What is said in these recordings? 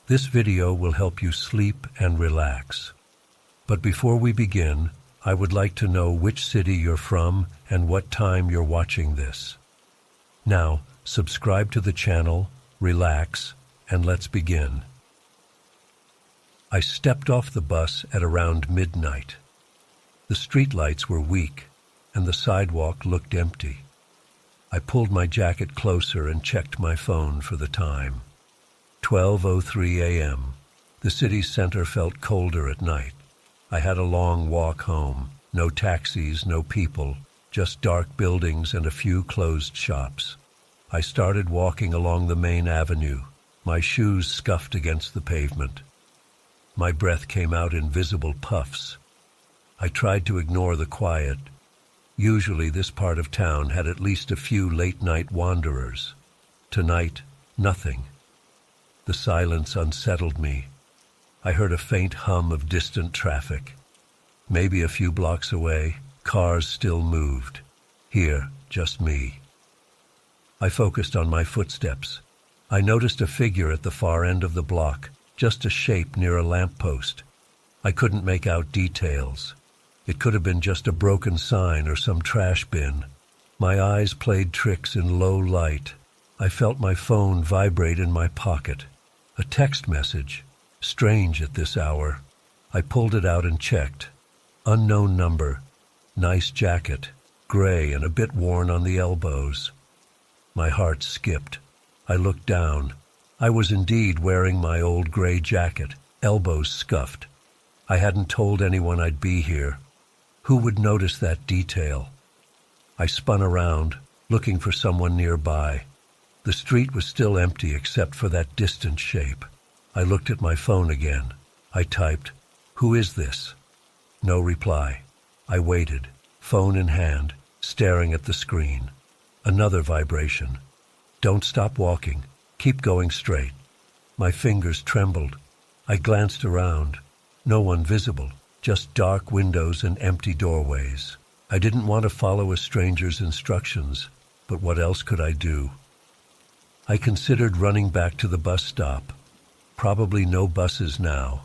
This video will help you sleep and relax. But before we begin, I would like to know which city you're from and what time you're watching this. Now, subscribe to the channel, relax, and let's begin. I stepped off the bus at around midnight. The streetlights were weak, and the sidewalk looked empty. I pulled my jacket closer and checked my phone for the time. 12:03 a.m. The city center felt colder at night. I had a long walk home. No taxis, no people, just dark buildings and a few closed shops. I started walking along the main avenue, my shoes scuffed against the pavement. My breath came out in visible puffs. I tried to ignore the quiet. Usually this part of town had at least a few late-night wanderers. Tonight, nothing. The silence unsettled me. I heard a faint hum of distant traffic. Maybe a few blocks away, cars still moved. Here, just me. I focused on my footsteps. I noticed a figure at the far end of the block, just a shape near a lamppost. I couldn't make out details. It could have been just a broken sign or some trash bin. My eyes played tricks in low light. I felt my phone vibrate in my pocket. A text message. Strange at this hour. I pulled it out and checked. Unknown number. Nice jacket. Gray and a bit worn on the elbows. My heart skipped. I looked down. I was indeed wearing my old gray jacket, elbows scuffed. I hadn't told anyone I'd be here. Who would notice that detail? I spun around, looking for someone nearby. The street was still empty except for that distant shape. I looked at my phone again. I typed, "Who is this?" No reply. I waited, phone in hand, staring at the screen. Another vibration. "Don't stop walking. Keep going straight." My fingers trembled. I glanced around. No one visible, just dark windows and empty doorways. I didn't want to follow a stranger's instructions, but what else could I do? I considered running back to the bus stop. Probably no buses now.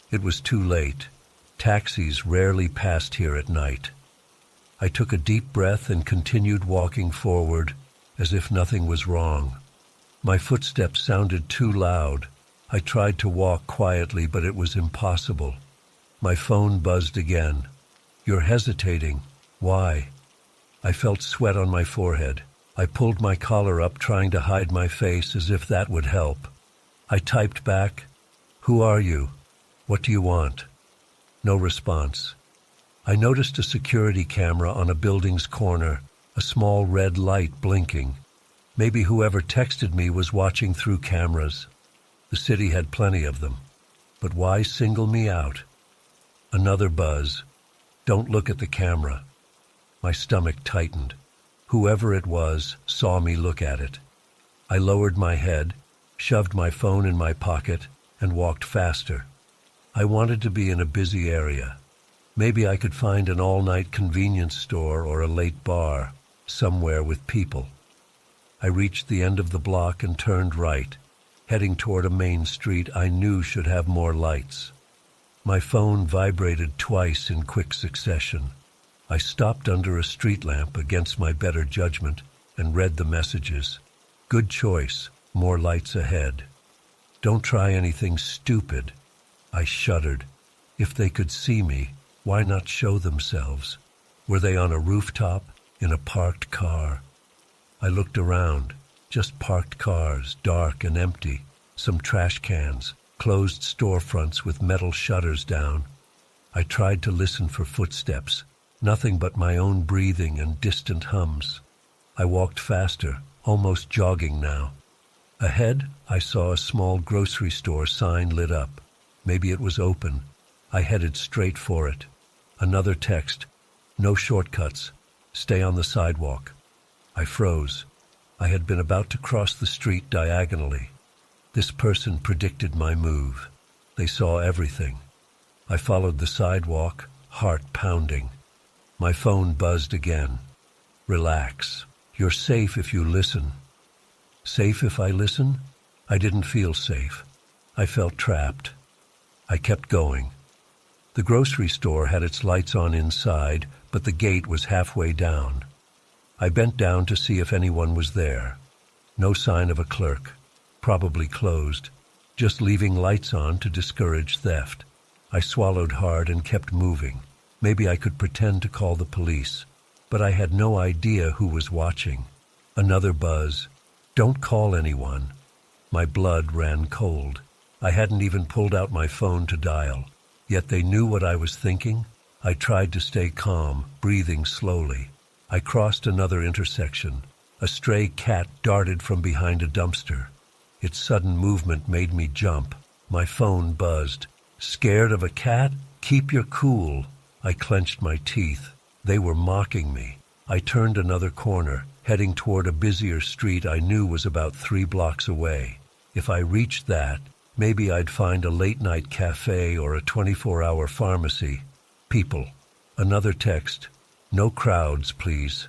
It was too late. Taxis rarely passed here at night. I took a deep breath and continued walking forward, as if nothing was wrong. My footsteps sounded too loud. I tried to walk quietly, but it was impossible. My phone buzzed again. "You're hesitating. Why?" I felt sweat on my forehead. I pulled my collar up, trying to hide my face as if that would help. I typed back, "Who are you? What do you want?" No response. I noticed a security camera on a building's corner, a small red light blinking. Maybe whoever texted me was watching through cameras. The city had plenty of them. But why single me out? Another buzz. "Don't look at the camera." My stomach tightened. Whoever it was saw me look at it. I lowered my head, shoved my phone in my pocket, and walked faster. I wanted to be in a busy area. Maybe I could find an all-night convenience store or a late bar, somewhere with people. I reached the end of the block and turned right, heading toward a main street I knew should have more lights. My phone vibrated twice in quick succession. I stopped under a street lamp against my better judgment and read the messages. "Good choice, more lights ahead." "Don't try anything stupid." I shuddered. If they could see me, why not show themselves? Were they on a rooftop, in a parked car? I looked around. Just parked cars, dark and empty. Some trash cans, closed storefronts with metal shutters down. I tried to listen for footsteps. Nothing but my own breathing and distant hums. I walked faster, almost jogging now. Ahead, I saw a small grocery store sign lit up. Maybe it was open. I headed straight for it. Another text. "No shortcuts. Stay on the sidewalk." I froze. I had been about to cross the street diagonally. This person predicted my move. They saw everything. I followed the sidewalk, heart pounding. My phone buzzed again. "Relax. You're safe if you listen." Safe if I listen? I didn't feel safe. I felt trapped. I kept going. The grocery store had its lights on inside, but the gate was halfway down. I bent down to see if anyone was there. No sign of a clerk. Probably closed. Just leaving lights on to discourage theft. I swallowed hard and kept moving. Maybe I could pretend to call the police. But I had no idea who was watching. Another buzz. Don't call anyone. My blood ran cold. I hadn't even pulled out my phone to dial. Yet they knew what I was thinking. I tried to stay calm, breathing slowly. I crossed another intersection. A stray cat darted from behind a dumpster. Its sudden movement made me jump. My phone buzzed. Scared of a cat? Keep your cool. I clenched my teeth. They were mocking me. I turned another corner, heading toward a busier street I knew was about 3 blocks away. If I reached that, maybe I'd find a late-night cafe or a 24-hour pharmacy. People. Another text. No crowds, please.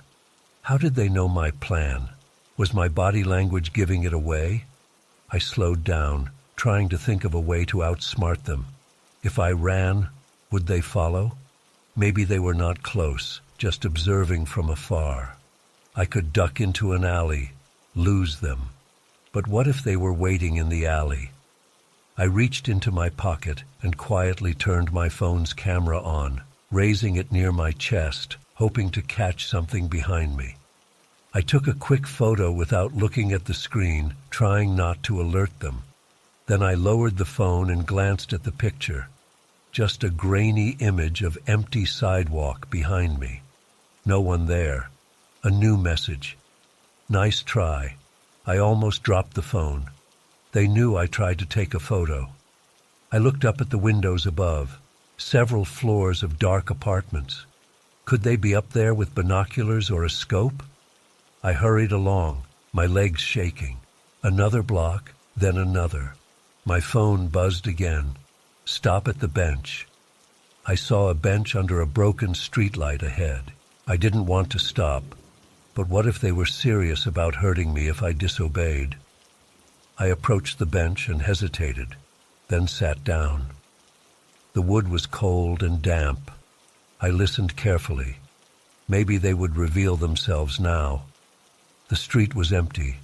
How did they know my plan? Was my body language giving it away? I slowed down, trying to think of a way to outsmart them. If I ran, would they follow? Maybe they were not close, just observing from afar. I could duck into an alley, lose them. But what if they were waiting in the alley? I reached into my pocket and quietly turned my phone's camera on, raising it near my chest, hoping to catch something behind me. I took a quick photo without looking at the screen, trying not to alert them. Then I lowered the phone and glanced at the picture. Just a grainy image of empty sidewalk behind me. No one there. A new message. Nice try. I almost dropped the phone. They knew I tried to take a photo. I looked up at the windows above. Several floors of dark apartments. Could they be up there with binoculars or a scope? I hurried along, my legs shaking. Another block, then another. My phone buzzed again. Stop at the bench. I saw a bench under a broken streetlight ahead. I didn't want to stop, but what if they were serious about hurting me if I disobeyed? I approached the bench and hesitated, then sat down. The wood was cold and damp. I listened carefully. Maybe they would reveal themselves now. The street was empty.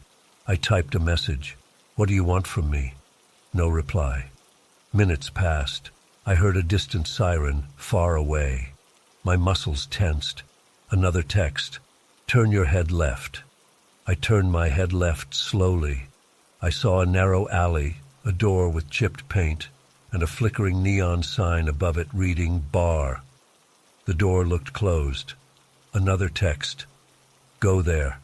I typed a message. What do you want from me? No reply. Minutes passed. I heard a distant siren, far away. My muscles tensed. Another text. Turn your head left. I turned my head left slowly. I saw a narrow alley, a door with chipped paint, and a flickering neon sign above it reading bar. The door looked closed. Another text. Go there.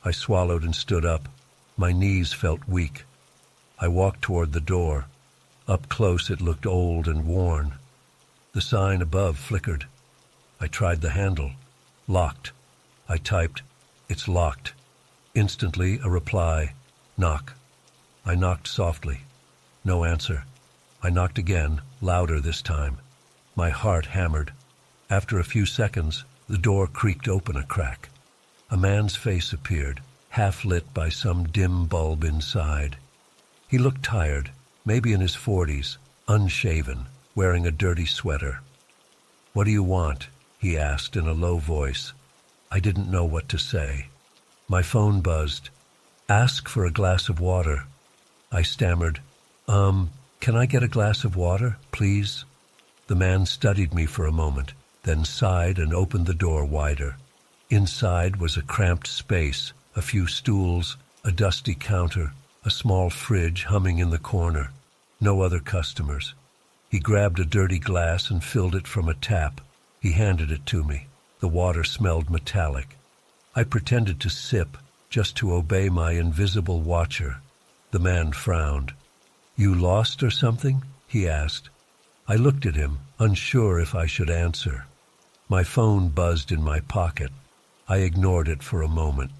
I swallowed and stood up. My knees felt weak. I walked toward the door. Up close it looked old and worn. The sign above flickered. I tried the handle. Locked. I typed, "It's locked." Instantly a reply, "Knock." I knocked softly. No answer. I knocked again, louder this time. My heart hammered. After a few seconds, the door creaked open a crack. A man's face appeared, half lit by some dim bulb inside. He looked tired, maybe in his 40s, unshaven, wearing a dirty sweater. "What do you want?" he asked in a low voice. I didn't know what to say. My phone buzzed. "Ask for a glass of water." I stammered, Can I get a glass of water, please?" The man studied me for a moment, then sighed and opened the door wider. Inside was a cramped space, a few stools, a dusty counter, a small fridge humming in the corner. No other customers. He grabbed a dirty glass and filled it from a tap. He handed it to me. The water smelled metallic. I pretended to sip, just to obey my invisible watcher. The man frowned. "You lost or something?" he asked. I looked at him, unsure if I should answer. My phone buzzed in my pocket. I ignored it for a moment.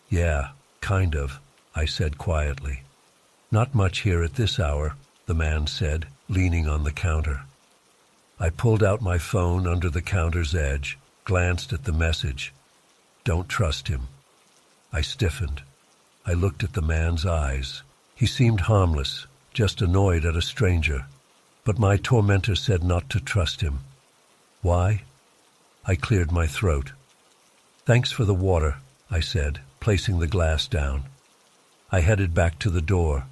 "Yeah, kind of," I said quietly. "Not much here at this hour," the man said, leaning on the counter. I pulled out my phone under the counter's edge, glanced at the message. "Don't trust him." I stiffened. I looked at the man's eyes. He seemed harmless, just annoyed at a stranger. But my tormentor said not to trust him. Why? I cleared my throat. Thanks for the water, I said, placing the glass down. I headed back to the door.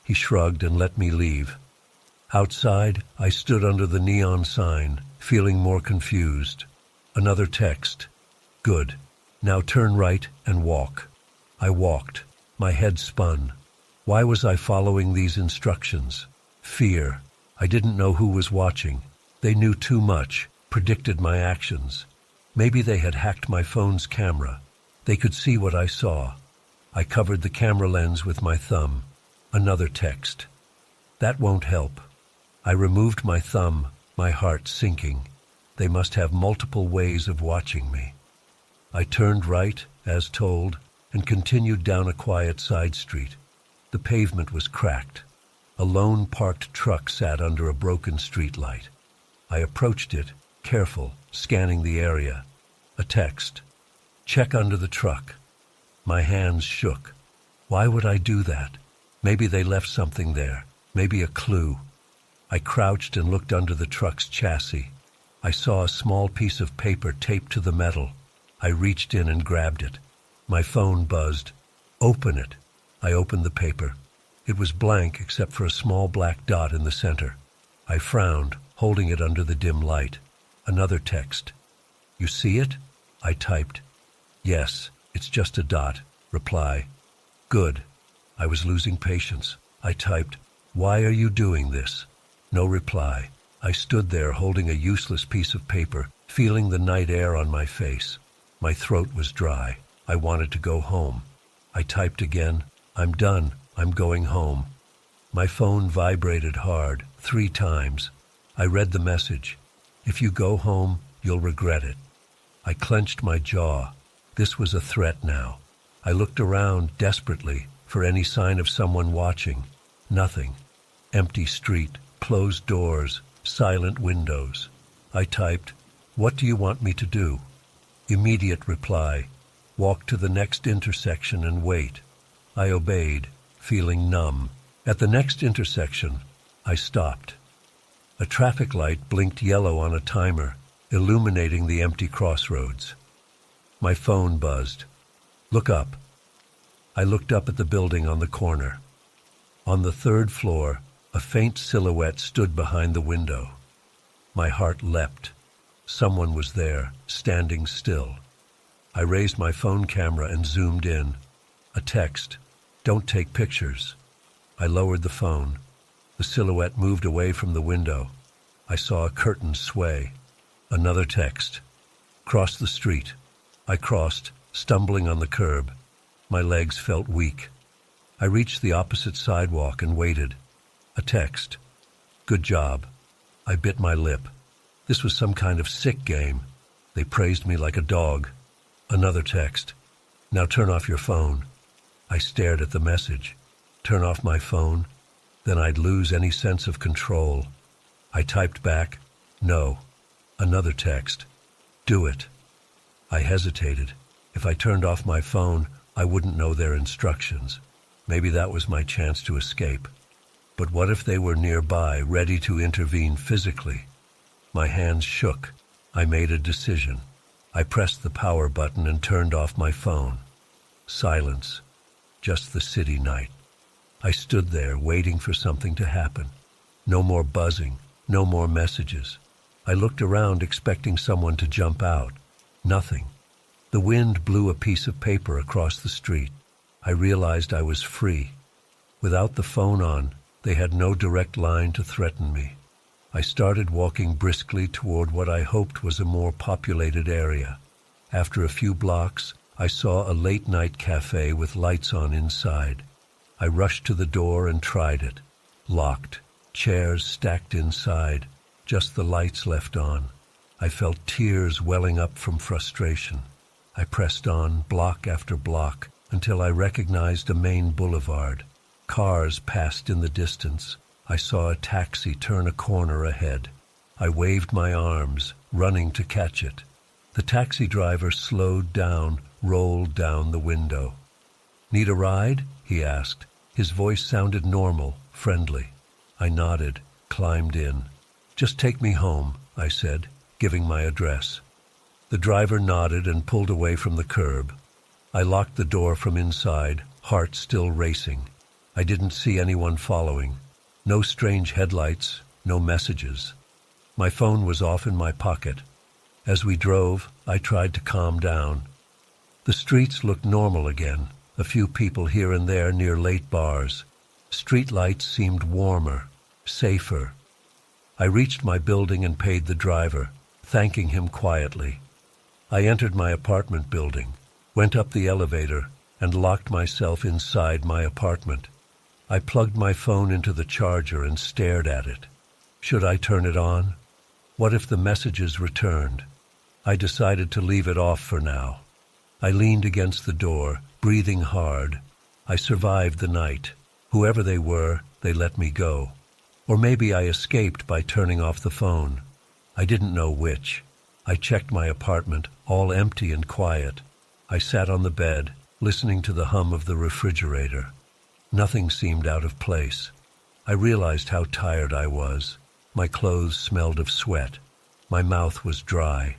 He shrugged and let me leave. Outside, I stood under the neon sign, feeling more confused. Another text. Good. Now turn right and walk. I walked. My head spun. Why was I following these instructions? Fear. I didn't know who was watching. They knew too much, predicted my actions. Maybe they had hacked my phone's camera. They could see what I saw. I covered the camera lens with my thumb. Another text. That won't help. I removed my thumb, my heart sinking. They must have multiple ways of watching me. I turned right, as told, and continued down a quiet side street. The pavement was cracked. A lone parked truck sat under a broken streetlight. I approached it, careful, scanning the area. A text. Check under the truck. My hands shook. Why would I do that? Maybe they left something there. Maybe a clue. I crouched and looked under the truck's chassis. I saw a small piece of paper taped to the metal. I reached in and grabbed it. My phone buzzed. Open it. I opened the paper. It was blank except for a small black dot in the center. I frowned, holding it under the dim light. Another text. You see it? I typed. Yes, it's just a dot. Reply. Good. I was losing patience. I typed, why are you doing this? No reply. I stood there holding a useless piece of paper, feeling the night air on my face. My throat was dry. I wanted to go home. I typed again, I'm done. I'm going home. My phone vibrated hard, 3 times. I read the message. If you go home, you'll regret it. I clenched my jaw. This was a threat now. I looked around desperately for any sign of someone watching. Nothing. Empty street, closed doors, silent windows. I typed, what do you want me to do? Immediate reply, walk to the next intersection and wait. I obeyed, feeling numb. At the next intersection, I stopped. A traffic light blinked yellow on a timer, illuminating the empty crossroads. My phone buzzed. Look up. I looked up at the building on the corner. On the 3rd floor, a faint silhouette stood behind the window. My heart leapt. Someone was there, standing still. I raised my phone camera and zoomed in. A text, don't take pictures. I lowered the phone. The silhouette moved away from the window. I saw a curtain sway. Another text, cross the street. I crossed, stumbling on the curb. My legs felt weak. I reached the opposite sidewalk and waited. A text, good job. I bit my lip. This was some kind of sick game. They praised me like a dog. Another text, now turn off your phone. I stared at the message. Turn off my phone? Then I'd lose any sense of control. I typed back, no. Another text, do it. I hesitated. If I turned off my phone, I wouldn't know their instructions. Maybe that was my chance to escape. But what if they were nearby, ready to intervene physically? My hands shook. I made a decision. I pressed the power button and turned off my phone. Silence. Just the city night. I stood there waiting for something to happen. No more buzzing, no more messages. I looked around expecting someone to jump out. Nothing. The wind blew a piece of paper across the street. I realized I was free. Without the phone on, they had no direct line to threaten me. I started walking briskly toward what I hoped was a more populated area. After a few blocks, I saw a late-night cafe with lights on inside. I rushed to the door and tried it. Locked. Chairs stacked inside. Just the lights left on. I felt tears welling up from frustration. I pressed on, block after block, until I recognized a main boulevard. Cars passed in the distance. I saw a taxi turn a corner ahead. I waved my arms, running to catch it. The taxi driver slowed down, rolled down the window. Need a ride? He asked. His voice sounded normal, friendly. I nodded, climbed in. "Just take me home," I said, giving my address. The driver nodded and pulled away from the curb. I locked the door from inside, heart still racing. I didn't see anyone following. No strange headlights, no messages. My phone was off in my pocket. As we drove, I tried to calm down. The streets looked normal again, a few people here and there near late bars. Street lights seemed warmer, safer. I reached my building and paid the driver, thanking him quietly. I entered my apartment building, went up the elevator, and locked myself inside my apartment. I plugged my phone into the charger and stared at it. Should I turn it on? What if the messages returned? I decided to leave it off for now. I leaned against the door, breathing hard. I survived the night. Whoever they were, they let me go. Or maybe I escaped by turning off the phone. I didn't know which. I checked my apartment, all empty and quiet. I sat on the bed, listening to the hum of the refrigerator. Nothing seemed out of place. I realized how tired I was. My clothes smelled of sweat. My mouth was dry.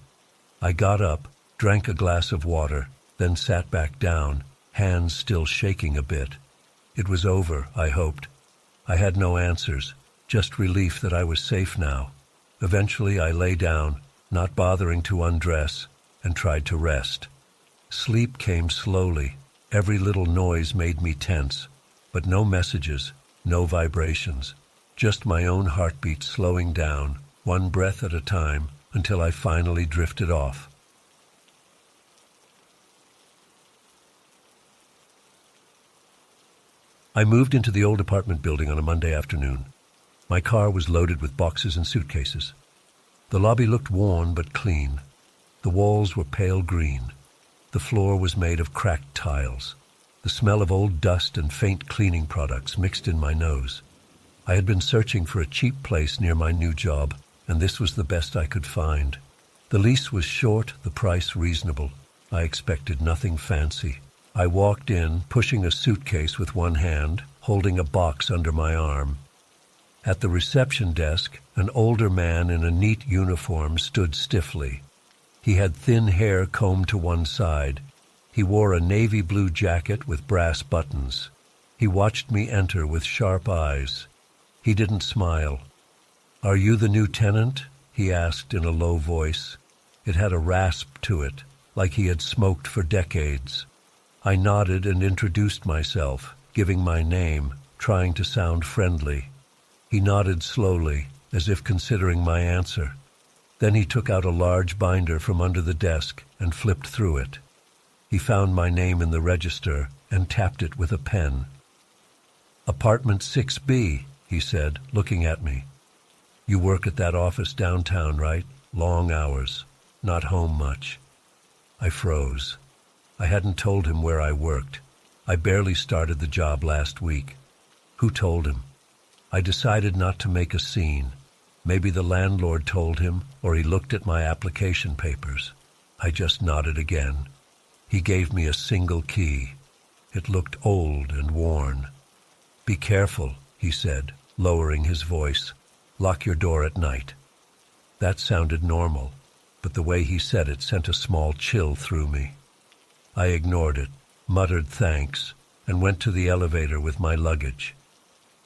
I got up, drank a glass of water, then sat back down, hands still shaking a bit. It was over, I hoped. I had no answers, just relief that I was safe now. Eventually I lay down, not bothering to undress, and tried to rest. Sleep came slowly. Every little noise made me tense, but no messages, no vibrations, just my own heartbeat slowing down, one breath at a time, until I finally drifted off. I moved into the old apartment building on a Monday afternoon. My car was loaded with boxes and suitcases. The lobby looked worn but clean. The walls were pale green. The floor was made of cracked tiles. The smell of old dust and faint cleaning products mixed in my nose. I had been searching for a cheap place near my new job, and this was the best I could find. The lease was short, the price reasonable. I expected nothing fancy. I walked in, pushing a suitcase with one hand, holding a box under my arm. At the reception desk, an older man in a neat uniform stood stiffly. He had thin hair combed to one side. He wore a navy blue jacket with brass buttons. He watched me enter with sharp eyes. He didn't smile. "Are you the new tenant?" he asked in a low voice. It had a rasp to it, like he had smoked for decades. I nodded and introduced myself, giving my name, trying to sound friendly. He nodded slowly, as if considering my answer. Then he took out a large binder from under the desk and flipped through it. He found my name in the register and tapped it with a pen. "Apartment 6B, he said, looking at me. "You work at that office downtown, right? Long hours. Not home much." I froze. I hadn't told him where I worked. I barely started the job last week. Who told him? I decided not to make a scene. Maybe the landlord told him, or he looked at my application papers. I just nodded again. He gave me a single key. It looked old and worn. "Be careful," he said, lowering his voice. "Lock your door at night." That sounded normal, but the way he said it sent a small chill through me. I ignored it, muttered thanks, and went to the elevator with my luggage.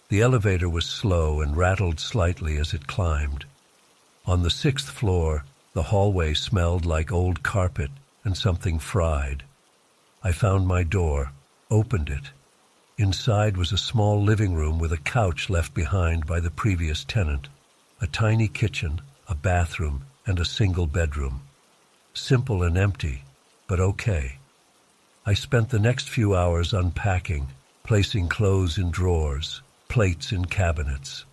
The elevator was slow and rattled slightly as it climbed. On the 6th floor, the hallway smelled like old carpet and something fried. I found my door, opened it. Inside was a small living room with a couch left behind by the previous tenant, a tiny kitchen, a bathroom, and a single bedroom. Simple and empty, but okay. I spent the next few hours unpacking, placing clothes in drawers, plates in cabinets.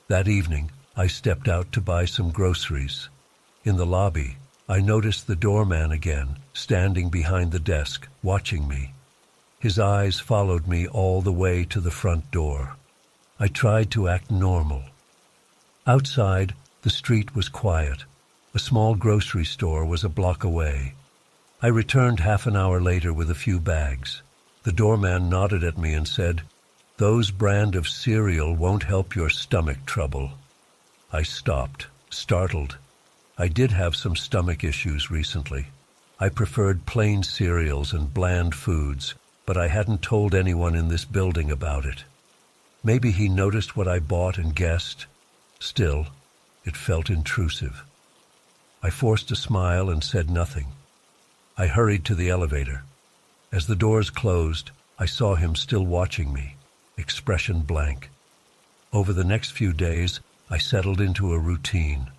That evening, I stepped out to buy some groceries. In the lobby, I noticed the doorman again, standing behind the desk, watching me. His eyes followed me all the way to the front door. I tried to act normal. Outside, the street was quiet. A small grocery store was a block away. I returned half an hour later with a few bags. The doorman nodded at me and said, Those brand of cereal won't help your stomach trouble. I stopped, startled. I did have some stomach issues recently. I preferred plain cereals and bland foods, but I hadn't told anyone in this building about it. Maybe he noticed what I bought and guessed. Still, it felt intrusive. I forced a smile and said nothing. I hurried to the elevator. As the doors closed, I saw him still watching me, expression blank. Over the next few days, I settled into a routine.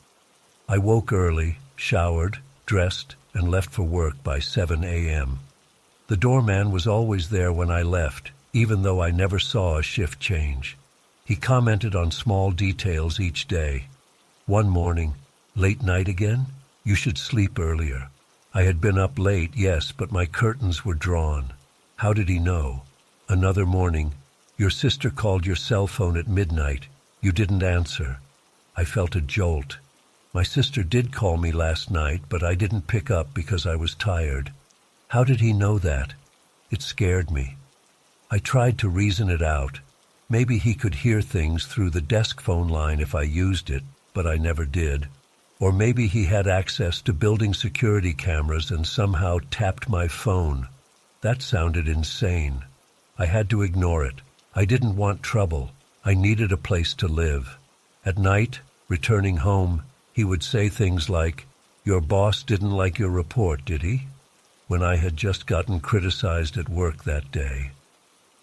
I woke early, showered, dressed, and left for work by 7 a.m. The doorman was always there when I left, even though I never saw a shift change. He commented on small details each day. One morning, "Late night again? You should sleep earlier." I had been up late, yes, but my curtains were drawn. How did he know? Another morning, "Your sister called your cell phone at midnight. You didn't answer." I felt a jolt. My sister did call me last night, but I didn't pick up because I was tired. How did he know that? It scared me. I tried to reason it out. Maybe he could hear things through the desk phone line if I used it, but I never did. Or maybe he had access to building security cameras and somehow tapped my phone. That sounded insane. I had to ignore it. I didn't want trouble. I needed a place to live. At night, returning home, he would say things like, "Your boss didn't like your report, did he?" when I had just gotten criticized at work that day.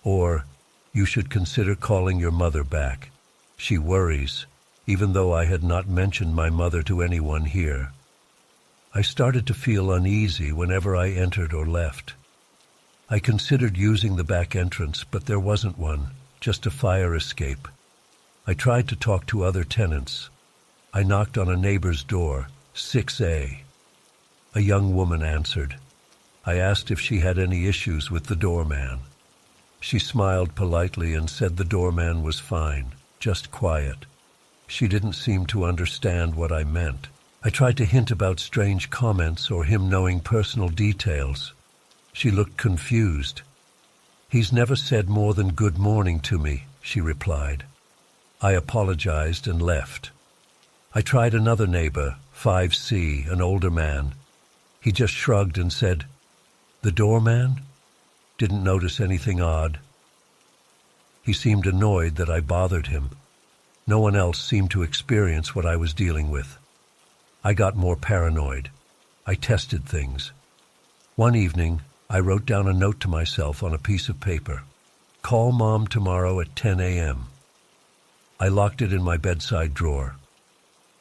Or, "You should consider calling your mother back. She worries," even though I had not mentioned my mother to anyone here. I started to feel uneasy whenever I entered or left. I considered using the back entrance, but there wasn't one, just a fire escape. I tried to talk to other tenants. I knocked on a neighbor's door, 6A. A young woman answered. I asked if she had any issues with the doorman. She smiled politely and said the doorman was fine, just quiet. She didn't seem to understand what I meant. I tried to hint about strange comments or him knowing personal details. She looked confused. "He's never said more than good morning to me," she replied. I apologized and left. I tried another neighbor, 5C, an older man. He just shrugged and said, "The doorman?" Didn't notice anything odd. He seemed annoyed that I bothered him. No one else seemed to experience what I was dealing with. I got more paranoid. I tested things. One evening, I wrote down a note to myself on a piece of paper. "Call Mom tomorrow at 10 a.m. I locked it in my bedside drawer.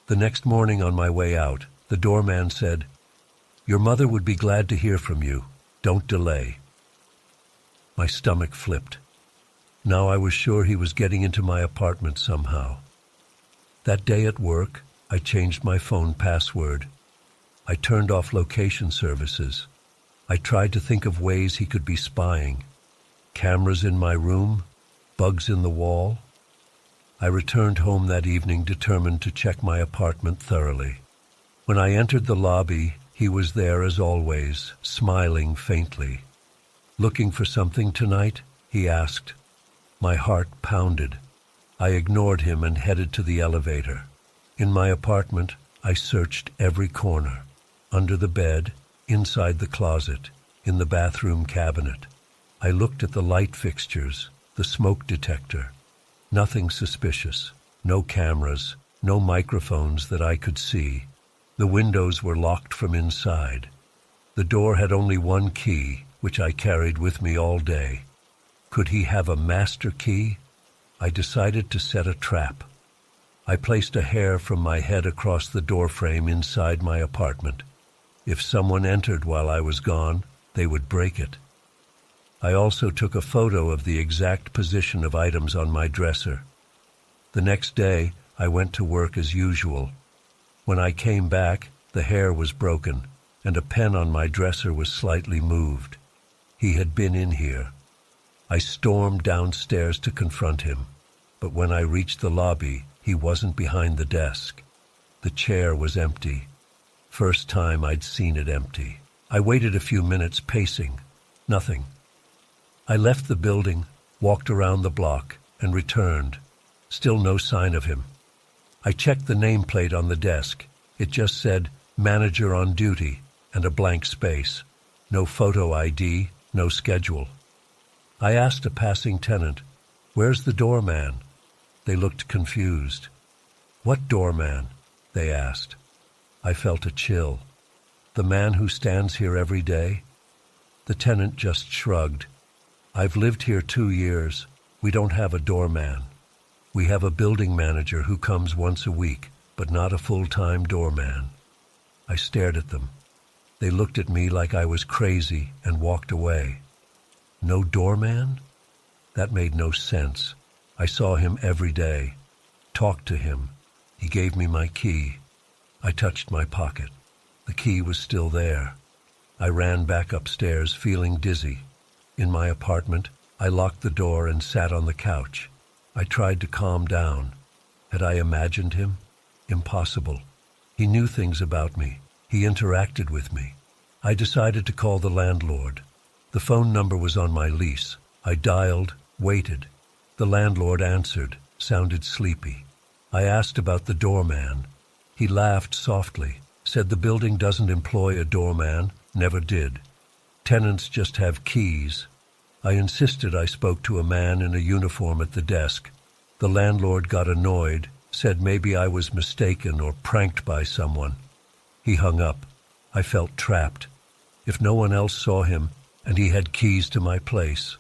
The next morning on my way out, the doorman said, "Your mother would be glad to hear from you. Don't delay." My stomach flipped. Now I was sure he was getting into my apartment somehow. That day at work, I changed my phone password. I turned off location services. I tried to think of ways he could be spying. Cameras in my room, bugs in the wall. I returned home that evening determined to check my apartment thoroughly. When I entered the lobby, he was there as always, smiling faintly. "Looking for something tonight?" he asked. My heart pounded. I ignored him and headed to the elevator. In my apartment, I searched every corner. Under the bed, inside the closet, in the bathroom cabinet. I looked at the light fixtures, the smoke detector. Nothing suspicious. No cameras, no microphones that I could see. The windows were locked from inside. The door had only one key, which I carried with me all day. Could he have a master key? I decided to set a trap. I placed a hair from my head across the doorframe inside my apartment. If someone entered while I was gone, they would break it. I also took a photo of the exact position of items on my dresser. The next day, I went to work as usual. When I came back, the hair was broken, and a pen on my dresser was slightly moved. He had been in here. I stormed downstairs to confront him, but when I reached the lobby, he wasn't behind the desk. The chair was empty. First time I'd seen it empty. I waited a few minutes pacing. Nothing. I left the building, walked around the block, and returned. Still no sign of him. I checked the nameplate on the desk. It just said, "Manager on duty," and a blank space. No photo ID, no schedule. I asked a passing tenant, "Where's the doorman?" They looked confused. "What doorman?" they asked. I felt a chill. "The man who stands here every day?" The tenant just shrugged. "I've lived here 2 years. We don't have a doorman. We have a building manager who comes once a week, but not a full-time doorman." I stared at them. They looked at me like I was crazy and walked away. No doorman? That made no sense. I saw him every day. Talked to him. He gave me my key. I touched my pocket. The key was still there. I ran back upstairs, feeling dizzy. In my apartment, I locked the door and sat on the couch. I tried to calm down. Had I imagined him? Impossible. He knew things about me. He interacted with me. I decided to call the landlord. The phone number was on my lease. I dialed, waited. The landlord answered, sounded sleepy. I asked about the doorman. He laughed softly, said the building doesn't employ a doorman, never did. Tenants just have keys. I insisted I spoke to a man in a uniform at the desk. The landlord got annoyed, said maybe I was mistaken or pranked by someone. He hung up. I felt trapped. If no one else saw him, and he had keys to my place,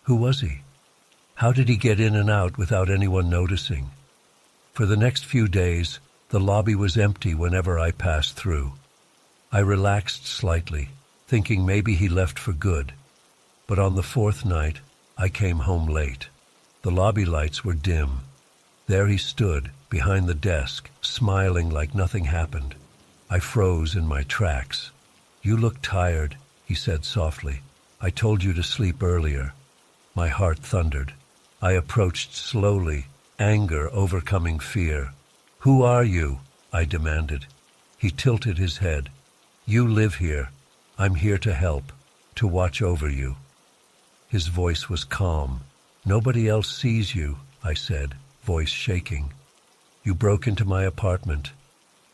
who was he? How did he get in and out without anyone noticing? For the next few days, the lobby was empty whenever I passed through. I relaxed slightly, thinking maybe he left for good. But on the 4th night, I came home late. The lobby lights were dim. There he stood, behind the desk, smiling like nothing happened. I froze in my tracks. "You look tired," he said softly. "I told you to sleep earlier." My heart thundered. I approached slowly, anger overcoming fear. "Who are you?" I demanded. He tilted his head. "You live here. I'm here to help, to watch over you." His voice was calm. "Nobody else sees you," I said, voice shaking. "You broke into my apartment.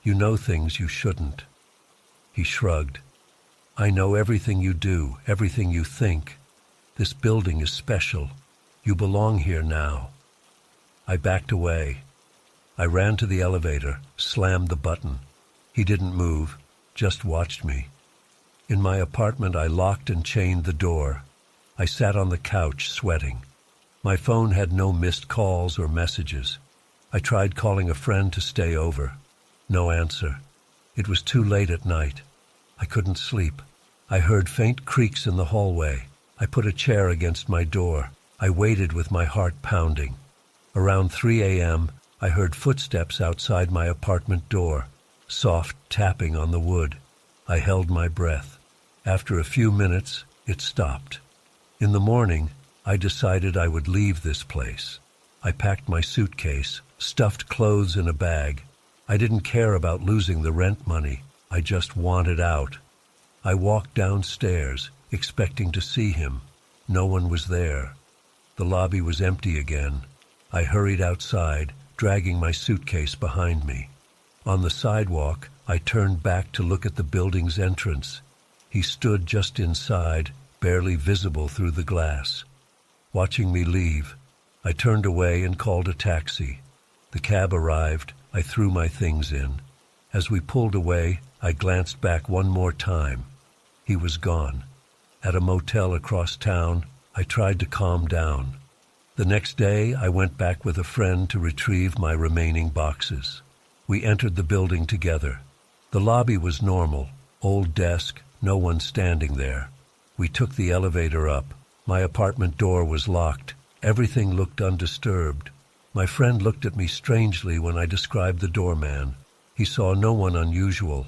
You know things you shouldn't." He shrugged. "I know everything you do, everything you think. This building is special. You belong here now." I backed away. I ran to the elevator, slammed the button. He didn't move, just watched me. In my apartment, I locked and chained the door. I sat on the couch, sweating. My phone had no missed calls or messages. I tried calling a friend to stay over. No answer. It was too late at night. I couldn't sleep. I heard faint creaks in the hallway. I put a chair against my door. I waited with my heart pounding. Around 3 a.m., I heard footsteps outside my apartment door, soft tapping on the wood. I held my breath. After a few minutes, it stopped. In the morning, I decided I would leave this place. I packed my suitcase, stuffed clothes in a bag. I didn't care about losing the rent money. I just wanted out. I walked downstairs, expecting to see him. No one was there. The lobby was empty again. I hurried outside, dragging my suitcase behind me. On the sidewalk, I turned back to look at the building's entrance. He stood just inside, barely visible through the glass. Watching me leave, I turned away and called a taxi. The cab arrived. I threw my things in. As we pulled away, I glanced back one more time. He was gone. At a motel across town, I tried to calm down. The next day, I went back with a friend to retrieve my remaining boxes. We entered the building together. The lobby was normal. Old desk, no one standing there. We took the elevator up. My apartment door was locked. Everything looked undisturbed. My friend looked at me strangely when I described the doorman. He saw no one unusual.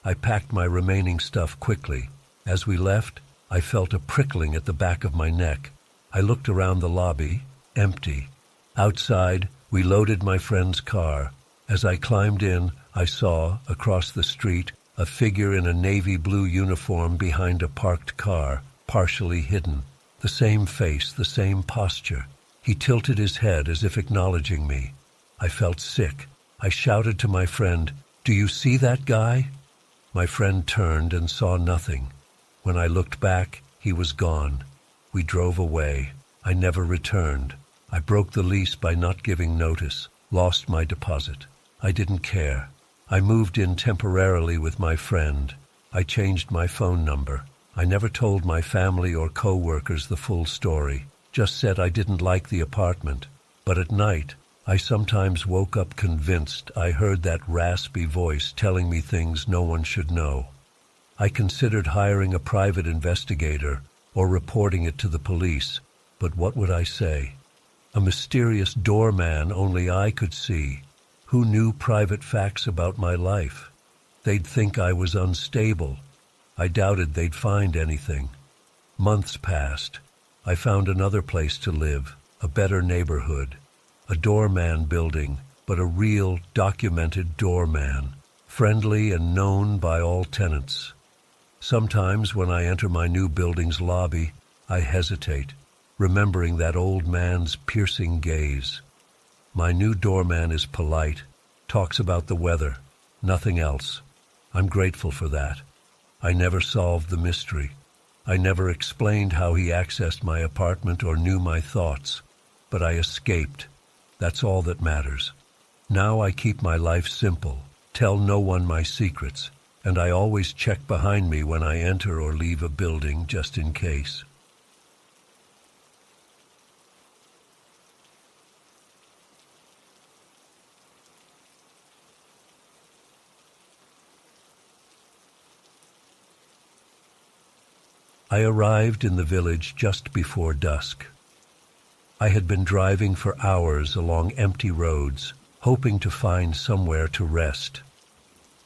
I packed my remaining stuff quickly. As we left, I felt a prickling at the back of my neck. I looked around the lobby, empty. Outside, we loaded my friend's car. As I climbed in, I saw, across the street, a figure in a navy blue uniform behind a parked car, partially hidden. The same face, the same posture. He tilted his head as if acknowledging me. I felt sick. I shouted to my friend, "Do you see that guy?" My friend turned and saw nothing. When I looked back, he was gone. We drove away. I never returned. I broke the lease by not giving notice, lost my deposit. I didn't care. I moved in temporarily with my friend. I changed my phone number. I never told my family or co-workers the full story, just said I didn't like the apartment. But at night, I sometimes woke up convinced I heard that raspy voice telling me things no one should know. I considered hiring a private investigator or reporting it to the police, but what would I say? A mysterious doorman only I could see. Who knew private facts about my life? They'd think I was unstable. I doubted they'd find anything. Months passed. I found another place to live, a better neighborhood. A doorman building, but a real, documented doorman, friendly and known by all tenants. Sometimes when I enter my new building's lobby, I hesitate, remembering that old man's piercing gaze. My new doorman is polite, talks about the weather, nothing else. I'm grateful for that. I never solved the mystery. I never explained how he accessed my apartment or knew my thoughts, but I escaped. That's all that matters. Now I keep my life simple, tell no one my secrets, and I always check behind me when I enter or leave a building just in case. I arrived in the village just before dusk. I had been driving for hours along empty roads, hoping to find somewhere to rest.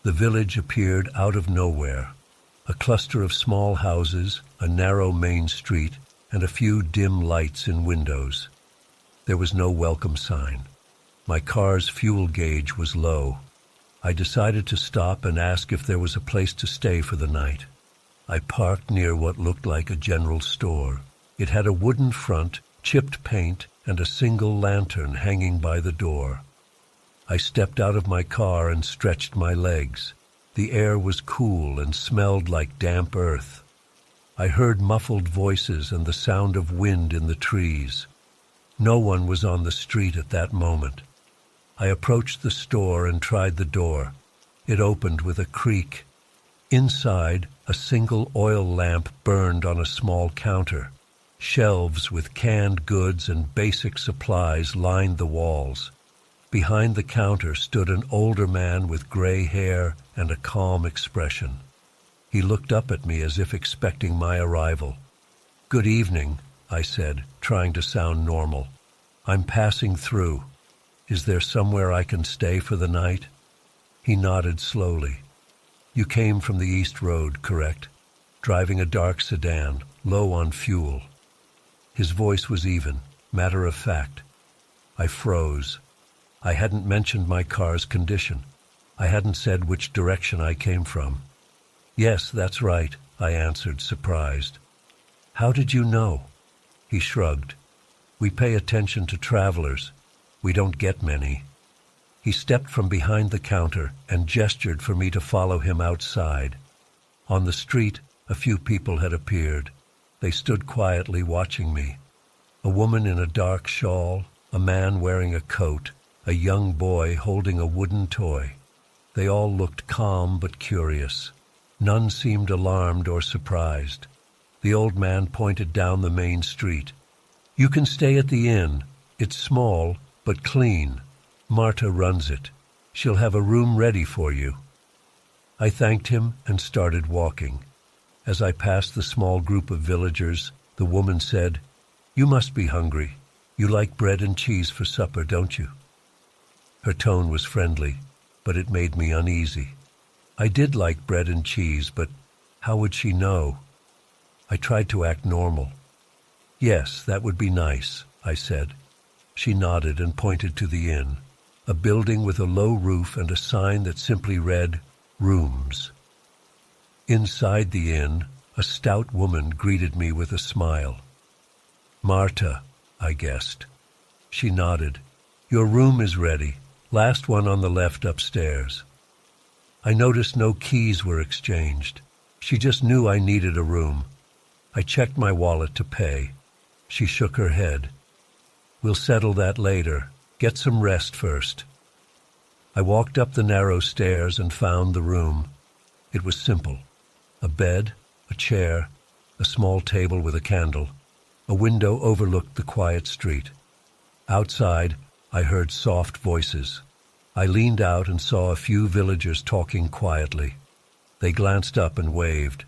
The village appeared out of nowhere, a cluster of small houses, a narrow main street, and a few dim lights in windows. There was no welcome sign. My car's fuel gauge was low. I decided to stop and ask if there was a place to stay for the night. I parked near what looked like a general store. It had a wooden front, chipped paint, and a single lantern hanging by the door. I stepped out of my car and stretched my legs. The air was cool and smelled like damp earth. I heard muffled voices and the sound of wind in the trees. No one was on the street at that moment. I approached the store and tried the door. It opened with a creak. Inside, a single oil lamp burned on a small counter. Shelves with canned goods and basic supplies lined the walls. Behind the counter stood an older man with gray hair and a calm expression. He looked up at me as if expecting my arrival. "Good evening," I said, trying to sound normal. "I'm passing through. Is there somewhere I can stay for the night?" He nodded slowly. "You came from the East Road, correct? Driving a dark sedan, low on fuel." His voice was even, matter of fact. I froze. I hadn't mentioned my car's condition. I hadn't said which direction I came from. "Yes, that's right," I answered, surprised. "How did you know?" He shrugged. "We pay attention to travelers. We don't get many." He stepped from behind the counter and gestured for me to follow him outside. On the street, a few people had appeared. They stood quietly watching me. A woman in a dark shawl, a man wearing a coat, a young boy holding a wooden toy. They all looked calm but curious. None seemed alarmed or surprised. The old man pointed down the main street. "You can stay at the inn. It's small, but clean. Marta runs it. She'll have a room ready for you." I thanked him and started walking. As I passed the small group of villagers, the woman said, "You must be hungry. You like bread and cheese for supper, don't you?" Her tone was friendly, but it made me uneasy. I did like bread and cheese, but how would she know? I tried to act normal. "Yes, that would be nice," I said. She nodded and pointed to the inn, a building with a low roof and a sign that simply read, "Rooms." Inside the inn, a stout woman greeted me with a smile. Marta, I guessed. She nodded. Your room is ready. Last one on the left upstairs. I noticed no keys were exchanged. She just knew I needed a room. I checked my wallet to pay. She shook her head. We'll settle that later. Get some rest first. I walked up the narrow stairs and found the room. It was simple. A bed, a chair, a small table with a candle. A window overlooked the quiet street. Outside, I heard soft voices. I leaned out and saw a few villagers talking quietly. They glanced up and waved.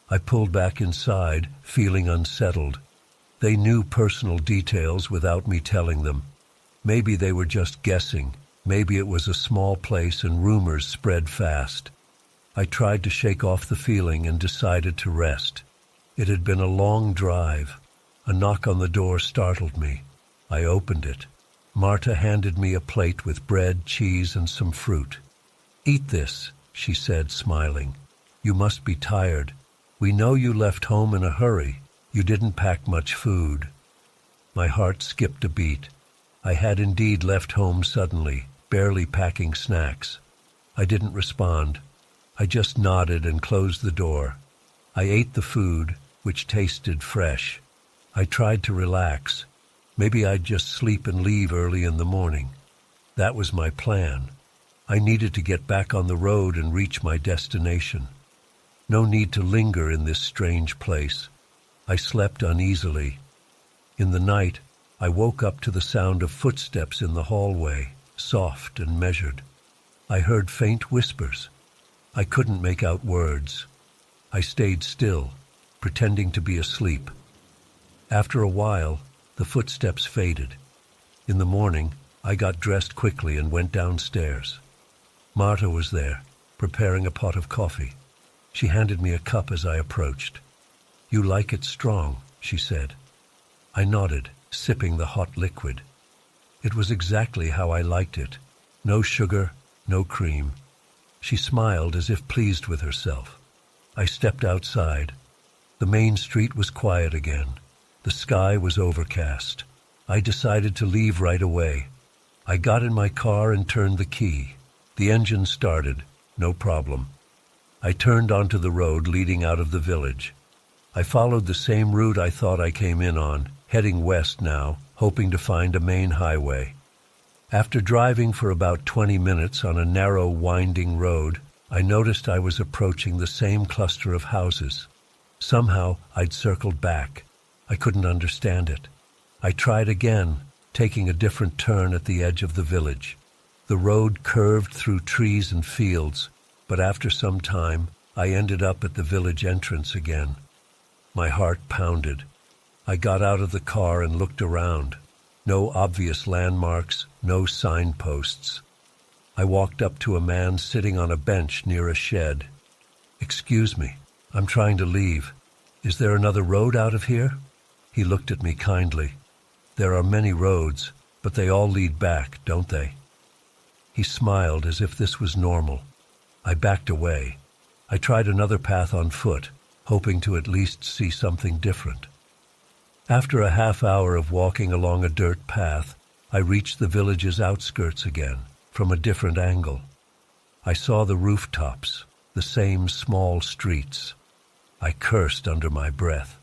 I pulled back inside, feeling unsettled. They knew personal details without me telling them. Maybe they were just guessing. Maybe it was a small place and rumors spread fast. I tried to shake off the feeling and decided to rest. It had been a long drive. A knock on the door startled me. I opened it. Marta handed me a plate with bread, cheese, and some fruit. Eat this, she said, smiling. You must be tired. We know you left home in a hurry. You didn't pack much food. My heart skipped a beat. I had indeed left home suddenly, barely packing snacks. I didn't respond. I just nodded and closed the door. I ate the food, which tasted fresh. I tried to relax. Maybe I'd just sleep and leave early in the morning. That was my plan. I needed to get back on the road and reach my destination. No need to linger in this strange place. I slept uneasily. In the night, I woke up to the sound of footsteps in the hallway, soft and measured. I heard faint whispers. I couldn't make out words. I stayed still, pretending to be asleep. After a while, the footsteps faded. In the morning, I got dressed quickly and went downstairs. Marta was there, preparing a pot of coffee. She handed me a cup as I approached. You like it strong, she said. I nodded, sipping the hot liquid. It was exactly how I liked it. No sugar, no cream. She smiled as if pleased with herself. I stepped outside. The main street was quiet again. The sky was overcast. I decided to leave right away. I got in my car and turned the key. The engine started, no problem. I turned onto the road leading out of the village. I followed the same route I thought I came in on, heading west now, hoping to find a main highway. After driving for about 20 minutes on a narrow, winding road, I noticed I was approaching the same cluster of houses. Somehow, I'd circled back. I couldn't understand it. I tried again, taking a different turn at the edge of the village. The road curved through trees and fields, but after some time, I ended up at the village entrance again. My heart pounded. I got out of the car and looked around. No obvious landmarks, no signposts. I walked up to a man sitting on a bench near a shed. "Excuse me, I'm trying to leave. Is there another road out of here?" He looked at me kindly. "There are many roads, but they all lead back, don't they?" He smiled as if this was normal. I backed away. I tried another path on foot, hoping to at least see something different. After a half hour of walking along a dirt path, I reached the village's outskirts again, from a different angle. I saw the rooftops, the same small streets. I cursed under my breath.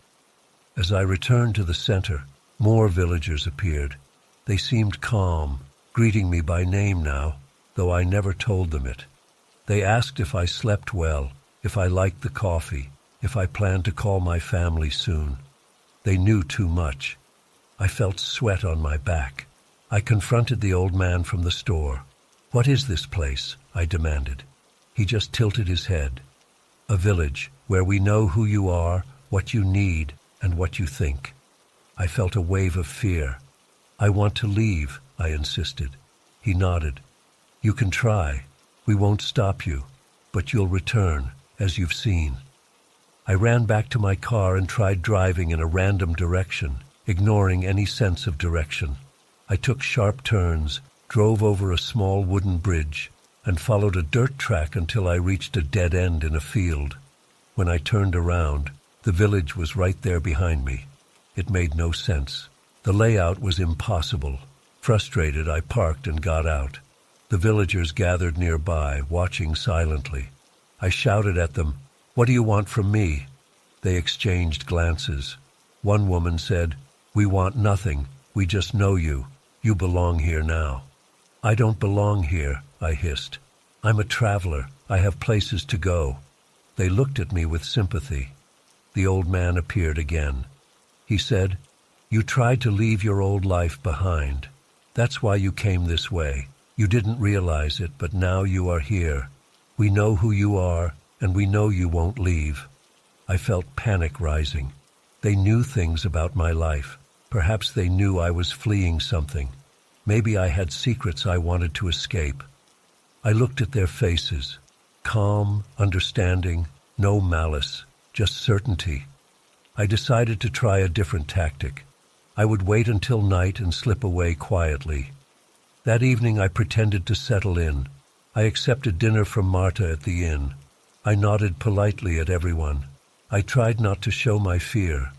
As I returned to the center, more villagers appeared. They seemed calm, greeting me by name now, though I never told them it. They asked if I slept well, if I liked the coffee, if I planned to call my family soon. They knew too much. I felt sweat on my back. I confronted the old man from the store. "What is this place?" I demanded. He just tilted his head. "A village where we know who you are, what you need, and what you think." I felt a wave of fear. "I want to leave," I insisted. He nodded. "You can try. We won't stop you, but you'll return, as you've seen." I ran back to my car and tried driving in a random direction, ignoring any sense of direction. I took sharp turns, drove over a small wooden bridge, and followed a dirt track until I reached a dead end in a field. When I turned around, the village was right there behind me. It made no sense. The layout was impossible. Frustrated, I parked and got out. The villagers gathered nearby, watching silently. I shouted at them, "What do you want from me?" They exchanged glances. One woman said, "We want nothing. We just know you. You belong here now." "I don't belong here," I hissed. "I'm a traveler. I have places to go." They looked at me with sympathy. The old man appeared again. He said, "You tried to leave your old life behind. That's why you came this way. You didn't realize it, but now you are here. We know who you are, and we know you won't leave." I felt panic rising. They knew things about my life. Perhaps they knew I was fleeing something. Maybe I had secrets I wanted to escape. I looked at their faces. Calm, understanding, no malice, just certainty. I decided to try a different tactic. I would wait until night and slip away quietly. That evening I pretended to settle in. I accepted dinner from Marta at the inn. I nodded politely at everyone. I tried not to show my fear.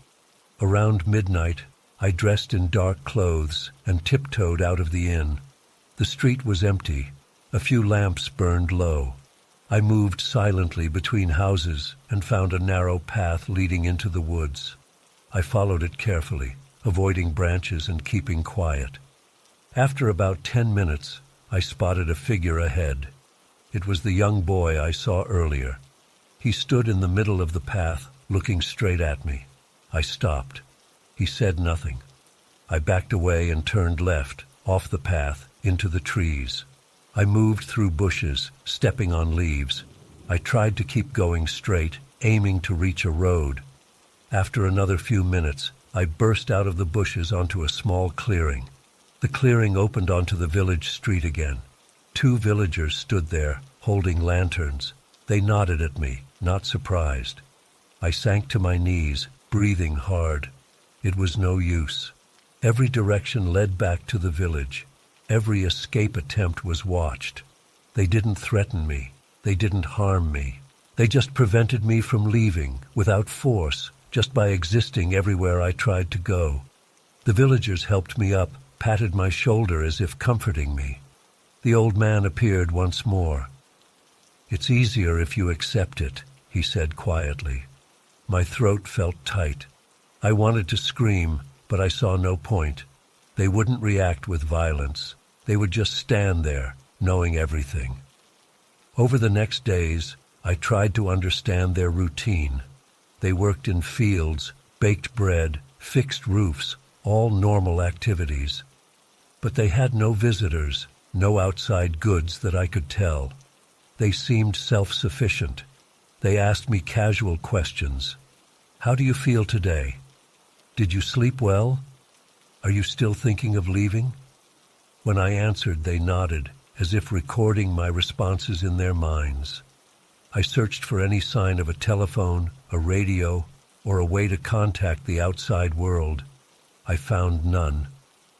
Around midnight, I dressed in dark clothes and tiptoed out of the inn. The street was empty. A few lamps burned low. I moved silently between houses and found a narrow path leading into the woods. I followed it carefully, avoiding branches and keeping quiet. After about 10 minutes, I spotted a figure ahead. It was the young boy I saw earlier. He stood in the middle of the path, looking straight at me. I stopped. He said nothing. I backed away and turned left, off the path, into the trees. I moved through bushes, stepping on leaves. I tried to keep going straight, aiming to reach a road. After another few minutes, I burst out of the bushes onto a small clearing. The clearing opened onto the village street again. 2 villagers stood there, holding lanterns. They nodded at me, not surprised. I sank to my knees, breathing hard. It was no use. Every direction led back to the village. Every escape attempt was watched. They didn't threaten me. They didn't harm me. They just prevented me from leaving, without force, just by existing everywhere I tried to go. The villagers helped me up, patted my shoulder as if comforting me. The old man appeared once more. "It's easier if you accept it," he said quietly. My throat felt tight. I wanted to scream, but I saw no point. They wouldn't react with violence. They would just stand there, knowing everything. Over the next days, I tried to understand their routine. They worked in fields, baked bread, fixed roofs, all normal activities. But they had no visitors, no outside goods that I could tell. They seemed self-sufficient. They asked me casual questions. "How do you feel today? Did you sleep well? Are you still thinking of leaving?" When I answered, they nodded, as if recording my responses in their minds. I searched for any sign of a telephone, a radio, or a way to contact the outside world. I found none.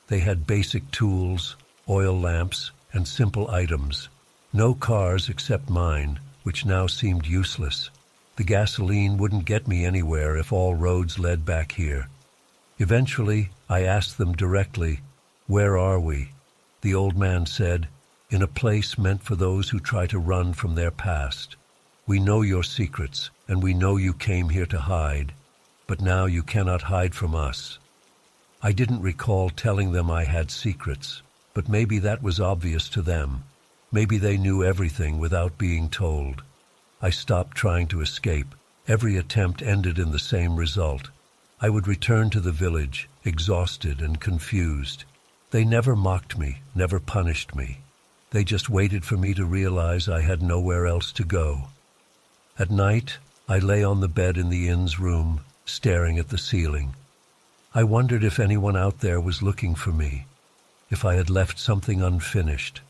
They had basic tools, oil lamps, and simple items. No cars except mine, which now seemed useless. The gasoline wouldn't get me anywhere if all roads led back here. Eventually, I asked them directly, "Where are we?" The old man said, "In a place meant for those who try to run from their past. We know your secrets, and we know you came here to hide, but now you cannot hide from us." I didn't recall telling them I had secrets, but maybe that was obvious to them. Maybe they knew everything without being told. I stopped trying to escape. Every attempt ended in the same result. I would return to the village, exhausted and confused. They never mocked me, never punished me. They just waited for me to realize I had nowhere else to go. At night, I lay on the bed in the inn's room, staring at the ceiling. I wondered if anyone out there was looking for me, if I had left something unfinished.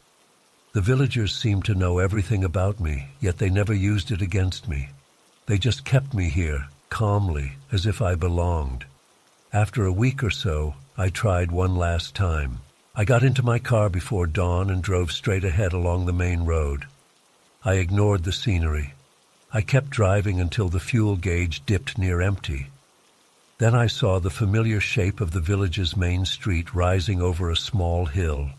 The villagers seemed to know everything about me, yet they never used it against me. They just kept me here, calmly, as if I belonged. After a week or so, I tried one last time. I got into my car before dawn and drove straight ahead along the main road. I ignored the scenery. I kept driving until the fuel gauge dipped near empty. Then I saw the familiar shape of the village's main street rising over a small hill.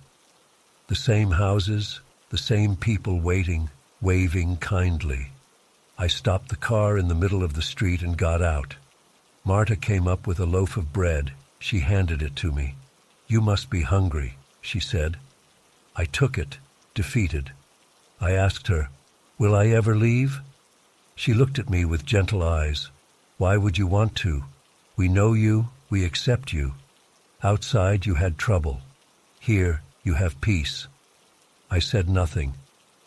The same houses, the same people waiting, waving kindly. I stopped the car in the middle of the street and got out. Marta came up with a loaf of bread. She handed it to me. "You must be hungry," she said. I took it, defeated. I asked her, "Will I ever leave?" She looked at me with gentle eyes. "Why would you want to? We know you, we accept you. Outside you had trouble. Here you have peace." I said nothing.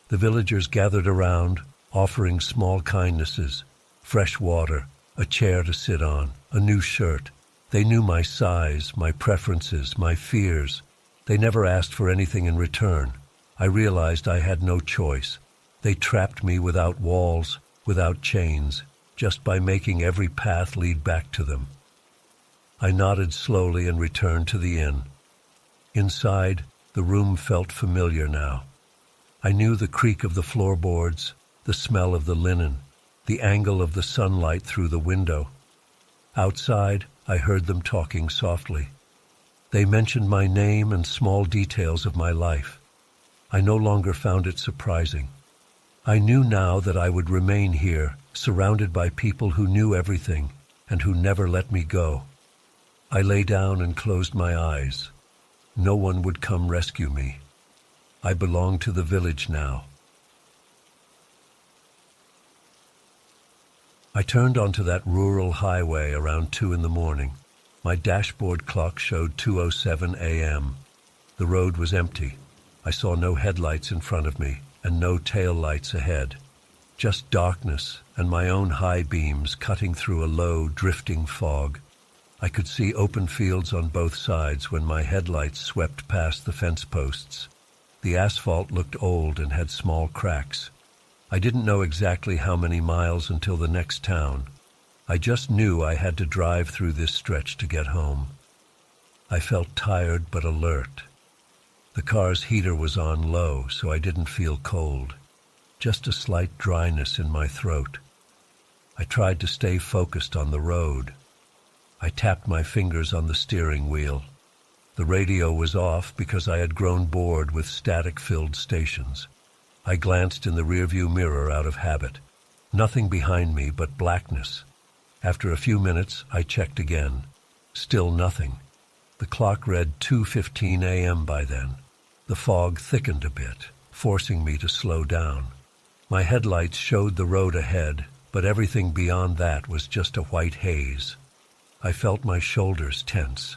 The villagers gathered around, offering small kindnesses, fresh water, a chair to sit on, a new shirt. They knew my size, my preferences, my fears. They never asked for anything in return. I realized I had no choice. They trapped me without walls, without chains, just by making every path lead back to them. I nodded slowly and returned to the inn. Inside, the room felt familiar now. I knew the creak of the floorboards, the smell of the linen, the angle of the sunlight through the window. Outside, I heard them talking softly. They mentioned my name and small details of my life. I no longer found it surprising. I knew now that I would remain here, surrounded by people who knew everything and who never let me go. I lay down and closed my eyes. No one would come rescue me. I belonged to the village now. I turned onto that rural highway around 2 a.m. My dashboard clock showed 2:07 a.m. The road was empty. I saw no headlights in front of me and no tail lights ahead. Just darkness and my own high beams cutting through a low, drifting fog. I could see open fields on both sides when my headlights swept past the fence posts. The asphalt looked old and had small cracks. I didn't know exactly how many miles until the next town. I just knew I had to drive through this stretch to get home. I felt tired but alert. The car's heater was on low, so I didn't feel cold. Just a slight dryness in my throat. I tried to stay focused on the road. I tapped my fingers on the steering wheel. The radio was off because I had grown bored with static-filled stations. I glanced in the rearview mirror out of habit. Nothing behind me but blackness. After a few minutes, I checked again. Still nothing. The clock read 2:15 a.m. by then. The fog thickened a bit, forcing me to slow down. My headlights showed the road ahead, but everything beyond that was just a white haze. I felt my shoulders tense.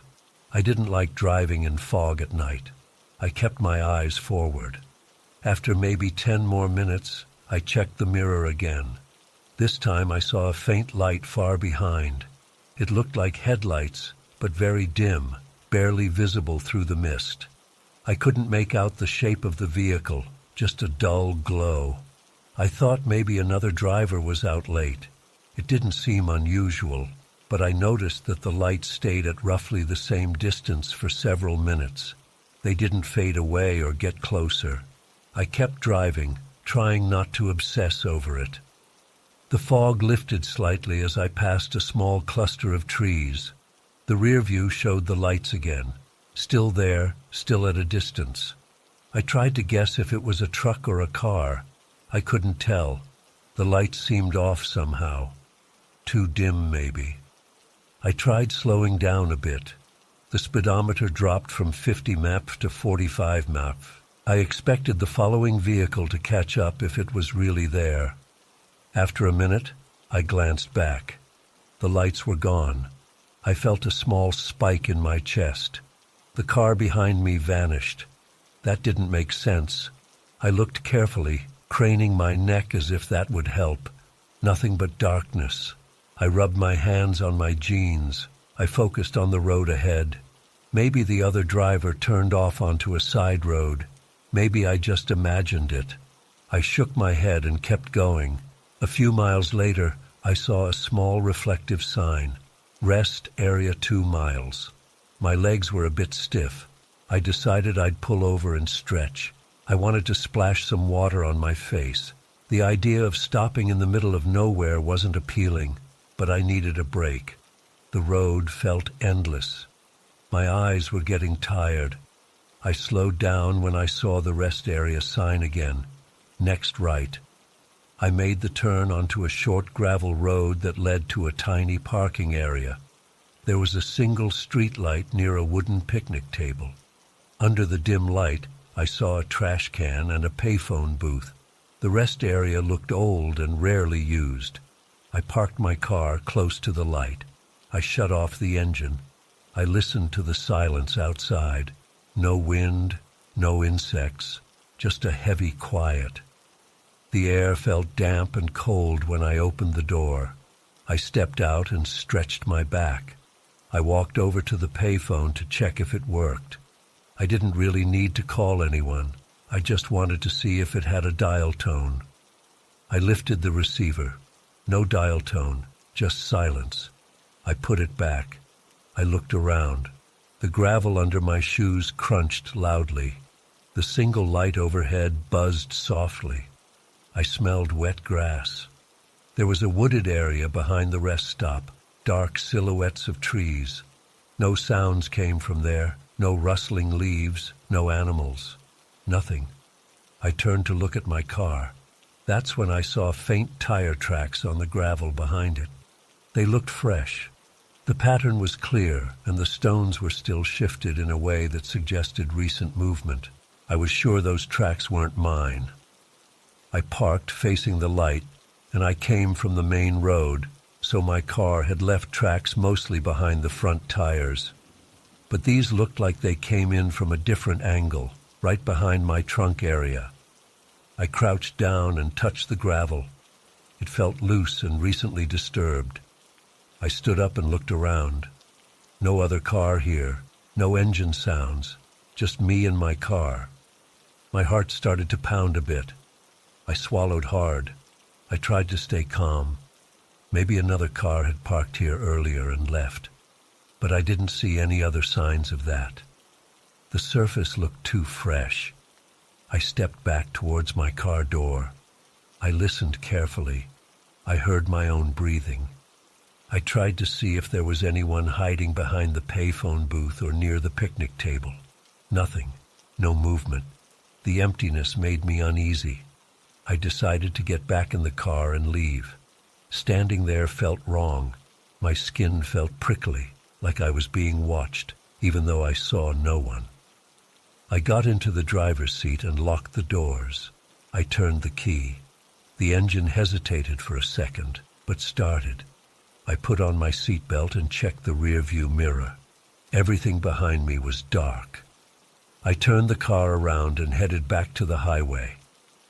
I didn't like driving in fog at night. I kept my eyes forward. After maybe 10 more minutes, I checked the mirror again. This time I saw a faint light far behind. It looked like headlights, but very dim, barely visible through the mist. I couldn't make out the shape of the vehicle, just a dull glow. I thought maybe another driver was out late. It didn't seem unusual, but I noticed that the lights stayed at roughly the same distance for several minutes. They didn't fade away or get closer. I kept driving, trying not to obsess over it. The fog lifted slightly as I passed a small cluster of trees. The rear view showed the lights again. Still there, still at a distance. I tried to guess if it was a truck or a car. I couldn't tell. The lights seemed off somehow. Too dim, maybe. I tried slowing down a bit. The speedometer dropped from 50 mph to 45 mph. I expected the following vehicle to catch up if it was really there. After a minute, I glanced back. The lights were gone. I felt a small spike in my chest. The car behind me vanished. That didn't make sense. I looked carefully, craning my neck as if that would help. Nothing but darkness. I rubbed my hands on my jeans. I focused on the road ahead. Maybe the other driver turned off onto a side road. Maybe I just imagined it. I shook my head and kept going. A few miles later, I saw a small reflective sign. Rest area 2 miles. My legs were a bit stiff. I decided I'd pull over and stretch. I wanted to splash some water on my face. The idea of stopping in the middle of nowhere wasn't appealing, but I needed a break. The road felt endless. My eyes were getting tired. I slowed down when I saw the rest area sign again. Next right. I made the turn onto a short gravel road that led to a tiny parking area. There was a single street light near a wooden picnic table. Under the dim light, I saw a trash can and a payphone booth. The rest area looked old and rarely used. I parked my car close to the light. I shut off the engine. I listened to the silence outside. No wind, no insects, just a heavy quiet. The air felt damp and cold when I opened the door. I stepped out and stretched my back. I walked over to the payphone to check if it worked. I didn't really need to call anyone. I just wanted to see if it had a dial tone. I lifted the receiver. No dial tone, just silence. I put it back. I looked around. The gravel under my shoes crunched loudly. The single light overhead buzzed softly. I smelled wet grass. There was a wooded area behind the rest stop, dark silhouettes of trees. No sounds came from there, no rustling leaves, no animals. Nothing. I turned to look at my car. That's when I saw faint tire tracks on the gravel behind it. They looked fresh. The pattern was clear, and the stones were still shifted in a way that suggested recent movement. I was sure those tracks weren't mine. I parked facing the light, and I came from the main road, so my car had left tracks mostly behind the front tires. But these looked like they came in from a different angle, right behind my trunk area. I crouched down and touched the gravel. It felt loose and recently disturbed. I stood up and looked around. No other car here, no engine sounds, just me and my car. My heart started to pound a bit. I swallowed hard. I tried to stay calm. Maybe another car had parked here earlier and left, but I didn't see any other signs of that. The surface looked too fresh. I stepped back towards my car door. I listened carefully. I heard my own breathing. I tried to see if there was anyone hiding behind the payphone booth or near the picnic table. Nothing. No movement. The emptiness made me uneasy. I decided to get back in the car and leave. Standing there felt wrong. My skin felt prickly, like I was being watched, even though I saw no one. I got into the driver's seat and locked the doors. I turned the key. The engine hesitated for a second, but started. I put on my seatbelt and checked the rearview mirror. Everything behind me was dark. I turned the car around and headed back to the highway.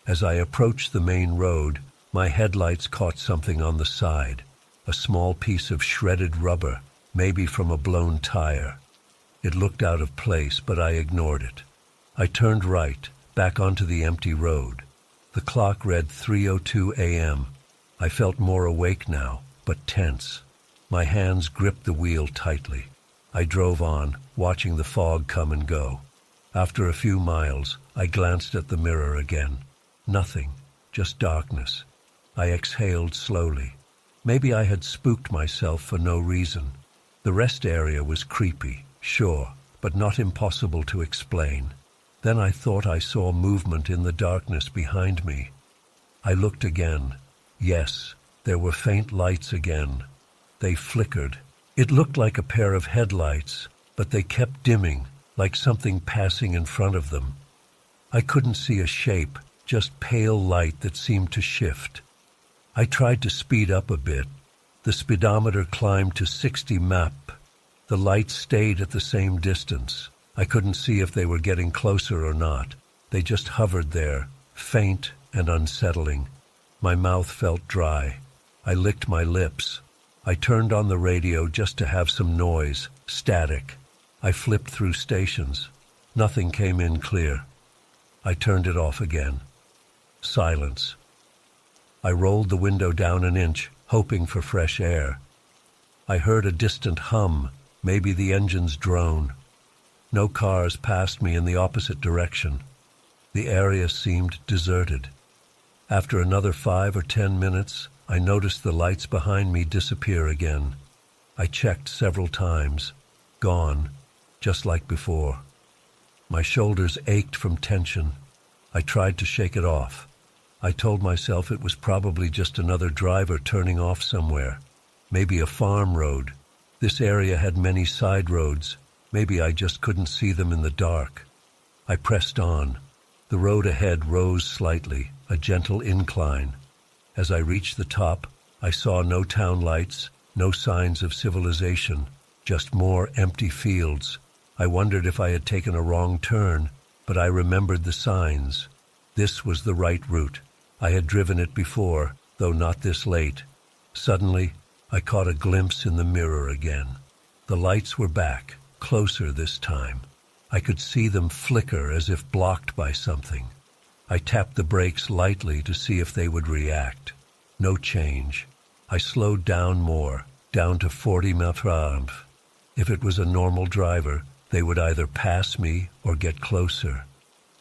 As I approached the main road, my headlights caught something on the side, a small piece of shredded rubber, maybe from a blown tire. It looked out of place, but I ignored it. I turned right, back onto the empty road. The clock read 3:02 a.m. I felt more awake now, but tense. My hands gripped the wheel tightly. I drove on, watching the fog come and go. After a few miles, I glanced at the mirror again. Nothing, just darkness. I exhaled slowly. Maybe I had spooked myself for no reason. The rest area was creepy, sure, but not impossible to explain. Then I thought I saw movement in the darkness behind me. I looked again. Yes, there were faint lights again. They flickered. It looked like a pair of headlights, but they kept dimming, like something passing in front of them. I couldn't see a shape, just pale light that seemed to shift. I tried to speed up a bit. The speedometer climbed to 60 mph. The lights stayed at the same distance. I couldn't see if they were getting closer or not. They just hovered there, faint and unsettling. My mouth felt dry. I licked my lips. I turned on the radio just to have some noise, static. I flipped through stations. Nothing came in clear. I turned it off again. Silence. I rolled the window down an inch, hoping for fresh air. I heard a distant hum, maybe the engine's drone. No cars passed me in the opposite direction. The area seemed deserted. After another 5 or 10 minutes, I noticed the lights behind me disappear again. I checked several times. Gone, just like before. My shoulders ached from tension. I tried to shake it off. I told myself it was probably just another driver turning off somewhere. Maybe a farm road. This area had many side roads. Maybe I just couldn't see them in the dark. I pressed on. The road ahead rose slightly, a gentle incline. As I reached the top, I saw no town lights, no signs of civilization, just more empty fields. I wondered if I had taken a wrong turn, but I remembered the signs. This was the right route. I had driven it before, though not this late. Suddenly, I caught a glimpse in the mirror again. The lights were back, closer this time. I could see them flicker as if blocked by something. I tapped the brakes lightly to see if they would react. No change. I slowed down more, down to 40 mph. If it was a normal driver, they would either pass me or get closer.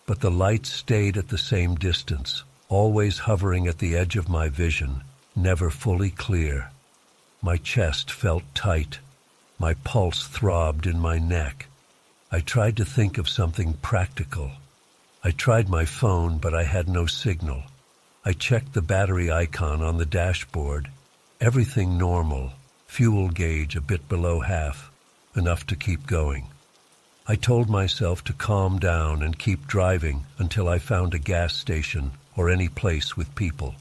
But the lights stayed at the same distance, always hovering at the edge of my vision, never fully clear. My chest felt tight. My pulse throbbed in my neck. I tried to think of something practical. I tried my phone, but I had no signal. I checked the battery icon on the dashboard. Everything normal. Fuel gauge a bit below half, enough to keep going. I told myself to calm down and keep driving until I found a gas station or any place with people.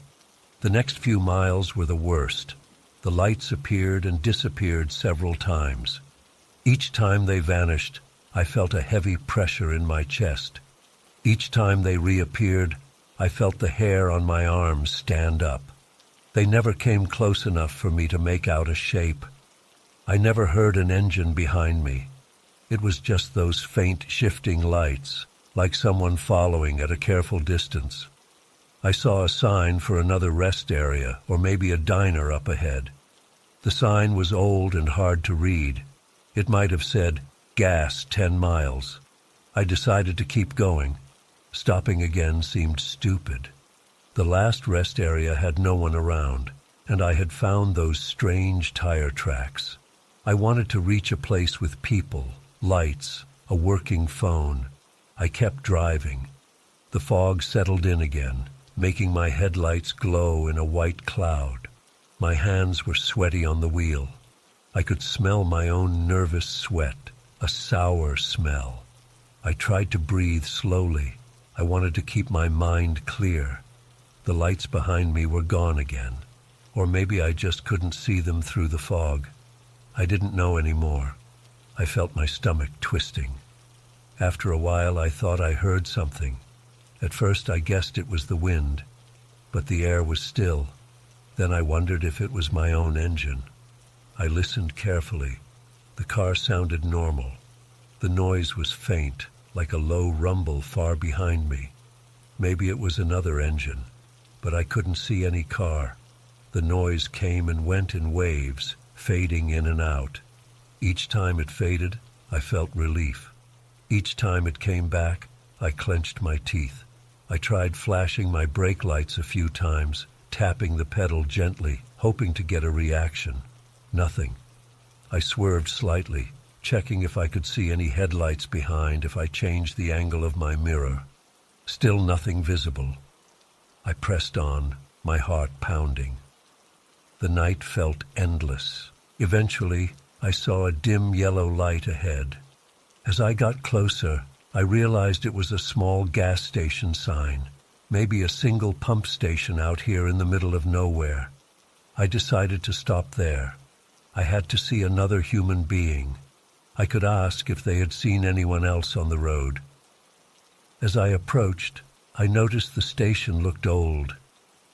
The next few miles were the worst. The lights appeared and disappeared several times. Each time they vanished, I felt a heavy pressure in my chest. Each time they reappeared, I felt the hair on my arms stand up. They never came close enough for me to make out a shape. I never heard an engine behind me. It was just those faint shifting lights, like someone following at a careful distance. I saw a sign for another rest area or maybe a diner up ahead. The sign was old and hard to read. It might have said, "Gas 10 miles." I decided to keep going. Stopping again seemed stupid. The last rest area had no one around, and I had found those strange tire tracks. I wanted to reach a place with people, lights, a working phone. I kept driving. The fog settled in again, making my headlights glow in a white cloud. My hands were sweaty on the wheel. I could smell my own nervous sweat, a sour smell. I tried to breathe slowly. I wanted to keep my mind clear. The lights behind me were gone again, or maybe I just couldn't see them through the fog. I didn't know anymore. I felt my stomach twisting. After a while, I thought I heard something. At first, I guessed it was the wind, but the air was still. Then I wondered if it was my own engine. I listened carefully. The car sounded normal. The noise was faint, like a low rumble far behind me. Maybe it was another engine, but I couldn't see any car. The noise came and went in waves, fading in and out. Each time it faded, I felt relief. Each time it came back, I clenched my teeth. I tried flashing my brake lights a few times, tapping the pedal gently, hoping to get a reaction. Nothing. I swerved slightly, checking if I could see any headlights behind if I changed the angle of my mirror. Still nothing visible. I pressed on, my heart pounding. The night felt endless. Eventually, I saw a dim yellow light ahead. As I got closer, I realized it was a small gas station sign, maybe a single pump station out here in the middle of nowhere. I decided to stop there. I had to see another human being. I could ask if they had seen anyone else on the road. As I approached, I noticed the station looked old.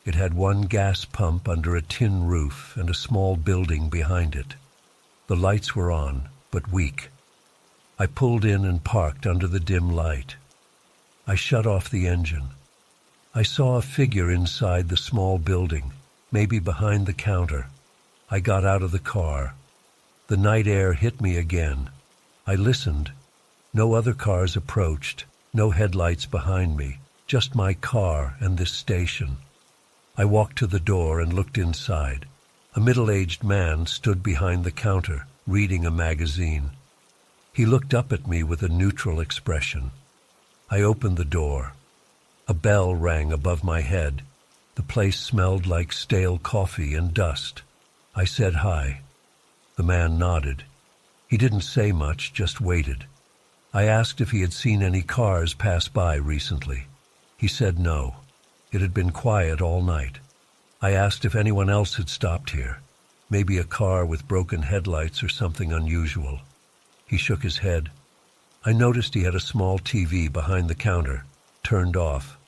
It had one gas pump under a tin roof and a small building behind it. The lights were on, but weak. I pulled in and parked under the dim light. I shut off the engine. I saw a figure inside the small building, maybe behind the counter. I got out of the car. The night air hit me again. I listened. No other cars approached, no headlights behind me, just my car and this station. I walked to the door and looked inside. A middle-aged man stood behind the counter, reading a magazine. He looked up at me with a neutral expression. I opened the door. A bell rang above my head. The place smelled like stale coffee and dust. I said hi. The man nodded. He didn't say much, just waited. I asked if he had seen any cars pass by recently. He said no. It had been quiet all night. I asked if anyone else had stopped here, maybe a car with broken headlights or something unusual. He shook his head. I noticed he had a small TV behind the counter, turned off.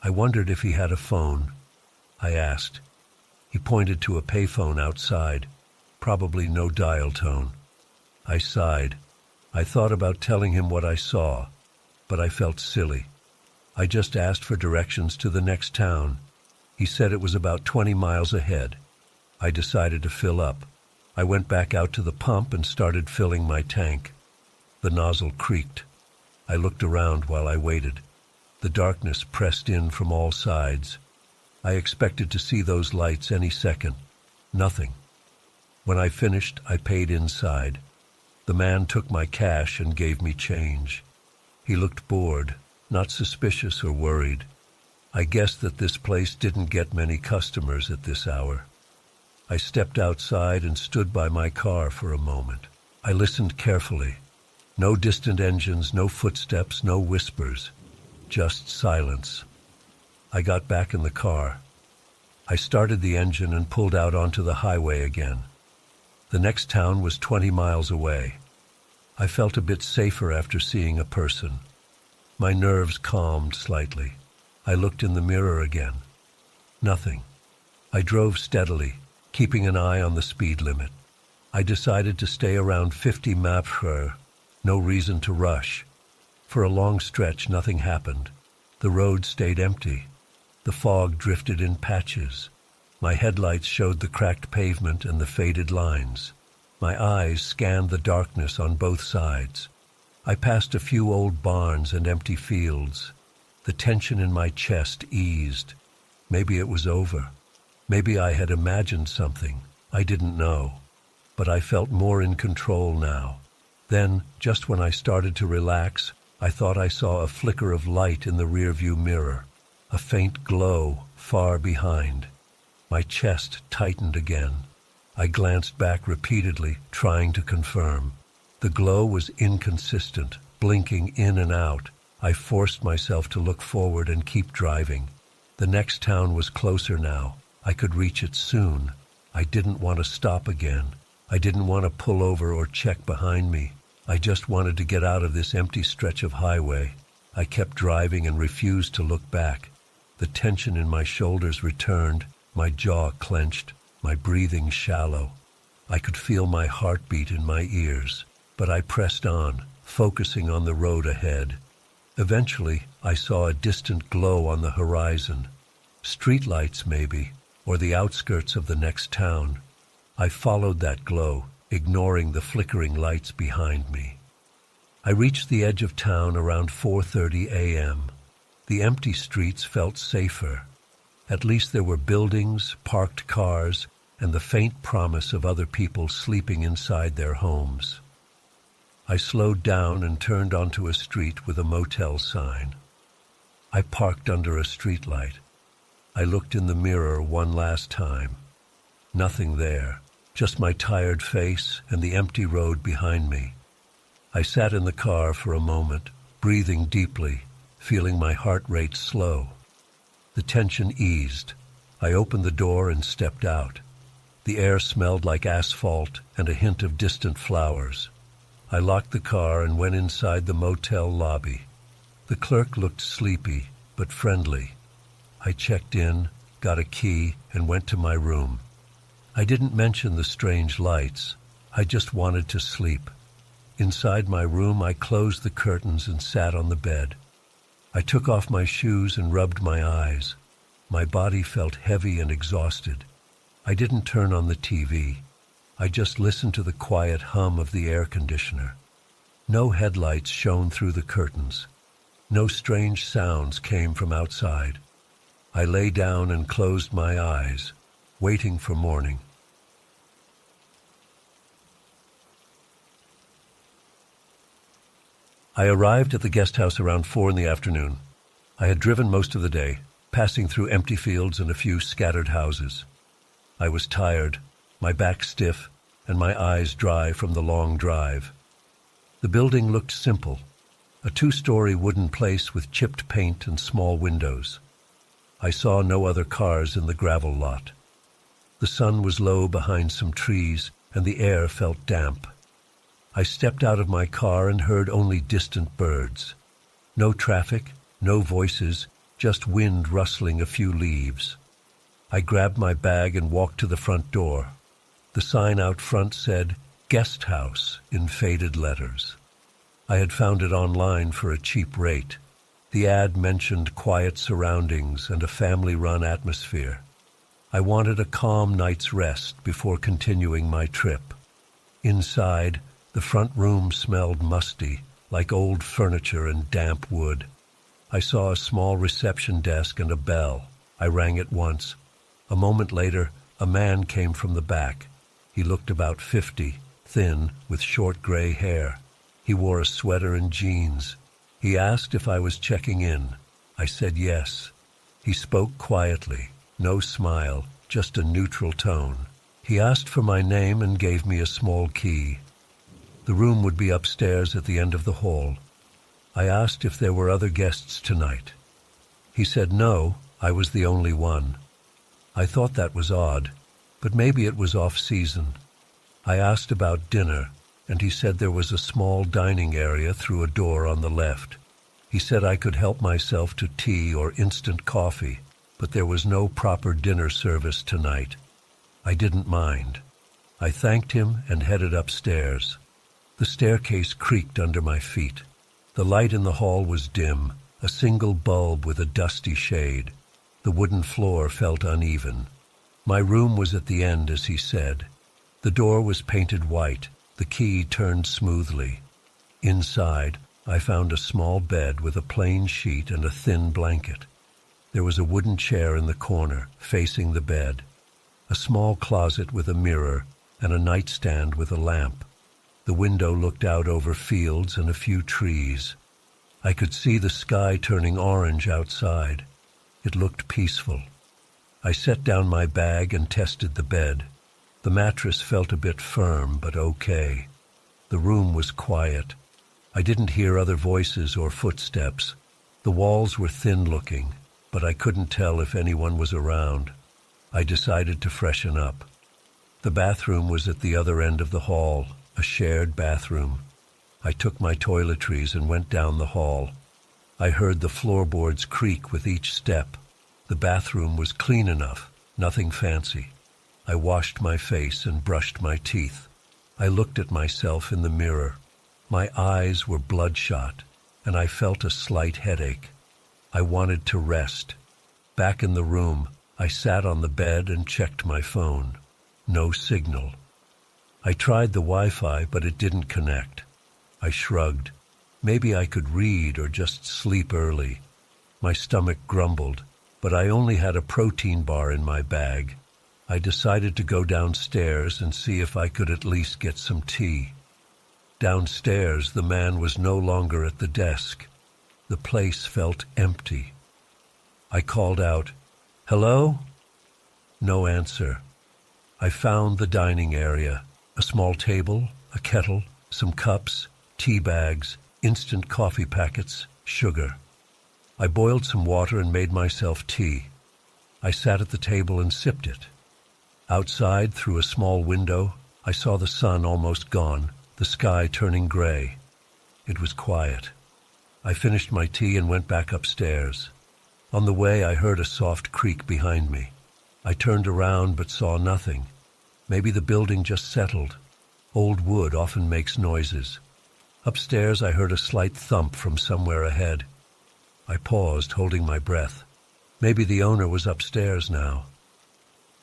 I wondered if he had a phone. I asked. He pointed to a payphone outside, probably no dial tone. I sighed. I thought about telling him what I saw, but I felt silly. I just asked for directions to the next town. He said it was about 20 miles ahead. I decided to fill up. I went back out to the pump and started filling my tank. The nozzle creaked. I looked around while I waited. The darkness pressed in from all sides. I expected to see those lights any second. Nothing. When I finished, I paid inside. The man took my cash and gave me change. He looked bored, not suspicious or worried. I guessed that this place didn't get many customers at this hour. I stepped outside and stood by my car for a moment. I listened carefully. No distant engines, no footsteps, no whispers. Just silence. I got back in the car. I started the engine and pulled out onto the highway again. The next town was 20 miles away. I felt a bit safer after seeing a person. My nerves calmed slightly. I looked in the mirror again. Nothing. I drove steadily, keeping an eye on the speed limit. I decided to stay around 50 mph. No reason to rush. For a long stretch, nothing happened. The road stayed empty. The fog drifted in patches. My headlights showed the cracked pavement and the faded lines. My eyes scanned the darkness on both sides. I passed a few old barns and empty fields. The tension in my chest eased. Maybe it was over. Maybe I had imagined something. I didn't know. But I felt more in control now. Then, just when I started to relax, I thought I saw a flicker of light in the rearview mirror, a faint glow far behind. My chest tightened again. I glanced back repeatedly, trying to confirm. The glow was inconsistent, blinking in and out. I forced myself to look forward and keep driving. The next town was closer now. I could reach it soon. I didn't want to stop again. I didn't want to pull over or check behind me. I just wanted to get out of this empty stretch of highway. I kept driving and refused to look back. The tension in my shoulders returned, my jaw clenched, my breathing shallow. I could feel my heartbeat in my ears, but I pressed on, focusing on the road ahead. Eventually, I saw a distant glow on the horizon. Streetlights, maybe, or the outskirts of the next town. I followed that glow, ignoring the flickering lights behind me. I reached the edge of town around 4:30 a.m. The empty streets felt safer. At least there were buildings, parked cars, and the faint promise of other people sleeping inside their homes. I slowed down and turned onto a street with a motel sign. I parked under a streetlight. I looked in the mirror one last time. Nothing there, just my tired face and the empty road behind me. I sat in the car for a moment, breathing deeply, feeling my heart rate slow. The tension eased. I opened the door and stepped out. The air smelled like asphalt and a hint of distant flowers. I locked the car and went inside the motel lobby. The clerk looked sleepy, but friendly. I checked in, got a key, and went to my room. I didn't mention the strange lights. I just wanted to sleep. Inside my room, I closed the curtains and sat on the bed. I took off my shoes and rubbed my eyes. My body felt heavy and exhausted. I didn't turn on the TV. I just listened to the quiet hum of the air conditioner. No headlights shone through the curtains. No strange sounds came from outside. I lay down and closed my eyes, waiting for morning. I arrived at the guest house around 4 in the afternoon. I had driven most of the day, passing through empty fields and a few scattered houses. I was tired, my back stiff, and my eyes dry from the long drive. The building looked simple, a 2-story wooden place with chipped paint and small windows. I saw no other cars in the gravel lot. The sun was low behind some trees, and the air felt damp. I stepped out of my car and heard only distant birds. No traffic, no voices, just wind rustling a few leaves. I grabbed my bag and walked to the front door. The sign out front said, "Guest House," in faded letters. I had found it online for a cheap rate. The ad mentioned quiet surroundings and a family-run atmosphere. I wanted a calm night's rest before continuing my trip. Inside, the front room smelled musty, like old furniture and damp wood. I saw a small reception desk and a bell. I rang it once. A moment later, a man came from the back. He looked about 50, thin, with short gray hair. He wore a sweater and jeans. He asked if I was checking in. I said yes. He spoke quietly, no smile, just a neutral tone. He asked for my name and gave me a small key. The room would be upstairs at the end of the hall. I asked if there were other guests tonight. He said no, I was the only one. I thought that was odd, but maybe it was off-season. I asked about dinner, and he said there was a small dining area through a door on the left. He said I could help myself to tea or instant coffee, but there was no proper dinner service tonight. I didn't mind. I thanked him and headed upstairs. The staircase creaked under my feet. The light in the hall was dim, a single bulb with a dusty shade. The wooden floor felt uneven. My room was at the end, as he said. The door was painted white. The key turned smoothly. Inside, I found a small bed with a plain sheet and a thin blanket. There was a wooden chair in the corner, facing the bed, a small closet with a mirror, and a nightstand with a lamp. The window looked out over fields and a few trees. I could see the sky turning orange outside. It looked peaceful. I set down my bag and tested the bed. The mattress felt a bit firm, but okay. The room was quiet. I didn't hear other voices or footsteps. The walls were thin-looking, but I couldn't tell if anyone was around. I decided to freshen up. The bathroom was at the other end of the hall, a shared bathroom. I took my toiletries and went down the hall. I heard the floorboards creak with each step. The bathroom was clean enough, nothing fancy. I washed my face and brushed my teeth. I looked at myself in the mirror. My eyes were bloodshot, and I felt a slight headache. I wanted to rest. Back in the room, I sat on the bed and checked my phone. No signal. I tried the Wi-Fi, but it didn't connect. I shrugged. Maybe I could read or just sleep early. My stomach grumbled, but I only had a protein bar in my bag. I decided to go downstairs and see if I could at least get some tea. Downstairs, the man was no longer at the desk. The place felt empty. I called out, "Hello?" No answer. I found the dining area, a small table, a kettle, some cups, tea bags, instant coffee packets, sugar. I boiled some water and made myself tea. I sat at the table and sipped it. Outside, through a small window, I saw the sun almost gone, the sky turning gray. It was quiet. I finished my tea and went back upstairs. On the way, I heard a soft creak behind me. I turned around but saw nothing. Maybe the building just settled. Old wood often makes noises. Upstairs, I heard a slight thump from somewhere ahead. I paused, holding my breath. Maybe the owner was upstairs now.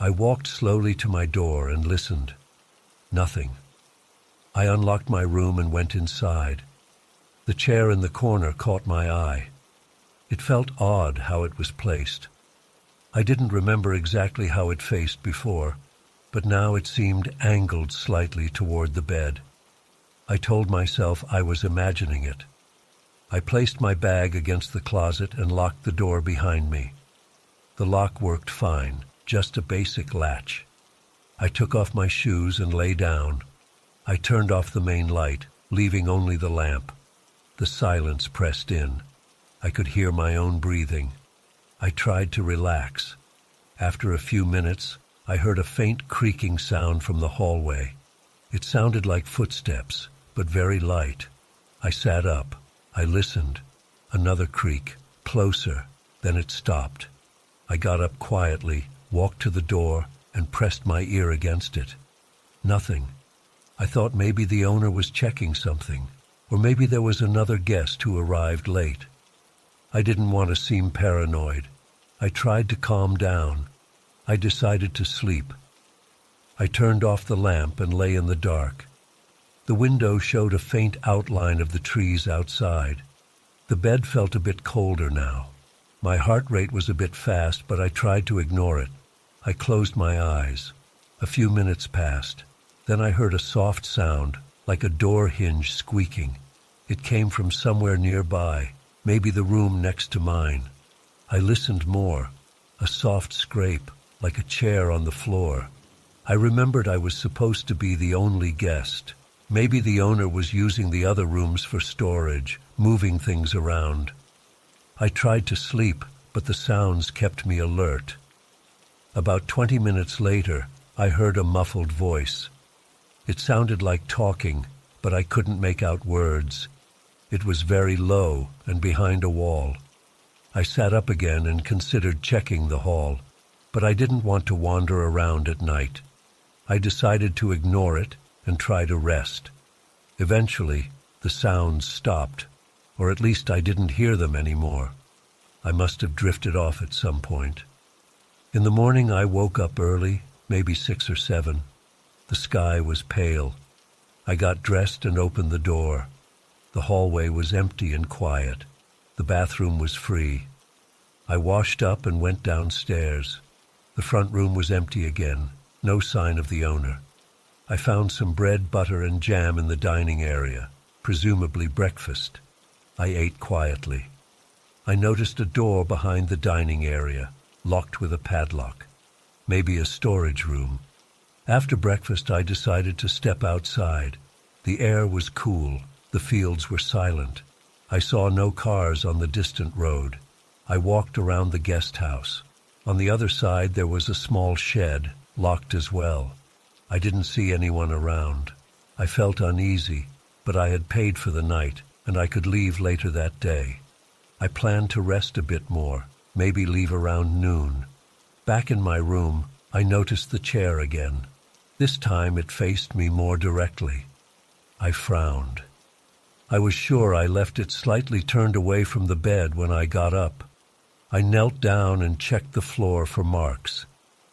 I walked slowly to my door and listened. Nothing. I unlocked my room and went inside. The chair in the corner caught my eye. It felt odd how it was placed. I didn't remember exactly how it faced before, but now it seemed angled slightly toward the bed. I told myself I was imagining it. I placed my bag against the closet and locked the door behind me. The lock worked fine, just a basic latch. I took off my shoes and lay down. I turned off the main light, leaving only the lamp. The silence pressed in. I could hear my own breathing. I tried to relax. After a few minutes, I heard a faint creaking sound from the hallway. It sounded like footsteps, but very light. I sat up. I listened. Another creak, closer. Then it stopped. I got up quietly, walked to the door, and pressed my ear against it. Nothing. I thought maybe the owner was checking something, or maybe there was another guest who arrived late. I didn't want to seem paranoid. I tried to calm down. I decided to sleep. I turned off the lamp and lay in the dark. The window showed a faint outline of the trees outside. The bed felt a bit colder now. My heart rate was a bit fast, but I tried to ignore it. I closed my eyes. A few minutes passed. Then I heard a soft sound, like a door hinge squeaking. It came from somewhere nearby, maybe the room next to mine. I listened more. A soft scrape, like a chair on the floor. I remembered I was supposed to be the only guest. Maybe the owner was using the other rooms for storage, moving things around. I tried to sleep, but the sounds kept me alert. About 20 minutes later, I heard a muffled voice. It sounded like talking, but I couldn't make out words. It was very low and behind a wall. I sat up again and considered checking the hall, but I didn't want to wander around at night. I decided to ignore it and try to rest. Eventually, the sounds stopped, or at least I didn't hear them anymore. I must have drifted off at some point. In the morning, I woke up early, maybe 6 or 7. The sky was pale. I got dressed and opened the door. The hallway was empty and quiet. The bathroom was free. I washed up and went downstairs. The front room was empty again, no sign of the owner. I found some bread, butter, and jam in the dining area, presumably breakfast. I ate quietly. I noticed a door behind the dining area, locked with a padlock. Maybe a storage room. After breakfast, I decided to step outside. The air was cool. The fields were silent. I saw no cars on the distant road. I walked around the guest house. On the other side, there was a small shed, locked as well. I didn't see anyone around. I felt uneasy, but I had paid for the night, and I could leave later that day. I planned to rest a bit more, maybe leave around noon. Back in my room, I noticed the chair again. This time it faced me more directly. I frowned. I was sure I left it slightly turned away from the bed when I got up. I knelt down and checked the floor for marks.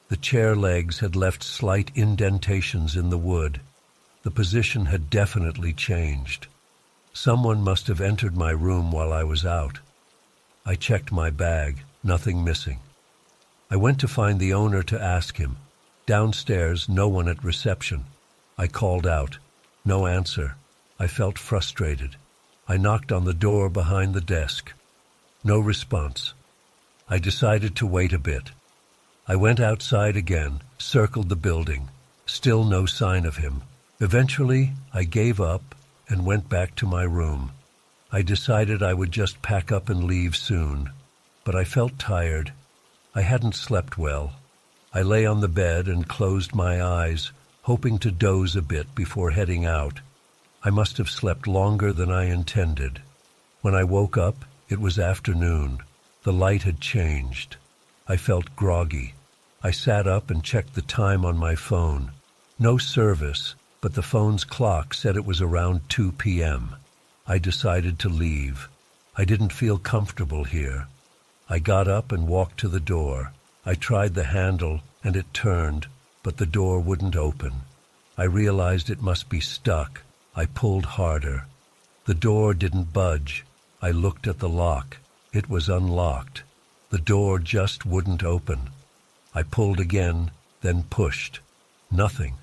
The chair legs had left slight indentations in the wood. The position had definitely changed. Someone must have entered my room while I was out. I checked my bag, nothing missing. I went to find the owner to ask him. Downstairs, no one at reception. I called out. No answer. I felt frustrated. I knocked on the door behind the desk. No response. I decided to wait a bit. I went outside again, circled the building. Still no sign of him. Eventually, I gave up and went back to my room. I decided I would just pack up and leave soon, but I felt tired. I hadn't slept well. I lay on the bed and closed my eyes, hoping to doze a bit before heading out. I must have slept longer than I intended. When I woke up, it was afternoon. The light had changed. I felt groggy. I sat up and checked the time on my phone. No service, but the phone's clock said it was around 2 p.m. I decided to leave. I didn't feel comfortable here. I got up and walked to the door. I tried the handle, and it turned, but the door wouldn't open. I realized it must be stuck. I pulled harder. The door didn't budge. I looked at the lock. It was unlocked. The door just wouldn't open. I pulled again, then pushed. Nothing.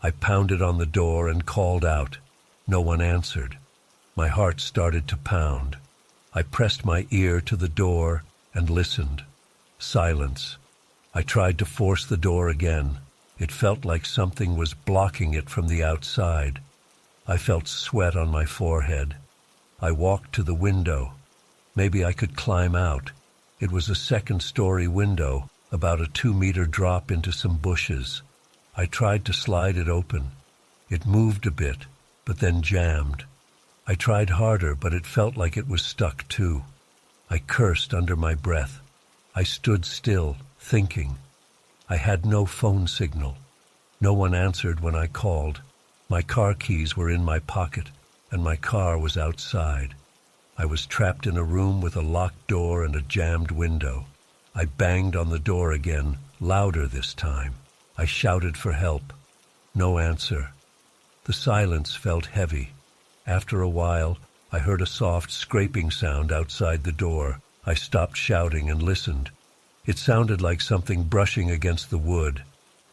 I pounded on the door and called out. No one answered. My heart started to pound. I pressed my ear to the door and listened. Silence. I tried to force the door again. It felt like something was blocking it from the outside. I felt sweat on my forehead. I walked to the window. Maybe I could climb out. It was a second-story window, about a 2-meter drop into some bushes. I tried to slide it open. It moved a bit, but then jammed. I tried harder, but it felt like it was stuck too. I cursed under my breath. I stood still, thinking. I had no phone signal. No one answered when I called. My car keys were in my pocket, and my car was outside. I was trapped in a room with a locked door and a jammed window. I banged on the door again, louder this time. I shouted for help. No answer. The silence felt heavy. After a while, I heard a soft scraping sound outside the door. I stopped shouting and listened. It sounded like something brushing against the wood.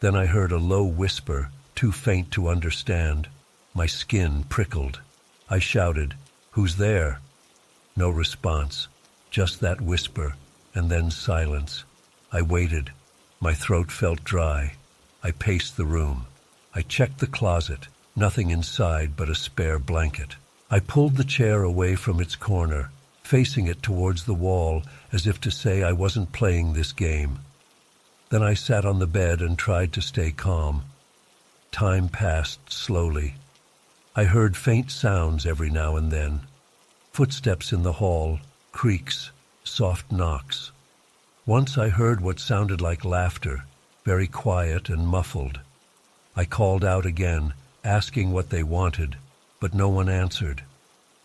Then I heard a low whisper, too faint to understand. My skin prickled. I shouted, "Who's there?" No response, just that whisper, and then silence. I waited. My throat felt dry. I paced the room. I checked the closet. Nothing inside but a spare blanket. I pulled the chair away from its corner, facing it towards the wall, as if to say I wasn't playing this game. Then I sat on the bed and tried to stay calm. Time passed slowly. I heard faint sounds every now and then. Footsteps in the hall, creaks, soft knocks. Once I heard what sounded like laughter, very quiet and muffled. I called out again, asking what they wanted, but no one answered.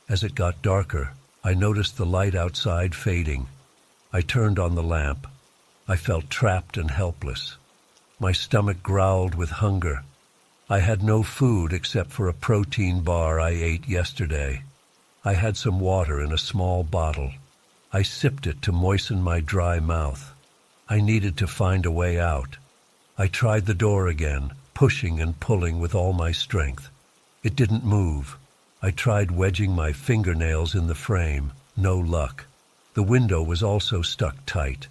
As it got darker, I noticed the light outside fading. I turned on the lamp. I felt trapped and helpless. My stomach growled with hunger. I had no food except for a protein bar I ate yesterday. I had some water in a small bottle. I sipped it to moisten my dry mouth. I needed to find a way out. I tried the door again, pushing and pulling with all my strength. It didn't move. I tried wedging my fingernails in the frame. No luck. The window was also stuck tight.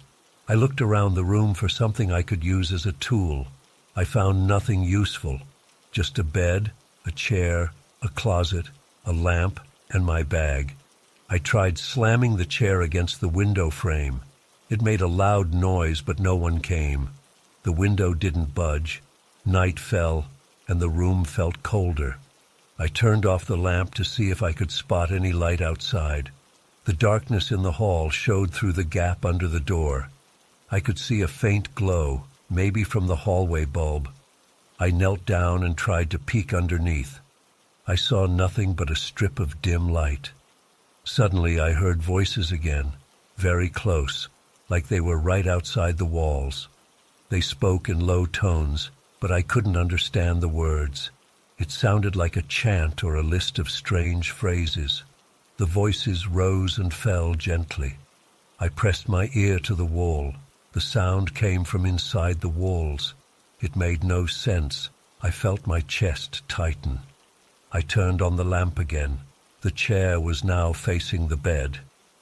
I looked around the room for something I could use as a tool. I found nothing useful. Just a bed, a chair, a closet, a lamp, and my bag. I tried slamming the chair against the window frame. It made a loud noise, but no one came. The window didn't budge. Night fell, and the room felt colder. I turned off the lamp to see if I could spot any light outside. The darkness in the hall showed through the gap under the door. I could see a faint glow, maybe from the hallway bulb. I knelt down and tried to peek underneath. I saw nothing but a strip of dim light. Suddenly I heard voices again, very close, like they were right outside the walls. They spoke in low tones, but I couldn't understand the words. It sounded like a chant or a list of strange phrases. The voices rose and fell gently. I pressed my ear to the wall. The sound came from inside the walls. It made no sense. I felt my chest tighten. I turned on the lamp again. The chair was now facing the bed.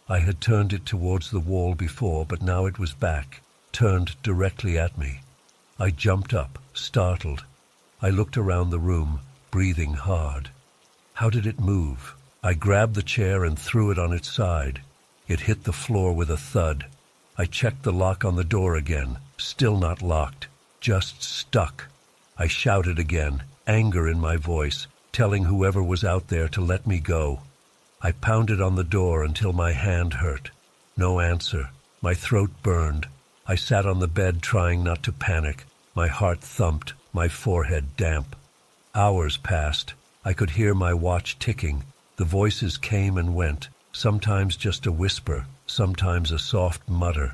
I had turned it towards the wall before, but now it was back, turned directly at me. I jumped up, startled. I looked around the room, breathing hard. How did it move? I grabbed the chair and threw it on its side. It hit the floor with a thud. I checked the lock on the door again, still not locked, just stuck. I shouted again, anger in my voice, telling whoever was out there to let me go. I pounded on the door until my hand hurt. No answer. My throat burned. I sat on the bed trying not to panic. My heart thumped, my forehead damp. Hours passed. I could hear my watch ticking. The voices came and went, sometimes just a whisper, sometimes a soft mutter.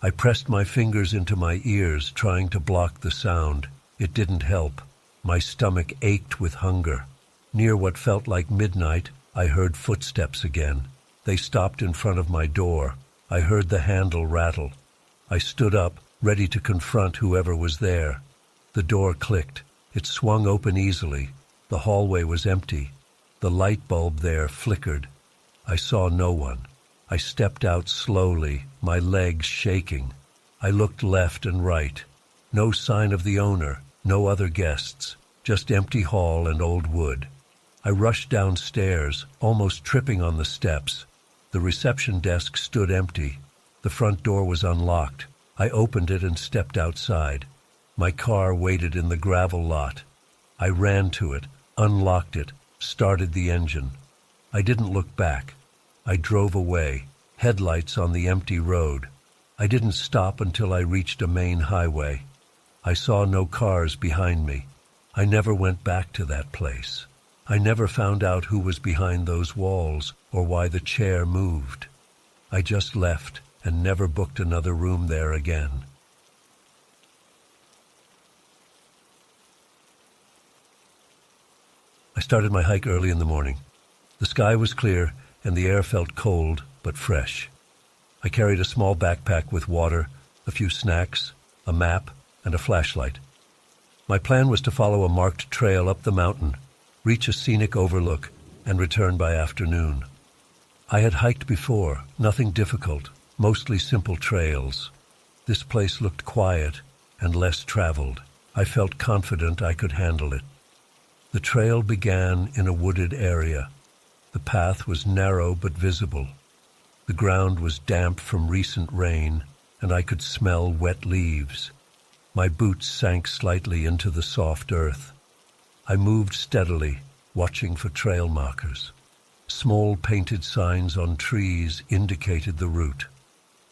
I pressed my fingers into my ears, trying to block the sound. It didn't help. My stomach ached with hunger. Near what felt like midnight, I heard footsteps again. They stopped in front of my door. I heard the handle rattle. I stood up, ready to confront whoever was there. The door clicked. It swung open easily. The hallway was empty. The light bulb there flickered. I saw no one. I stepped out slowly, my legs shaking. I looked left and right. No sign of the owner, no other guests, just empty hall and old wood. I rushed downstairs, almost tripping on the steps. The reception desk stood empty. The front door was unlocked. I opened it and stepped outside. My car waited in the gravel lot. I ran to it, unlocked it, started the engine. I didn't look back. I drove away, headlights on the empty road. I didn't stop until I reached a main highway. I saw no cars behind me. I never went back to that place. I never found out who was behind those walls or why the chair moved. I just left and never booked another room there again. I started my hike early in the morning. The sky was clear and the air felt cold but fresh. I carried a small backpack with water, a few snacks, a map, and a flashlight. My plan was to follow a marked trail up the mountain, reach a scenic overlook, and return by afternoon. I had hiked before, nothing difficult, mostly simple trails. This place looked quiet and less traveled. I felt confident I could handle it. The trail began in a wooded area. The path was narrow but visible. The ground was damp from recent rain, and I could smell wet leaves. My boots sank slightly into the soft earth. I moved steadily, watching for trail markers. Small painted signs on trees indicated the route.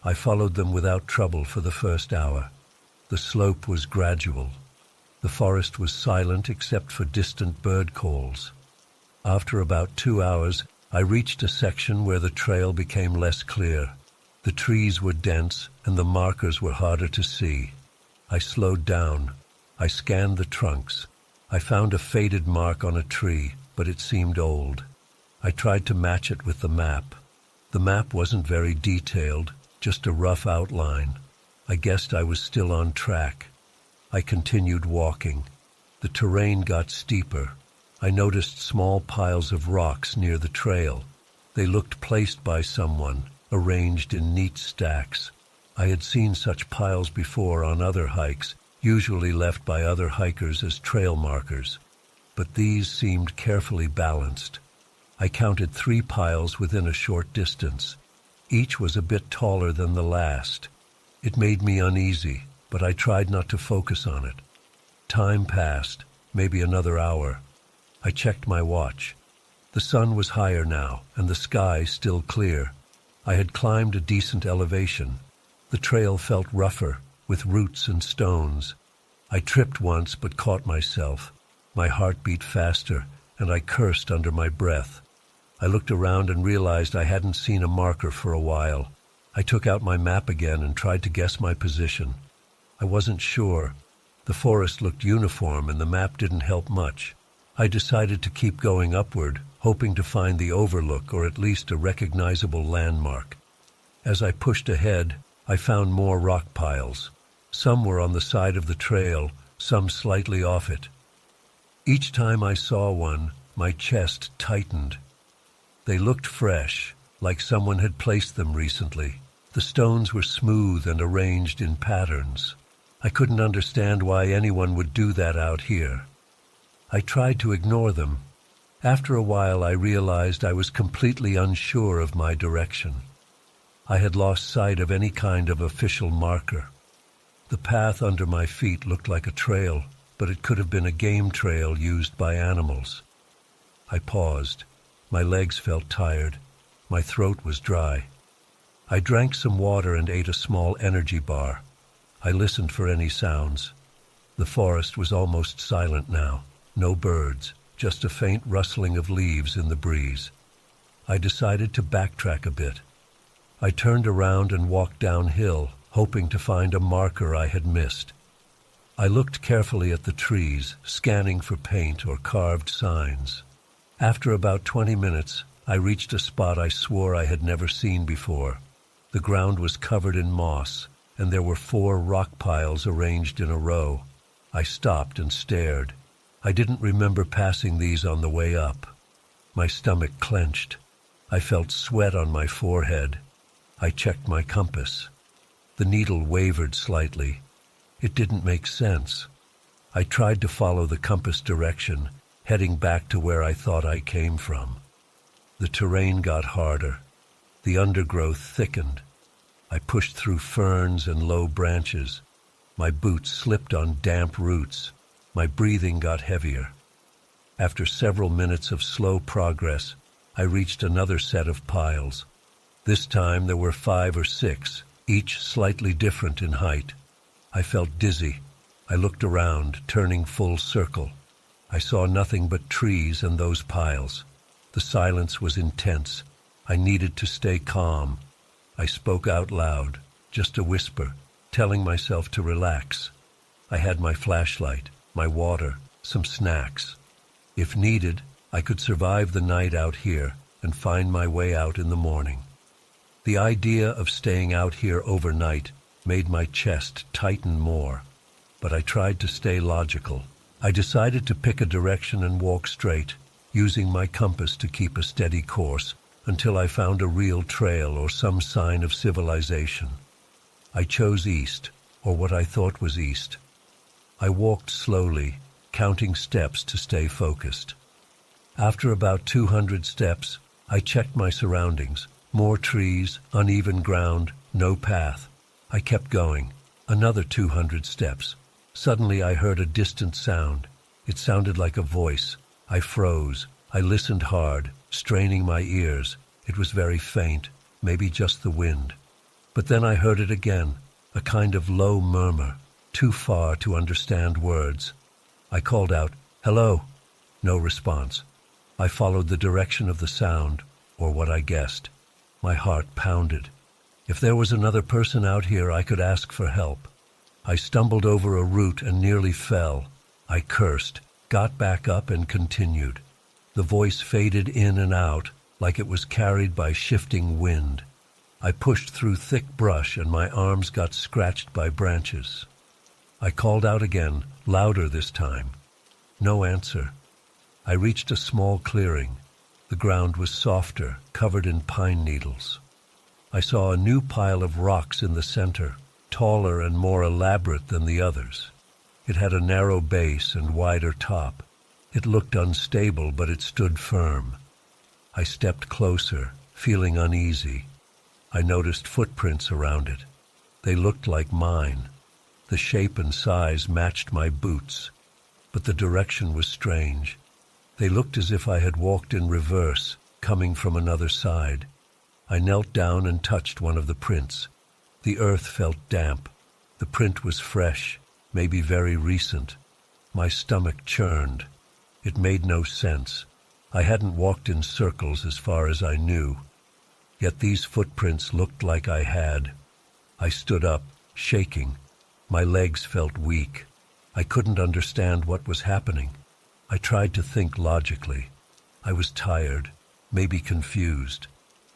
I followed them without trouble for the first hour. The slope was gradual. The forest was silent except for distant bird calls. After about 2 hours, I reached a section where the trail became less clear. The trees were dense and the markers were harder to see. I slowed down. I scanned the trunks. I found a faded mark on a tree, but it seemed old. I tried to match it with the map. The map wasn't very detailed, just a rough outline. I guessed I was still on track. I continued walking. The terrain got steeper. I noticed small piles of rocks near the trail. They looked placed by someone, arranged in neat stacks. I had seen such piles before on other hikes, usually left by other hikers as trail markers. But these seemed carefully balanced. I counted 3 piles within a short distance. Each was a bit taller than the last. It made me uneasy, but I tried not to focus on it. Time passed, maybe another hour. I checked my watch. The sun was higher now, and the sky still clear. I had climbed a decent elevation. The trail felt rougher, with roots and stones. I tripped once but caught myself. My heart beat faster, and I cursed under my breath. I looked around and realized I hadn't seen a marker for a while. I took out my map again and tried to guess my position. I wasn't sure. The forest looked uniform and the map didn't help much. I decided to keep going upward, hoping to find the overlook or at least a recognizable landmark. As I pushed ahead, I found more rock piles. Some were on the side of the trail, some slightly off it. Each time I saw one, my chest tightened. They looked fresh, like someone had placed them recently. The stones were smooth and arranged in patterns. I couldn't understand why anyone would do that out here. I tried to ignore them. After a while, I realized I was completely unsure of my direction. I had lost sight of any kind of official marker. The path under my feet looked like a trail, but it could have been a game trail used by animals. I paused. My legs felt tired. My throat was dry. I drank some water and ate a small energy bar. I listened for any sounds. The forest was almost silent now. No birds, just a faint rustling of leaves in the breeze. I decided to backtrack a bit. I turned around and walked downhill, hoping to find a marker I had missed. I looked carefully at the trees, scanning for paint or carved signs. After about 20 minutes, I reached a spot I swore I had never seen before. The ground was covered in moss, and there were 4 rock piles arranged in a row. I stopped and stared. I didn't remember passing these on the way up. My stomach clenched. I felt sweat on my forehead. I checked my compass. The needle wavered slightly. It didn't make sense. I tried to follow the compass direction, heading back to where I thought I came from. The terrain got harder. The undergrowth thickened. I pushed through ferns and low branches. My boots slipped on damp roots. My breathing got heavier. After several minutes of slow progress, I reached another set of piles. This time there were 5 or 6, each slightly different in height. I felt dizzy. I looked around, turning full circle. I saw nothing but trees and those piles. The silence was intense. I needed to stay calm. I spoke out loud, just a whisper, telling myself to relax. I had my flashlight, my water, some snacks. If needed, I could survive the night out here and find my way out in the morning. The idea of staying out here overnight made my chest tighten more, but I tried to stay logical. I decided to pick a direction and walk straight, using my compass to keep a steady course until I found a real trail or some sign of civilization. I chose east, or what I thought was east. I walked slowly, counting steps to stay focused. After about 200 steps, I checked my surroundings. More trees, uneven ground, no path. I kept going. Another 200 steps. Suddenly I heard a distant sound. It sounded like a voice. I froze. I listened hard, straining my ears. It was very faint, maybe just the wind. But then I heard it again, a kind of low murmur, too far to understand words. I called out, "Hello." No response. I followed the direction of the sound, or what I guessed. My heart pounded. If there was another person out here, I could ask for help. I stumbled over a root and nearly fell. I cursed, got back up and continued. The voice faded in and out, like it was carried by shifting wind. I pushed through thick brush and my arms got scratched by branches. I called out again, louder this time. No answer. I reached a small clearing. The ground was softer, covered in pine needles. I saw a new pile of rocks in the center, taller and more elaborate than the others. It had a narrow base and wider top. It looked unstable, but it stood firm. I stepped closer, feeling uneasy. I noticed footprints around it. They looked like mine. The shape and size matched my boots, but the direction was strange. They looked as if I had walked in reverse, coming from another side. I knelt down and touched one of the prints. The earth felt damp. The print was fresh, maybe very recent. My stomach churned. It made no sense. I hadn't walked in circles as far as I knew. Yet these footprints looked like I had. I stood up, shaking. My legs felt weak. I couldn't understand what was happening. I tried to think logically. I was tired, maybe confused.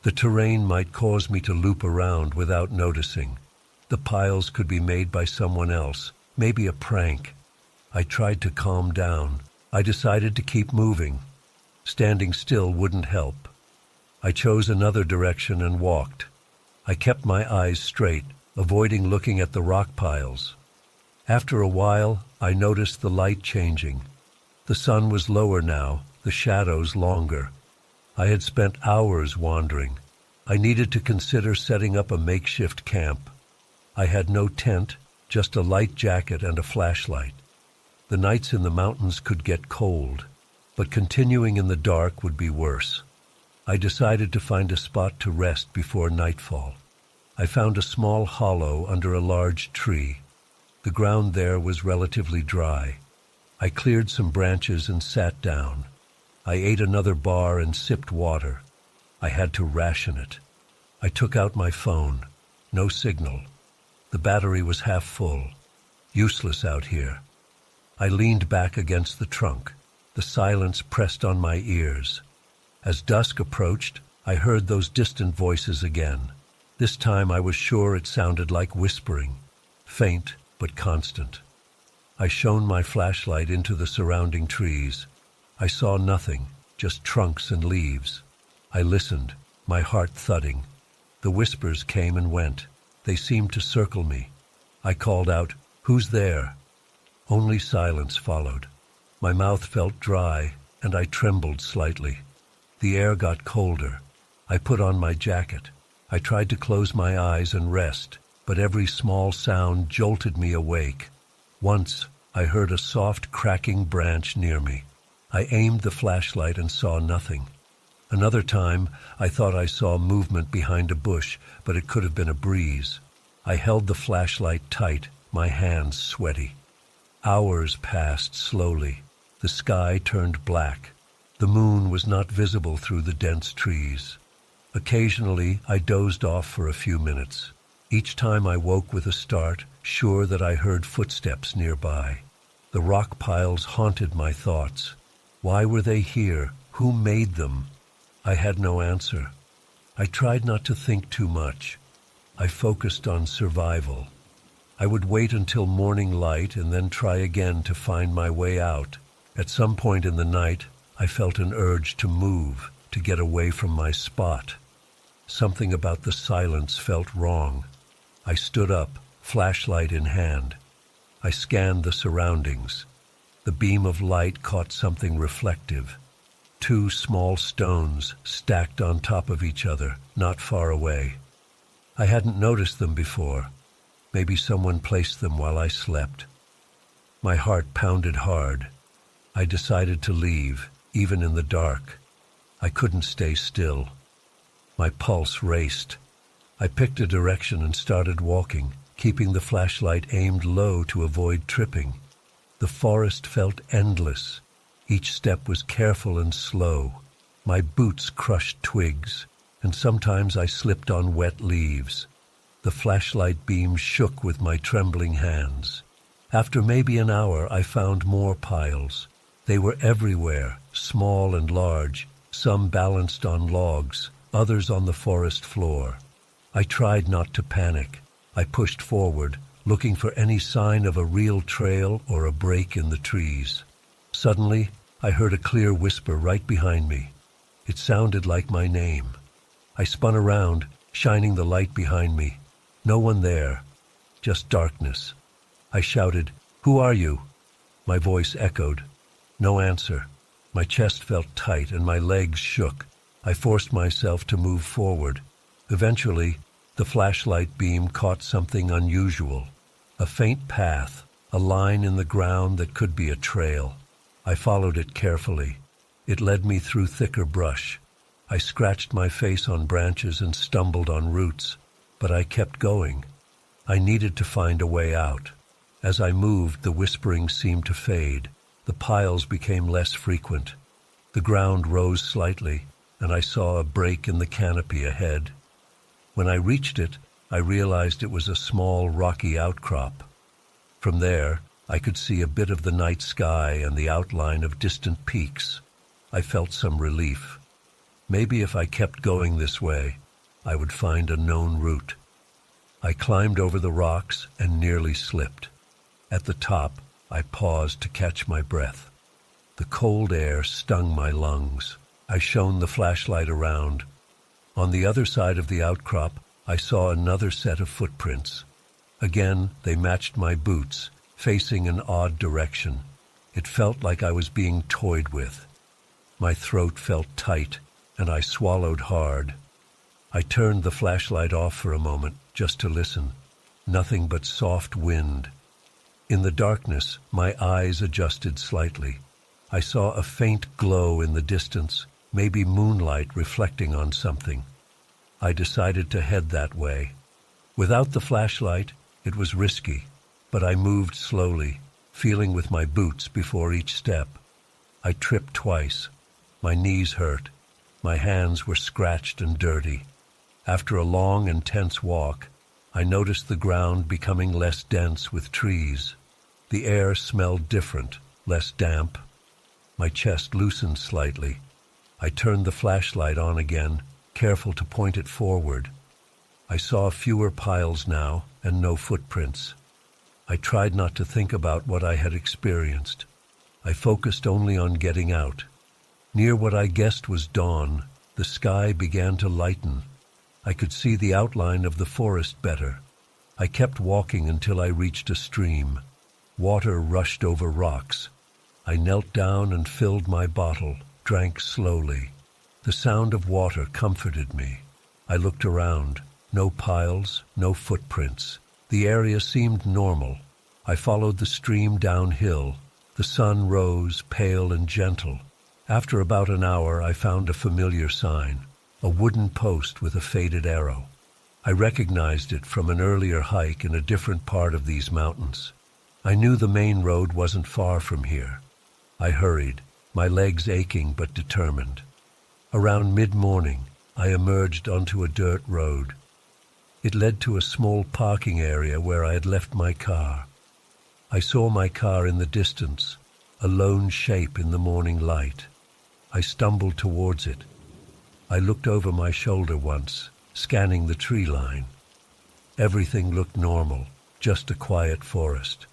The terrain might cause me to loop around without noticing. The piles could be made by someone else, maybe a prank. I tried to calm down. I decided to keep moving. Standing still wouldn't help. I chose another direction and walked. I kept my eyes straight, avoiding looking at the rock piles. After a while, I noticed the light changing. The sun was lower now, the shadows longer. I had spent hours wandering. I needed to consider setting up a makeshift camp. I had no tent, just a light jacket and a flashlight. The nights in the mountains could get cold, but continuing in the dark would be worse. I decided to find a spot to rest before nightfall. I found a small hollow under a large tree. The ground there was relatively dry. I cleared some branches and sat down. I ate another bar and sipped water. I had to ration it. I took out my phone. No signal. The battery was half full. Useless out here. I leaned back against the trunk. The silence pressed on my ears. As dusk approached, I heard those distant voices again. This time I was sure it sounded like whispering, faint but constant. I shone my flashlight into the surrounding trees. I saw nothing, just trunks and leaves. I listened, my heart thudding. The whispers came and went. They seemed to circle me. I called out, "Who's there?" Only silence followed. My mouth felt dry, and I trembled slightly. The air got colder. I put on my jacket. I tried to close my eyes and rest, but every small sound jolted me awake. Once, I heard a soft cracking branch near me. I aimed the flashlight and saw nothing. Another time, I thought I saw movement behind a bush, but it could have been a breeze. I held the flashlight tight, my hands sweaty. Hours passed slowly. The sky turned black. The moon was not visible through the dense trees. Occasionally, I dozed off for a few minutes. Each time I woke with a start, sure that I heard footsteps nearby. The rock piles haunted my thoughts. Why were they here? Who made them? I had no answer. I tried not to think too much. I focused on survival. I would wait until morning light and then try again to find my way out. At some point in the night, I felt an urge to move, to get away from my spot. Something about the silence felt wrong. I stood up, flashlight in hand. I scanned the surroundings. The beam of light caught something reflective. Two small stones stacked on top of each other, not far away. I hadn't noticed them before. Maybe someone placed them while I slept. My heart pounded hard. I decided to leave, even in the dark. I couldn't stay still. My pulse raced. I picked a direction and started walking, keeping the flashlight aimed low to avoid tripping. The forest felt endless. Each step was careful and slow. My boots crushed twigs, and sometimes I slipped on wet leaves. The flashlight beam shook with my trembling hands. After maybe an hour, I found more piles. They were everywhere, small and large, some balanced on logs, others on the forest floor. I tried not to panic. I pushed forward, looking for any sign of a real trail or a break in the trees. Suddenly, I heard a clear whisper right behind me. It sounded like my name. I spun around, shining the light behind me. No one there, just darkness. I shouted, "Who are you?" My voice echoed. No answer. My chest felt tight and my legs shook. I forced myself to move forward. Eventually, the flashlight beam caught something unusual. A faint path, a line in the ground that could be a trail. I followed it carefully. It led me through thicker brush. I scratched my face on branches and stumbled on roots, but I kept going. I needed to find a way out. As I moved, the whispering seemed to fade. The piles became less frequent. The ground rose slightly, and I saw a break in the canopy ahead. When I reached it, I realized it was a small rocky outcrop. From there, I could see a bit of the night sky and the outline of distant peaks. I felt some relief. Maybe if I kept going this way, I would find a known route. I climbed over the rocks and nearly slipped. At the top, I paused to catch my breath. The cold air stung my lungs. I shone the flashlight around. On the other side of the outcrop, I saw another set of footprints. Again, they matched my boots, facing an odd direction. It felt like I was being toyed with. My throat felt tight, and I swallowed hard. I turned the flashlight off for a moment, just to listen. Nothing but soft wind. In the darkness, my eyes adjusted slightly. I saw a faint glow in the distance, maybe moonlight reflecting on something. I decided to head that way. Without the flashlight, it was risky, but I moved slowly, feeling with my boots before each step. I tripped twice. My knees hurt. My hands were scratched and dirty. After a long and tense walk, I noticed the ground becoming less dense with trees. The air smelled different, less damp. My chest loosened slightly. I turned the flashlight on again, careful to point it forward. I saw fewer piles now and no footprints. I tried not to think about what I had experienced. I focused only on getting out. Near what I guessed was dawn, the sky began to lighten. I could see the outline of the forest better. I kept walking until I reached a stream. Water rushed over rocks. I knelt down and filled my bottle, drank slowly. The sound of water comforted me. I looked around. No piles, no footprints. The area seemed normal. I followed the stream downhill. The sun rose, pale and gentle. After about an hour, I found a familiar sign, a wooden post with a faded arrow. I recognized it from an earlier hike in a different part of these mountains. I knew the main road wasn't far from here. I hurried, my legs aching but determined. Around mid-morning, I emerged onto a dirt road. It led to a small parking area where I had left my car. I saw my car in the distance, a lone shape in the morning light. I stumbled towards it. I looked over my shoulder once, scanning the tree line. Everything looked normal, just a quiet forest.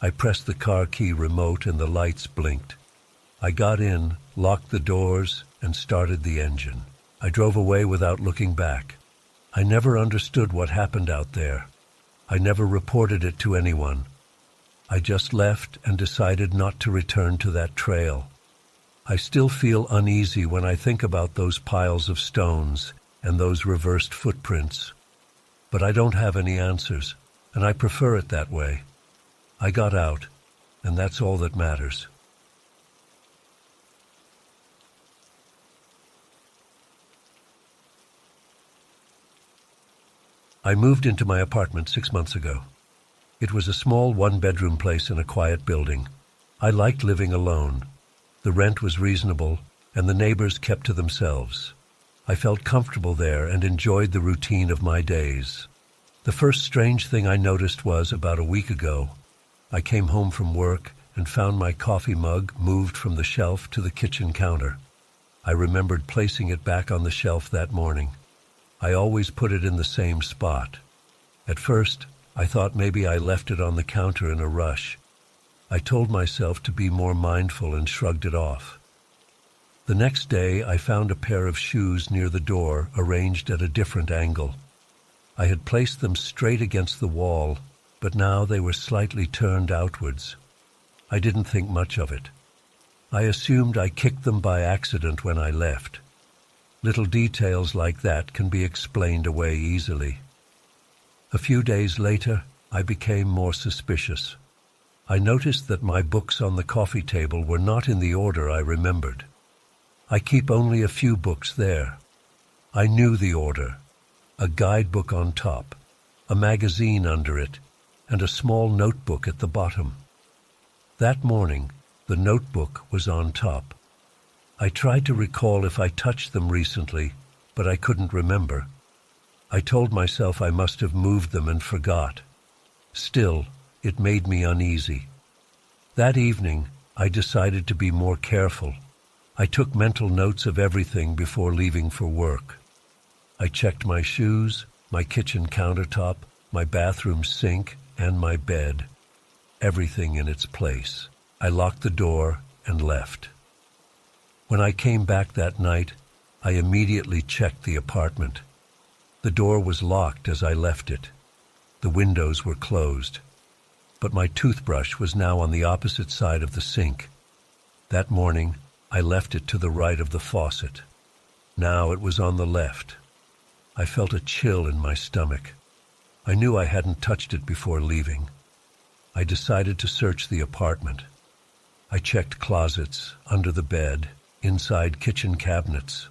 I pressed the car key remote and the lights blinked. I got in, locked the doors, and started the engine. I drove away without looking back. I never understood what happened out there. I never reported it to anyone. I just left and decided not to return to that trail. I still feel uneasy when I think about those piles of stones and those reversed footprints. But I don't have any answers, and I prefer it that way. I got out, and that's all that matters. I moved into my apartment 6 months ago. It was a small one-bedroom place in a quiet building. I liked living alone. The rent was reasonable, and the neighbors kept to themselves. I felt comfortable there and enjoyed the routine of my days. The first strange thing I noticed was, about a week ago, I came home from work and found my coffee mug moved from the shelf to the kitchen counter. I remembered placing it back on the shelf that morning. I always put it in the same spot. At first, I thought maybe I left it on the counter in a rush. I told myself to be more mindful and shrugged it off. The next day, I found a pair of shoes near the door, arranged at a different angle. I had placed them straight against the wall, but now they were slightly turned outwards. I didn't think much of it. I assumed I kicked them by accident when I left. Little details like that can be explained away easily. A few days later, I became more suspicious. I noticed that my books on the coffee table were not in the order I remembered. I keep only a few books there. I knew the order: a guidebook on top, a magazine under it, and a small notebook at the bottom. That morning, the notebook was on top. I tried to recall if I touched them recently, but I couldn't remember. I told myself I must have moved them and forgot. Still, it made me uneasy. That evening, I decided to be more careful. I took mental notes of everything before leaving for work. I checked my shoes, my kitchen countertop, my bathroom sink, and my bed. Everything in its place. I locked the door and left. When I came back that night, I immediately checked the apartment. The door was locked as I left it. The windows were closed. But my toothbrush was now on the opposite side of the sink. That morning, I left it to the right of the faucet. Now it was on the left. I felt a chill in my stomach. I knew I hadn't touched it before leaving. I decided to search the apartment. I checked closets, under the bed, inside kitchen cabinets.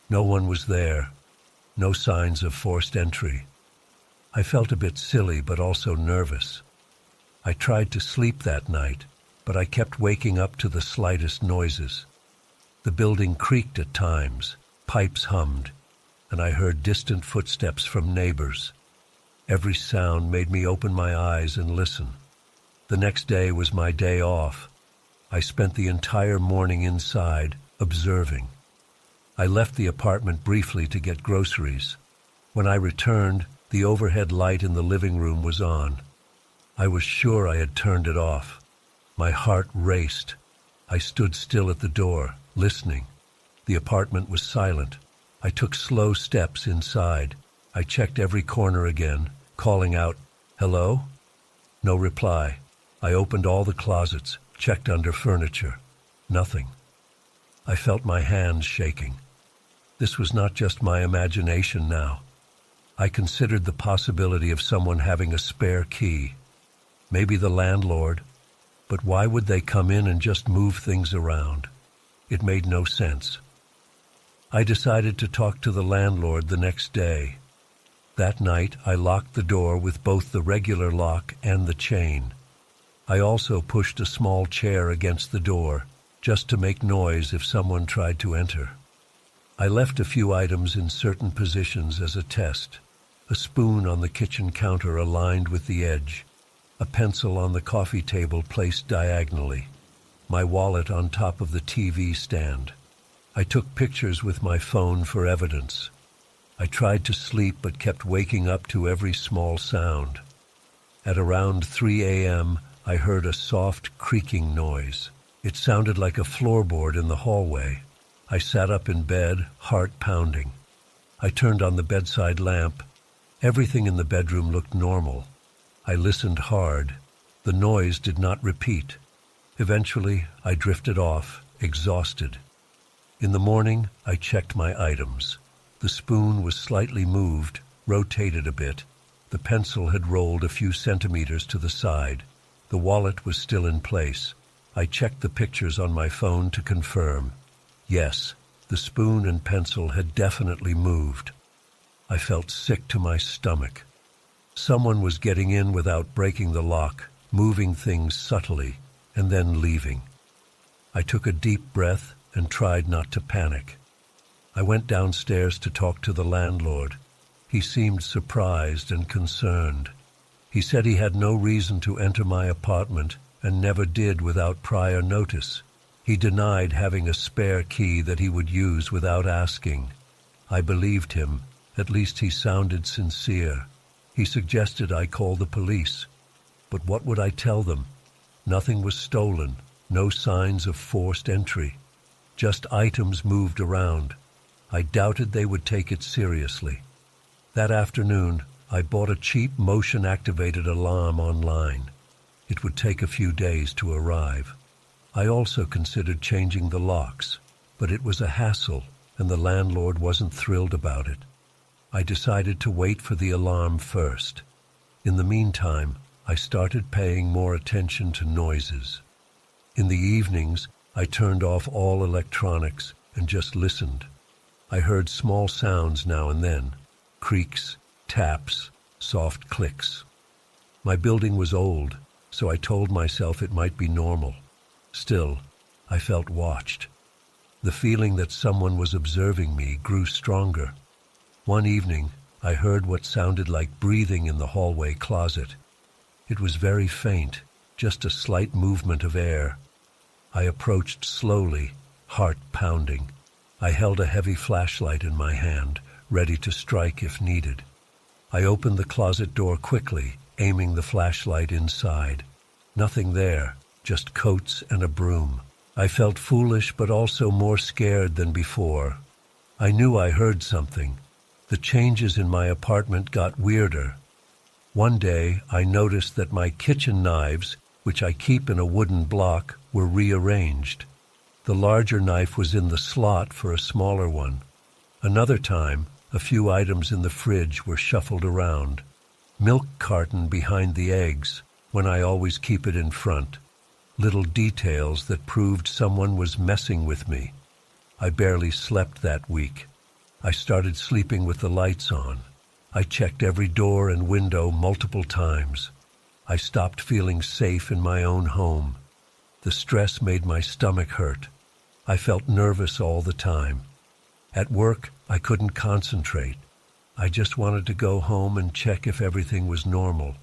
No one was there. No signs of forced entry. I felt a bit silly but also nervous. I tried to sleep that night, but I kept waking up to the slightest noises. The building creaked at times, pipes hummed, and I heard distant footsteps from neighbors. Every sound made me open my eyes and listen. The next day was my day off. I spent the entire morning inside, observing. I left the apartment briefly to get groceries. When I returned, the overhead light in the living room was on. I was sure I had turned it off. My heart raced. I stood still at the door, listening. The apartment was silent. I took slow steps inside. I checked every corner again, calling out, "Hello?" No reply. I opened all the closets, checked under furniture. Nothing. I felt my hands shaking. This was not just my imagination now. I considered the possibility of someone having a spare key. Maybe the landlord. But why would they come in and just move things around? It made no sense. I decided to talk to the landlord the next day. That night, I locked the door with both the regular lock and the chain. I also pushed a small chair against the door, just to make noise if someone tried to enter. I left a few items in certain positions as a test. A spoon on the kitchen counter aligned with the edge. A pencil on the coffee table placed diagonally. My wallet on top of the TV stand. I took pictures with my phone for evidence. I tried to sleep but kept waking up to every small sound. At around 3 a.m., I heard a soft creaking noise. It sounded like a floorboard in the hallway. I sat up in bed, heart pounding. I turned on the bedside lamp. Everything in the bedroom looked normal. I listened hard. The noise did not repeat. Eventually, I drifted off, exhausted. In the morning, I checked my items. The spoon was slightly moved, rotated a bit. The pencil had rolled a few centimeters to the side. The wallet was still in place. I checked the pictures on my phone to confirm. Yes, the spoon and pencil had definitely moved. I felt sick to my stomach. Someone was getting in without breaking the lock, moving things subtly, and then leaving. I took a deep breath and tried not to panic. I went downstairs to talk to the landlord. He seemed surprised and concerned. He said he had no reason to enter my apartment and never did without prior notice. He denied having a spare key that he would use without asking. I believed him. At least he sounded sincere. He suggested I call the police. But what would I tell them? Nothing was stolen, no signs of forced entry. Just items moved around. I doubted they would take it seriously. That afternoon, I bought a cheap motion-activated alarm online. It would take a few days to arrive. I also considered changing the locks, but it was a hassle, and the landlord wasn't thrilled about it. I decided to wait for the alarm first. In the meantime, I started paying more attention to noises. In the evenings, I turned off all electronics and just listened. I heard small sounds now and then, creaks, taps, soft clicks. My building was old, so I told myself it might be normal. Still, I felt watched. The feeling that someone was observing me grew stronger. One evening, I heard what sounded like breathing in the hallway closet. It was very faint, just a slight movement of air. I approached slowly, heart pounding. I held a heavy flashlight in my hand, ready to strike if needed. I opened the closet door quickly, aiming the flashlight inside. Nothing there, just coats and a broom. I felt foolish but also more scared than before. I knew I heard something. The changes in my apartment got weirder. One day, I noticed that my kitchen knives, which I keep in a wooden block, were rearranged. The larger knife was in the slot for a smaller one. Another time, a few items in the fridge were shuffled around. Milk carton behind the eggs, when I always keep it in front. Little details that proved someone was messing with me. I barely slept that week. I started sleeping with the lights on. I checked every door and window multiple times. I stopped feeling safe in my own home. The stress made my stomach hurt. I felt nervous all the time. At work, I couldn't concentrate. I just wanted to go home and check if everything was normal.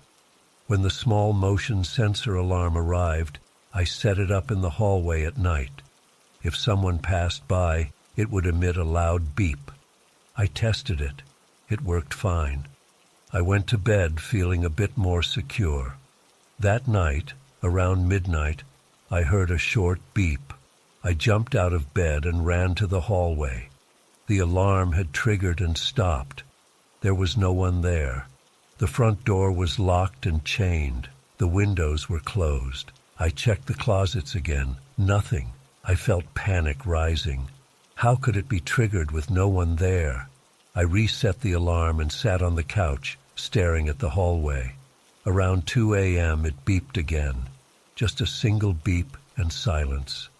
When the small motion sensor alarm arrived, I set it up in the hallway at night. If someone passed by, it would emit a loud beep. I tested it. It worked fine. I went to bed feeling a bit more secure. That night, around midnight, I heard a short beep. I jumped out of bed and ran to the hallway. The alarm had triggered and stopped. There was no one there. The front door was locked and chained. The windows were closed. I checked the closets again. Nothing. I felt panic rising. How could it be triggered with no one there? I reset the alarm and sat on the couch, staring at the hallway. Around 2 a.m. it beeped again. Just a single beep and silence.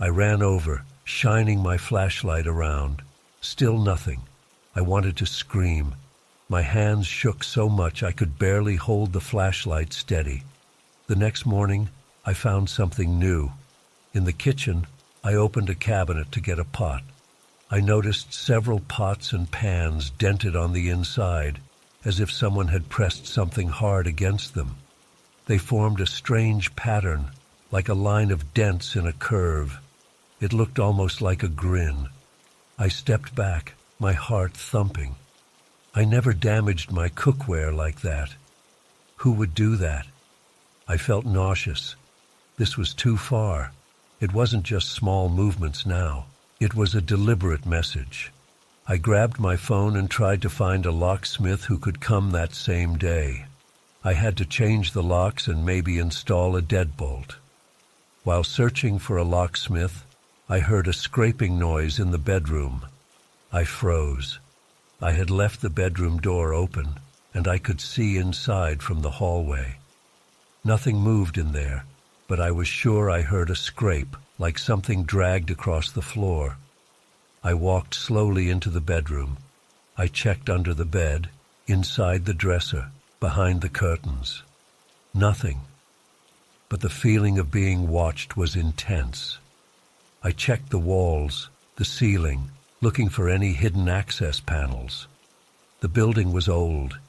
I ran over, shining my flashlight around. Still nothing. I wanted to scream. My hands shook so much I could barely hold the flashlight steady. The next morning, I found something new. In the kitchen, I opened a cabinet to get a pot. I noticed several pots and pans dented on the inside, as if someone had pressed something hard against them. They formed a strange pattern, like a line of dents in a curve. It looked almost like a grin. I stepped back, my heart thumping. I never damaged my cookware like that. Who would do that? I felt nauseous. This was too far. It wasn't just small movements now. It was a deliberate message. I grabbed my phone and tried to find a locksmith who could come that same day. I had to change the locks and maybe install a deadbolt. While searching for a locksmith, I heard a scraping noise in the bedroom. I froze. I had left the bedroom door open, and I could see inside from the hallway. Nothing moved in there, but I was sure I heard a scrape, like something dragged across the floor. I walked slowly into the bedroom. I checked under the bed, inside the dresser, behind the curtains. Nothing. But the feeling of being watched was intense. I checked the walls, the ceiling, looking for any hidden access panels. The building was old.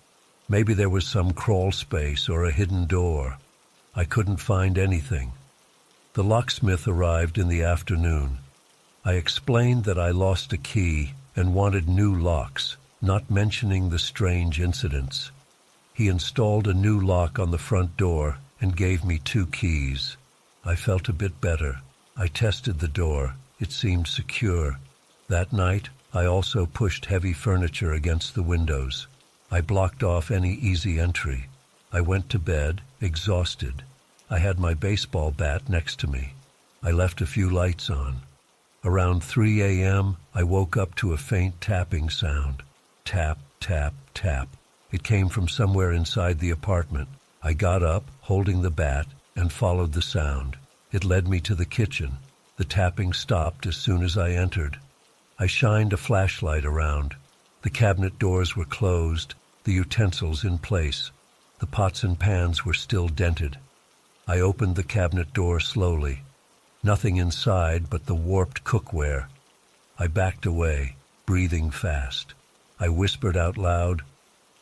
Maybe there was some crawl space or a hidden door. I couldn't find anything. The locksmith arrived in the afternoon. I explained that I lost a key and wanted new locks, not mentioning the strange incidents. He installed a new lock on the front door and gave me 2 keys. I felt a bit better. I tested the door. It seemed secure. That night, I also pushed heavy furniture against the windows. I blocked off any easy entry. I went to bed, exhausted. I had my baseball bat next to me. I left a few lights on. Around 3 a.m., I woke up to a faint tapping sound. Tap, tap, tap. It came from somewhere inside the apartment. I got up, holding the bat, and followed the sound. It led me to the kitchen. The tapping stopped as soon as I entered. I shined a flashlight around. The cabinet doors were closed, the utensils in place. The pots and pans were still dented. I opened the cabinet door slowly. Nothing inside but the warped cookware. I backed away, breathing fast. I whispered out loud,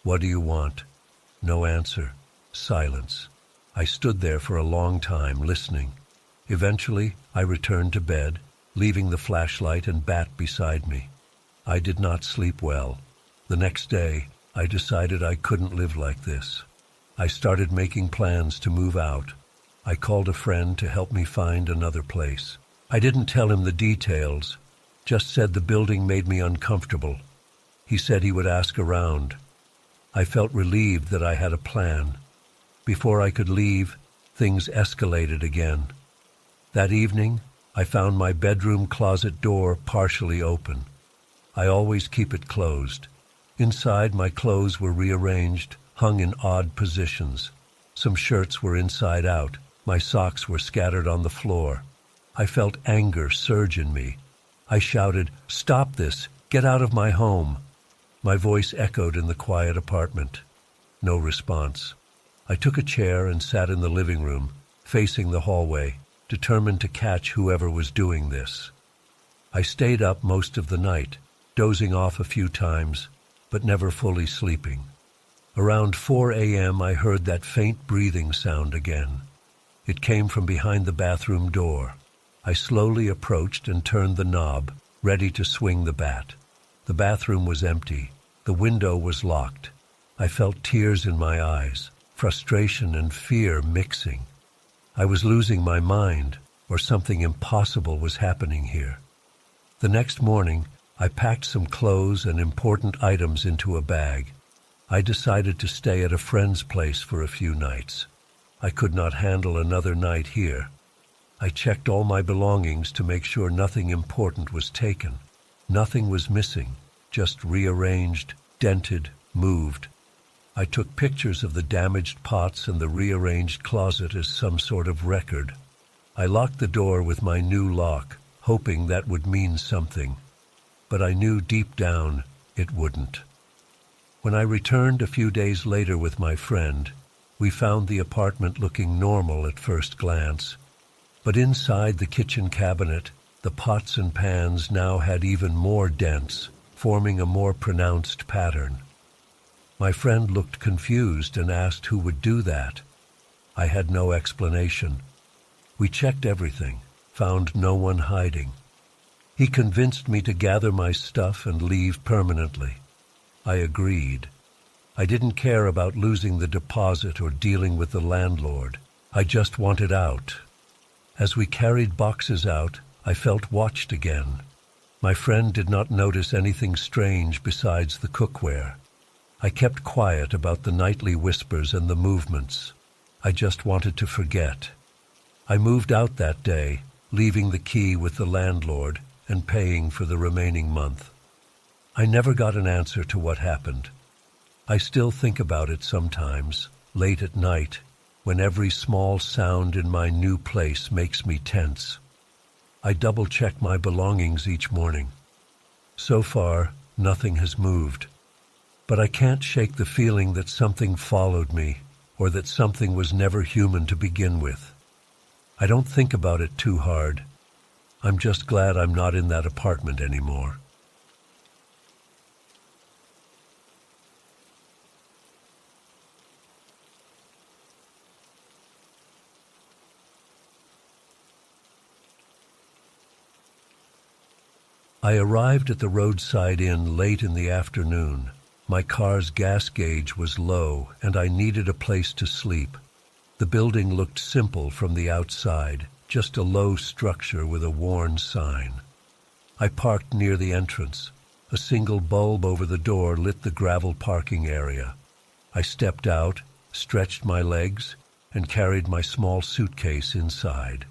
"What do you want?" No answer. Silence. I stood there for a long time, listening. Eventually, I returned to bed, leaving the flashlight and bat beside me. I did not sleep well. The next day, I decided I couldn't live like this. I started making plans to move out. I called a friend to help me find another place. I didn't tell him the details, just said the building made me uncomfortable. He said he would ask around. I felt relieved that I had a plan. Before I could leave, things escalated again. That evening, I found my bedroom closet door partially open. I always keep it closed. Inside, my clothes were rearranged, hung in odd positions. Some shirts were inside out. My socks were scattered on the floor. I felt anger surge in me. I shouted, "Stop this! Get out of my home!" My voice echoed in the quiet apartment. No response. I took a chair and sat in the living room, facing the hallway, determined to catch whoever was doing this. I stayed up most of the night, dozing off a few times, but never fully sleeping. Around 4 a.m. I heard that faint breathing sound again. It came from behind the bathroom door. I slowly approached and turned the knob, ready to swing the bat. The bathroom was empty. The window was locked. I felt tears in my eyes, frustration and fear mixing. I was losing my mind. or something impossible was happening here. The next morning, I packed some clothes and important items into a bag. I decided to stay at a friend's place for a few nights. I could not handle another night here. I checked all my belongings to make sure nothing important was taken. Nothing was missing, just rearranged, dented, moved. I took pictures of the damaged pots and the rearranged closet as some sort of record. I locked the door with my new lock, hoping that would mean something. But I knew deep down it wouldn't. When I returned a few days later with my friend, we found the apartment looking normal at first glance. But inside the kitchen cabinet, the pots and pans now had even more dents, forming a more pronounced pattern. My friend looked confused and asked who would do that. I had no explanation. We checked everything, found no one hiding. He convinced me to gather my stuff and leave permanently. I agreed. I didn't care about losing the deposit or dealing with the landlord. I just wanted out. As we carried boxes out, I felt watched again. My friend did not notice anything strange besides the cookware. I kept quiet about the nightly whispers and the movements. I just wanted to forget. I moved out that day, leaving the key with the landlord and paying for the remaining month. I never got an answer to what happened. I still think about it sometimes, late at night, when every small sound in my new place makes me tense. I double-check my belongings each morning. So far, nothing has moved. But I can't shake the feeling that something followed me, or that something was never human to begin with. I don't think about it too hard. I'm just glad I'm not in that apartment anymore. I arrived at the roadside inn late in the afternoon. My car's gas gauge was low, and I needed a place to sleep. The building looked simple from the outside, just a low structure with a worn sign. I parked near the entrance. A single bulb over the door lit the gravel parking area. I stepped out, stretched my legs, and carried my small suitcase inside.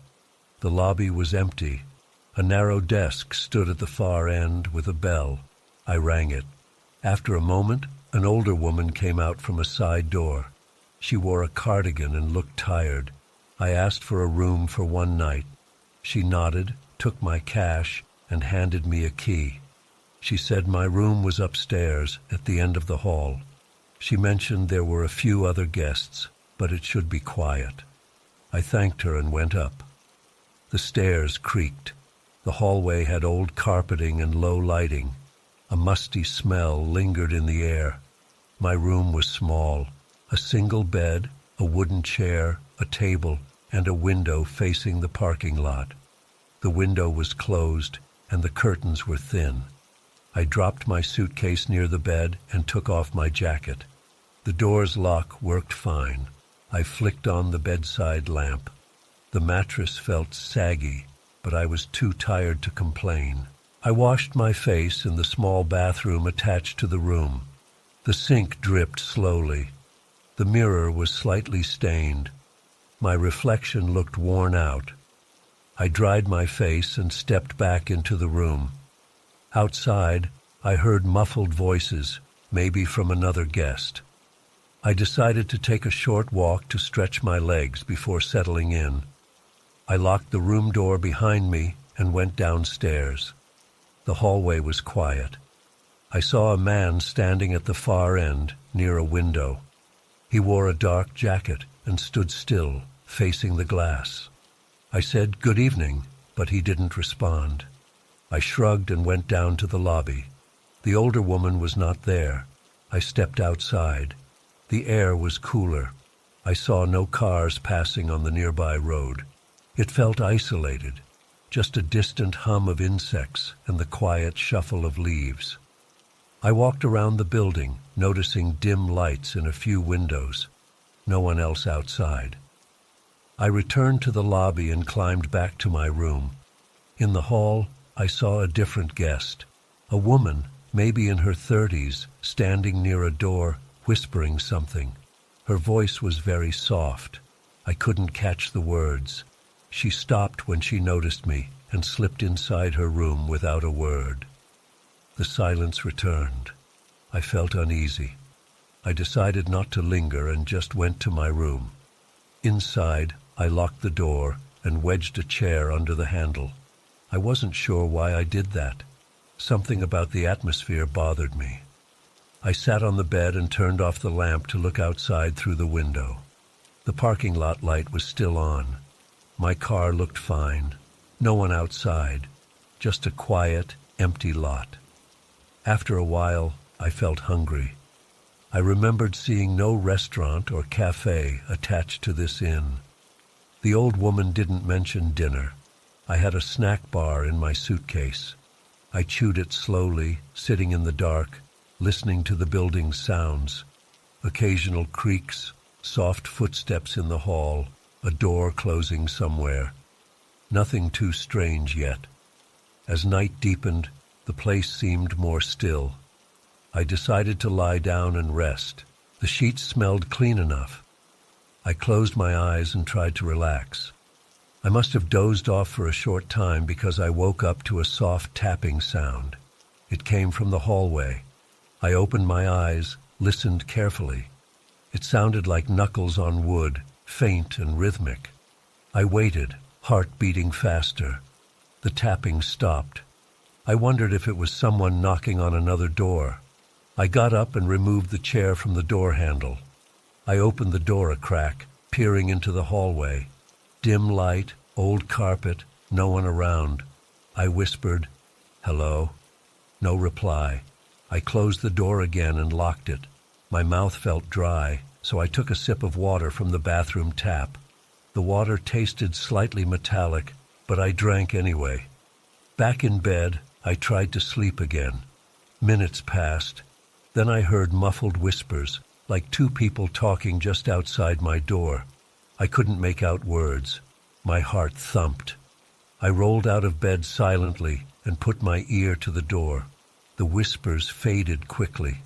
The lobby was empty. A narrow desk stood at the far end with a bell. I rang it. After a moment, an older woman came out from a side door. She wore a cardigan and looked tired. I asked for a room for one night. She nodded, took my cash, and handed me a key. She said my room was upstairs at the end of the hall. She mentioned there were a few other guests, but it should be quiet. I thanked her and went up. The stairs creaked. The hallway had old carpeting and low lighting. A musty smell lingered in the air. My room was small. A single bed, a wooden chair, a table, and a window facing the parking lot. The window was closed, and the curtains were thin. I dropped my suitcase near the bed and took off my jacket. The door's lock worked fine. I flicked on the bedside lamp. The mattress felt saggy, but I was too tired to complain. I washed my face in the small bathroom attached to the room. The sink dripped slowly. The mirror was slightly stained. My reflection looked worn out. I dried my face and stepped back into the room. Outside, I heard muffled voices, maybe from another guest. I decided to take a short walk to stretch my legs before settling in. I locked the room door behind me and went downstairs. The hallway was quiet. I saw a man standing at the far end, near a window. He wore a dark jacket and stood still, facing the glass. I said, "Good evening," but he didn't respond. I shrugged and went down to the lobby. The older woman was not there. I stepped outside. The air was cooler. I saw no cars passing on the nearby road. It felt isolated, just a distant hum of insects and the quiet shuffle of leaves. I walked around the building, noticing dim lights in a few windows. No one else outside. I returned to the lobby and climbed back to my room. In the hall, I saw a different guest. A woman, maybe in her 30s, standing near a door, whispering something. Her voice was very soft. I couldn't catch the words. She stopped when she noticed me and slipped inside her room without a word. The silence returned. I felt uneasy. I decided not to linger and just went to my room. Inside, I locked the door and wedged a chair under the handle. I wasn't sure why I did that. Something about the atmosphere bothered me. I sat on the bed and turned off the lamp to look outside through the window. The parking lot light was still on. My car looked fine. No one outside. Just a quiet, empty lot. After a while, I felt hungry. I remembered seeing no restaurant or cafe attached to this inn. The old woman didn't mention dinner. I had a snack bar in my suitcase. I chewed it slowly, sitting in the dark, listening to the building's sounds. Occasional creaks, soft footsteps in the hall, a door closing somewhere. Nothing too strange yet. As night deepened, the place seemed more still. I decided to lie down and rest. The sheets smelled clean enough. I closed my eyes and tried to relax. I must have dozed off for a short time because I woke up to a soft tapping sound. It came from the hallway. I opened my eyes, listened carefully. It sounded like knuckles on wood, faint and rhythmic. I waited, heart beating faster. The tapping stopped. I wondered if it was someone knocking on another door. I got up and removed the chair from the door handle. I opened the door a crack, peering into the hallway. Dim light, old carpet, no one around. I whispered, "Hello?" No reply. I closed the door again and locked it. My mouth felt dry, so I took a sip of water from the bathroom tap. The water tasted slightly metallic, but I drank anyway. Back in bed, I tried to sleep again. Minutes passed. Then I heard muffled whispers, like two people talking just outside my door. I couldn't make out words. My heart thumped. I rolled out of bed silently and put my ear to the door. The whispers faded quickly.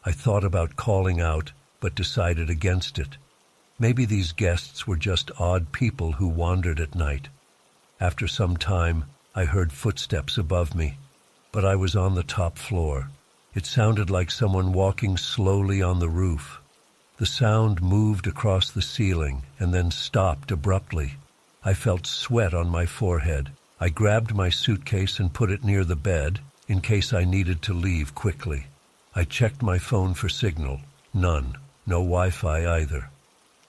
I thought about calling out, but decided against it. Maybe these guests were just odd people who wandered at night. After some time, I heard footsteps above me, but I was on the top floor. It sounded like someone walking slowly on the roof. The sound moved across the ceiling and then stopped abruptly. I felt sweat on my forehead. I grabbed my suitcase and put it near the bed in case I needed to leave quickly. I checked my phone for signal. None. No Wi-Fi either.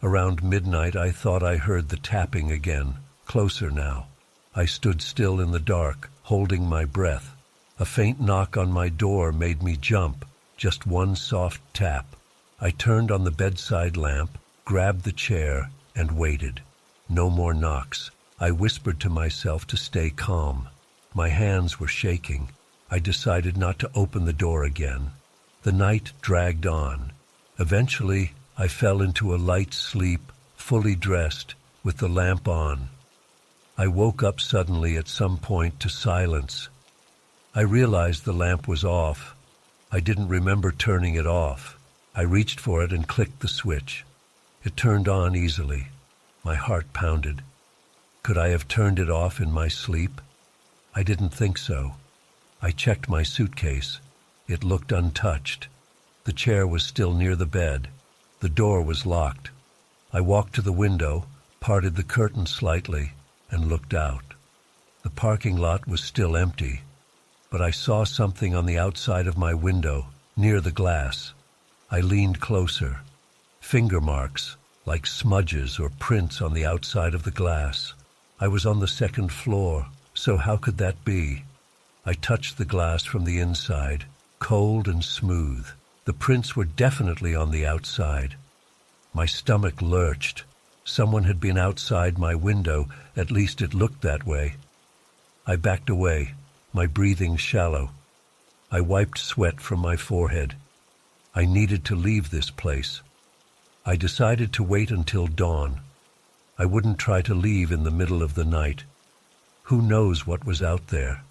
Around midnight, I thought I heard the tapping again, closer now. I stood still in the dark, holding my breath. A faint knock on my door made me jump, just one soft tap. I turned on the bedside lamp, grabbed the chair, and waited. No more knocks. I whispered to myself to stay calm. My hands were shaking. I decided not to open the door again. The night dragged on. Eventually, I fell into a light sleep, fully dressed, with the lamp on. I woke up suddenly at some point to silence. I realized the lamp was off. I didn't remember turning it off. I reached for it and clicked the switch. It turned on easily. My heart pounded. Could I have turned it off in my sleep? I didn't think so. I checked my suitcase. It looked untouched. The chair was still near the bed. The door was locked. I walked to the window, parted the curtain slightly, and looked out. The parking lot was still empty, but I saw something on the outside of my window, near the glass. I leaned closer. Finger marks, like smudges or prints on the outside of the glass. I was on the second floor, so how could that be? I touched the glass from the inside, cold and smooth. The prints were definitely on the outside. My stomach lurched. Someone had been outside my window, at least it looked that way. I backed away, my breathing shallow. I wiped sweat from my forehead. I needed to leave this place. I decided to wait until dawn. I wouldn't try to leave in the middle of the night. Who knows what was out there?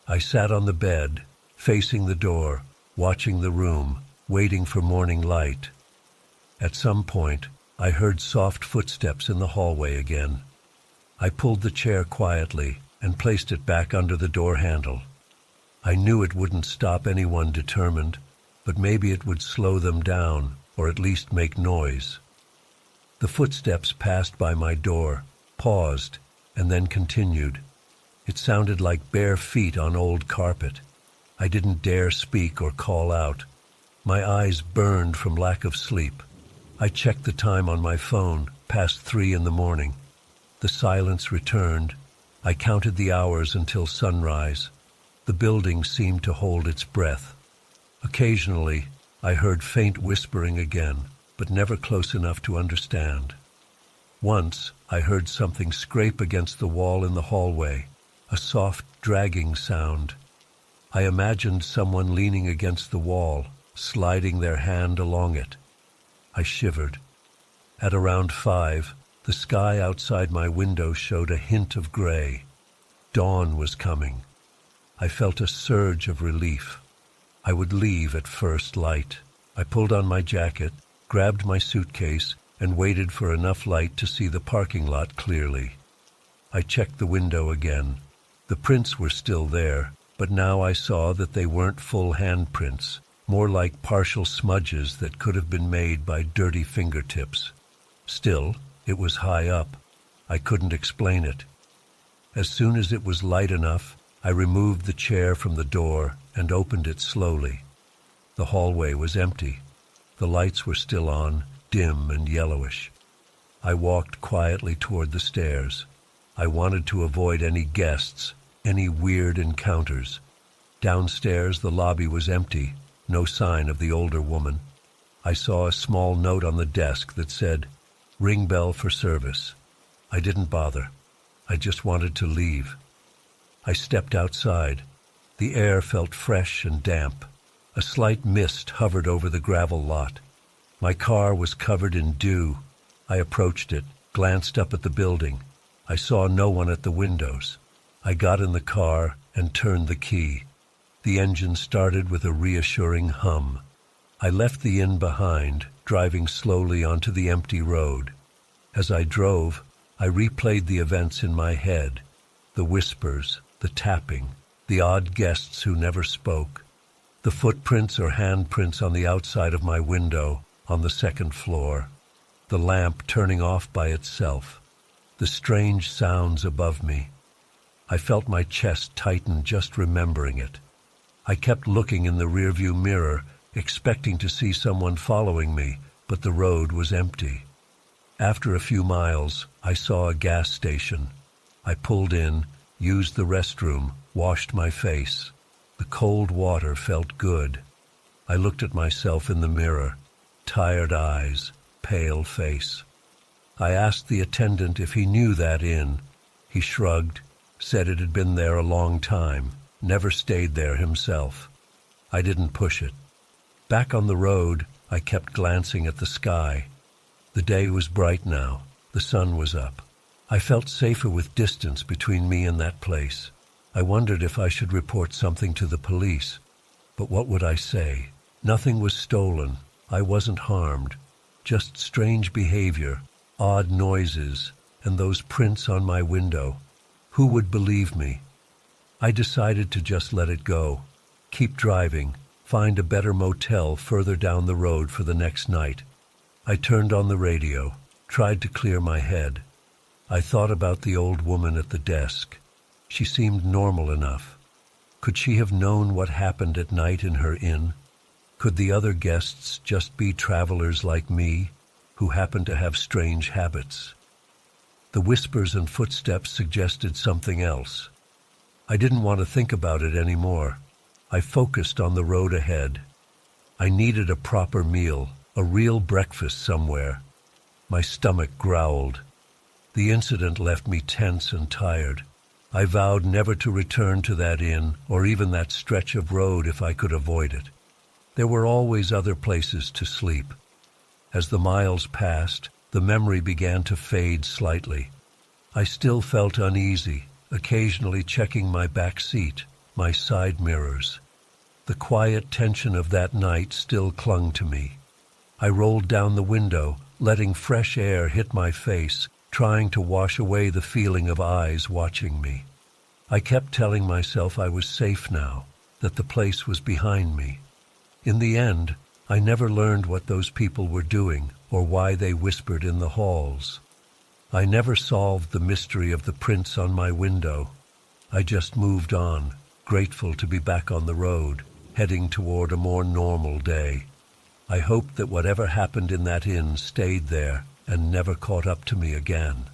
I sat on the bed, facing the door, watching the room, waiting for morning light. At some point, I heard soft footsteps in the hallway again. I pulled the chair quietly and placed it back under the door handle. I knew it wouldn't stop anyone determined, but maybe it would slow them down, or at least make noise. The footsteps passed by my door, paused, and then continued. It sounded like bare feet on old carpet. I didn't dare speak or call out. My eyes burned from lack of sleep. I checked the time on my phone, past 3 in the morning. The silence returned. I counted the hours until sunrise. The building seemed to hold its breath. Occasionally, I heard faint whispering again, but never close enough to understand. Once, I heard something scrape against the wall in the hallway, a soft, dragging sound. I imagined someone leaning against the wall, sliding their hand along it. I shivered. At around 5, the sky outside my window showed a hint of gray. Dawn was coming. I felt a surge of relief. I would leave at first light. I pulled on my jacket, grabbed my suitcase, and waited for enough light to see the parking lot clearly. I checked the window again. The prints were still there, but now I saw that they weren't full handprints, more like partial smudges that could have been made by dirty fingertips. Still, it was high up. I couldn't explain it. As soon as it was light enough, I removed the chair from the door and opened it slowly. The hallway was empty. The lights were still on, dim and yellowish. I walked quietly toward the stairs. I wanted to avoid any guests, any weird encounters. Downstairs, the lobby was empty, no sign of the older woman. I saw a small note on the desk that said, "Ring bell for service." I didn't bother. I just wanted to leave. I stepped outside. The air felt fresh and damp. A slight mist hovered over the gravel lot. My car was covered in dew. I approached it, glanced up at the building. I saw no one at the windows. I got in the car and turned the key. The engine started with a reassuring hum. I left the inn behind, driving slowly onto the empty road. As I drove, I replayed the events in my head, the whispers, the tapping, the odd guests who never spoke, the footprints or handprints on the outside of my window on the second floor, the lamp turning off by itself, the strange sounds above me. I felt my chest tighten just remembering it. I kept looking in the rearview mirror, expecting to see someone following me, but the road was empty. After a few miles, I saw a gas station. I pulled in, used the restroom, washed my face. The cold water felt good. I looked at myself in the mirror, tired eyes, pale face. I asked the attendant if he knew that inn. He shrugged, said it had been there a long time, never stayed there himself. I didn't push it. Back on the road, I kept glancing at the sky. The day was bright now. The sun was up. I felt safer with distance between me and that place. I wondered if I should report something to the police. But what would I say? Nothing was stolen. I wasn't harmed. Just strange behavior, odd noises, and those prints on my window. Who would believe me? I decided to just let it go. Keep driving. Find a better motel further down the road for the next night. I turned on the radio, tried to clear my head. I thought about the old woman at the desk. She seemed normal enough. Could she have known what happened at night in her inn? Could the other guests just be travelers like me, who happened to have strange habits? The whispers and footsteps suggested something else. I didn't want to think about it anymore. I focused on the road ahead. I needed a proper meal, a real breakfast somewhere. My stomach growled. The incident left me tense and tired. I vowed never to return to that inn or even that stretch of road if I could avoid it. There were always other places to sleep. As the miles passed, The memory began to fade slightly. I still felt uneasy, occasionally checking my back seat, my side mirrors. The quiet tension of that night still clung to me. I rolled down the window, letting fresh air hit my face, trying to wash away the feeling of eyes watching me. I kept telling myself I was safe now, that the place was behind me. In the end, I never learned what those people were doing or why they whispered in the halls. I never solved the mystery of the prints on my window. I just moved on, grateful to be back on the road, heading toward a more normal day. I hoped that whatever happened in that inn stayed there and never caught up to me again.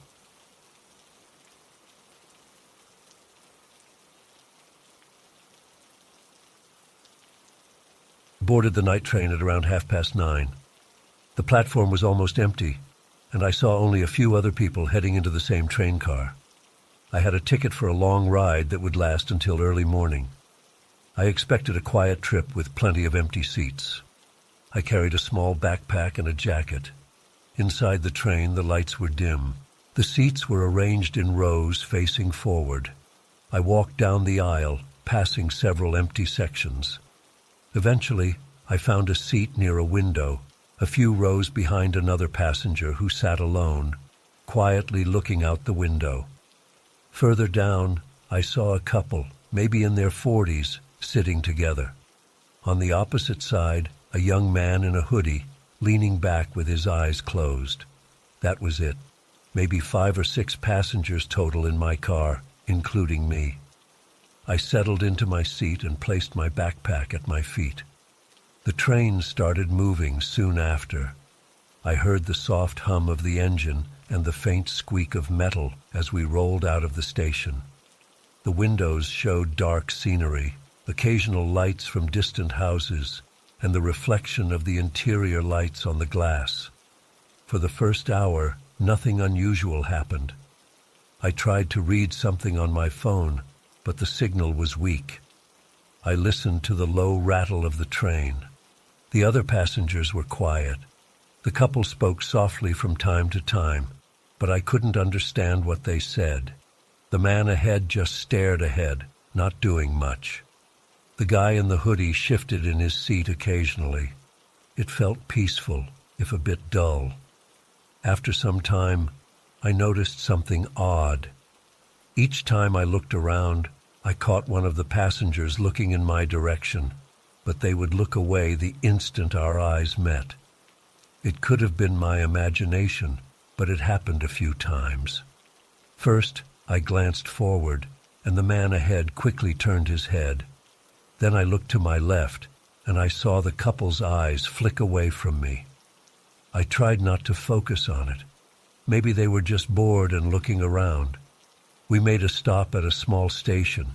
Boarded the night train at around 9:30. The platform was almost empty, and I saw only a few other people heading into the same train car. I had a ticket for a long ride that would last until early morning. I expected a quiet trip with plenty of empty seats. I carried a small backpack and a jacket. Inside the train, the lights were dim. The seats were arranged in rows facing forward. I walked down the aisle, passing several empty sections. Eventually, I found a seat near a window, a few rows behind another passenger who sat alone, quietly looking out the window. Further down, I saw a couple, maybe in their 40s, sitting together. On the opposite side, a young man in a hoodie, leaning back with his eyes closed. That was it. Maybe 5 or 6 passengers total in my car, including me. I settled into my seat and placed my backpack at my feet. The train started moving soon after. I heard the soft hum of the engine and the faint squeak of metal as we rolled out of the station. The windows showed dark scenery, occasional lights from distant houses, and the reflection of the interior lights on the glass. For the first hour, nothing unusual happened. I tried to read something on my phone, but the signal was weak. I listened to the low rattle of the train. The other passengers were quiet. The couple spoke softly from time to time, but I couldn't understand what they said. The man ahead just stared ahead, not doing much. The guy in the hoodie shifted in his seat occasionally. It felt peaceful, if a bit dull. After some time, I noticed something odd. Each time I looked around, I caught one of the passengers looking in my direction, but they would look away the instant our eyes met. It could have been my imagination, but it happened a few times. First, I glanced forward, and the man ahead quickly turned his head. Then I looked to my left, and I saw the couple's eyes flick away from me. I tried not to focus on it. Maybe they were just bored and looking around. We made a stop at a small station.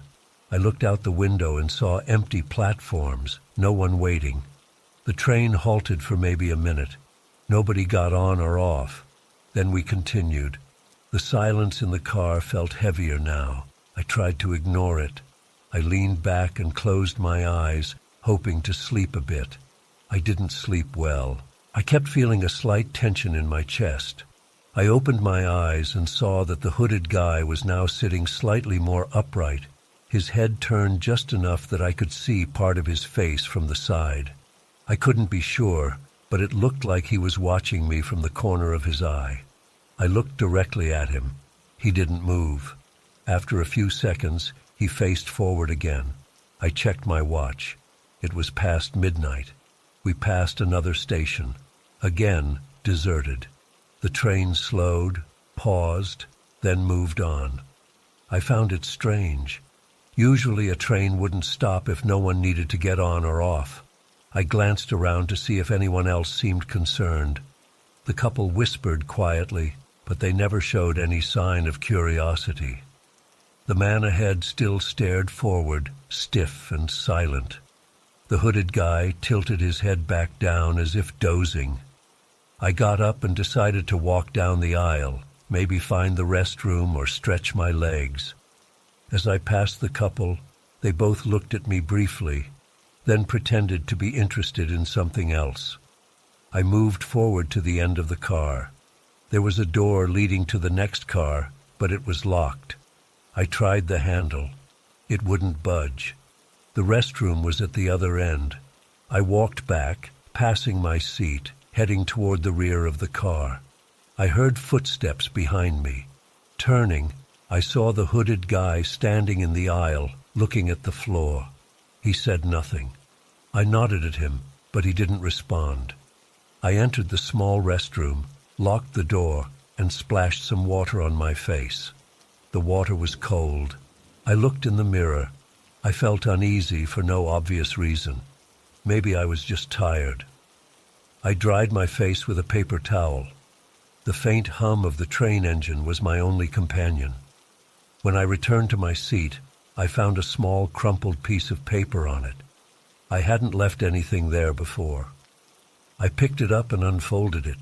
I looked out the window and saw empty platforms, no one waiting. The train halted for maybe a minute. Nobody got on or off. Then we continued. The silence in the car felt heavier now. I tried to ignore it. I leaned back and closed my eyes, hoping to sleep a bit. I didn't sleep well. I kept feeling a slight tension in my chest. I opened my eyes and saw that the hooded guy was now sitting slightly more upright, his head turned just enough that I could see part of his face from the side. I couldn't be sure, but it looked like he was watching me from the corner of his eye. I looked directly at him. He didn't move. After a few seconds, he faced forward again. I checked my watch. It was past midnight. We passed another station. Again, deserted. The train slowed, paused, then moved on. I found it strange. Usually a train wouldn't stop if no one needed to get on or off. I glanced around to see if anyone else seemed concerned. The couple whispered quietly, but they never showed any sign of curiosity. The man ahead still stared forward, stiff and silent. The hooded guy tilted his head back down as if dozing. I got up and decided to walk down the aisle, maybe find the restroom or stretch my legs. As I passed the couple, they both looked at me briefly, then pretended to be interested in something else. I moved forward to the end of the car. There was a door leading to the next car, but it was locked. I tried the handle. It wouldn't budge. The restroom was at the other end. I walked back, passing my seat, heading toward the rear of the car. I heard footsteps behind me. Turning, I saw the hooded guy standing in the aisle, looking at the floor. He said nothing. I nodded at him, but he didn't respond. I entered the small restroom, locked the door, and splashed some water on my face. The water was cold. I looked in the mirror. I felt uneasy for no obvious reason. Maybe I was just tired. I dried my face with a paper towel. The faint hum of the train engine was my only companion. When I returned to my seat, I found a small crumpled piece of paper on it. I hadn't left anything there before. I picked it up and unfolded it.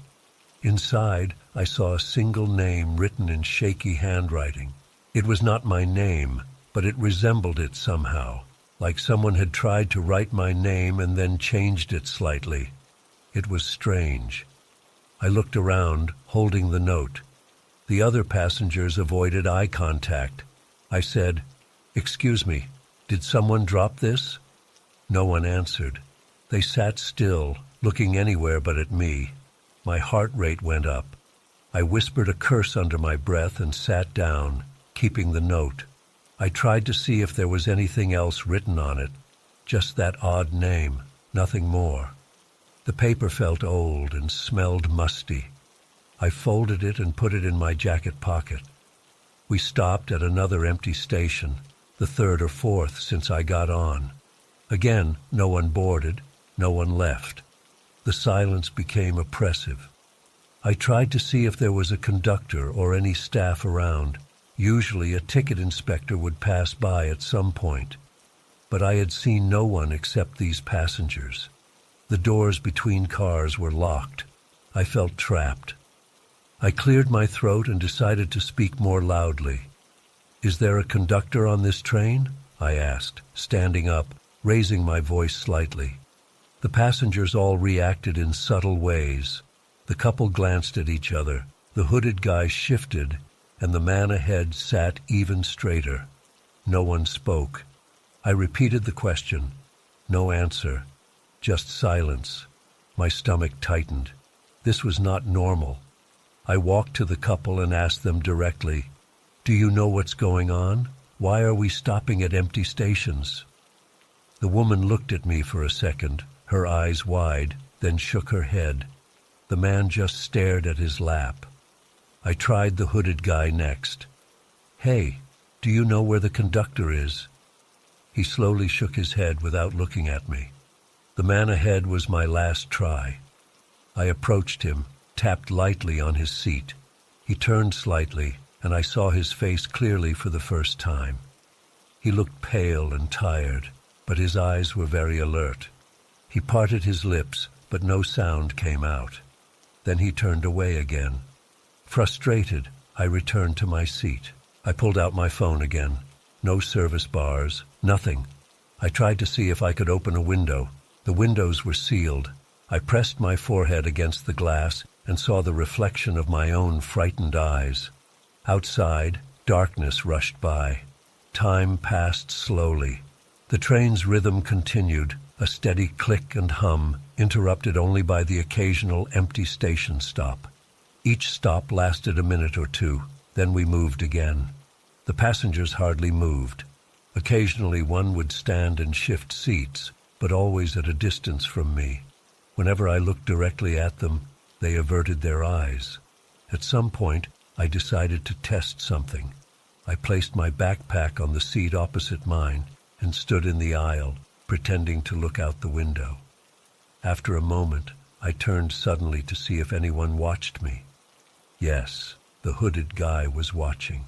Inside, I saw a single name written in shaky handwriting. It was not my name, but it resembled it somehow, like someone had tried to write my name and then changed it slightly. It was strange. I looked around, holding the note. The other passengers avoided eye contact. I said, "Excuse me, did someone drop this?" No one answered. They sat still, looking anywhere but at me. My heart rate went up. I whispered a curse under my breath and sat down, keeping the note. I tried to see if there was anything else written on it, just that odd name, nothing more. The paper felt old and smelled musty. I folded it and put it in my jacket pocket. We stopped at another empty station, the third or fourth since I got on. Again, no one boarded, no one left. The silence became oppressive. I tried to see if there was a conductor or any staff around. Usually a ticket inspector would pass by at some point. But I had seen no one except these passengers. The doors between cars were locked. I felt trapped. I cleared my throat and decided to speak more loudly. "Is there a conductor on this train?" I asked, standing up, raising my voice slightly. The passengers all reacted in subtle ways. The couple glanced at each other. The hooded guy shifted, and the man ahead sat even straighter. No one spoke. I repeated the question. No answer. Just silence. My stomach tightened. This was not normal. I walked to the couple and asked them directly, "Do you know what's going on? Why are we stopping at empty stations?" The woman looked at me for a second, her eyes wide, then shook her head. The man just stared at his lap. I tried the hooded guy next. "Hey, do you know where the conductor is?" He slowly shook his head without looking at me. The man ahead was my last try. I approached him, tapped lightly on his seat. He turned slightly, and I saw his face clearly for the first time. He looked pale and tired, but his eyes were very alert. He parted his lips, but no sound came out. Then he turned away again. Frustrated, I returned to my seat. I pulled out my phone again. No service bars, nothing. I tried to see if I could open a window. The windows were sealed. I pressed my forehead against the glass and saw the reflection of my own frightened eyes. Outside, darkness rushed by. Time passed slowly. The train's rhythm continued, a steady click and hum, interrupted only by the occasional empty station stop. Each stop lasted a minute or two, then we moved again. The passengers hardly moved. Occasionally one would stand and shift seats, but always at a distance from me. Whenever I looked directly at them, they averted their eyes. At some point, I decided to test something. I placed my backpack on the seat opposite mine and stood in the aisle, pretending to look out the window. After a moment, I turned suddenly to see if anyone watched me. Yes, the hooded guy was watching.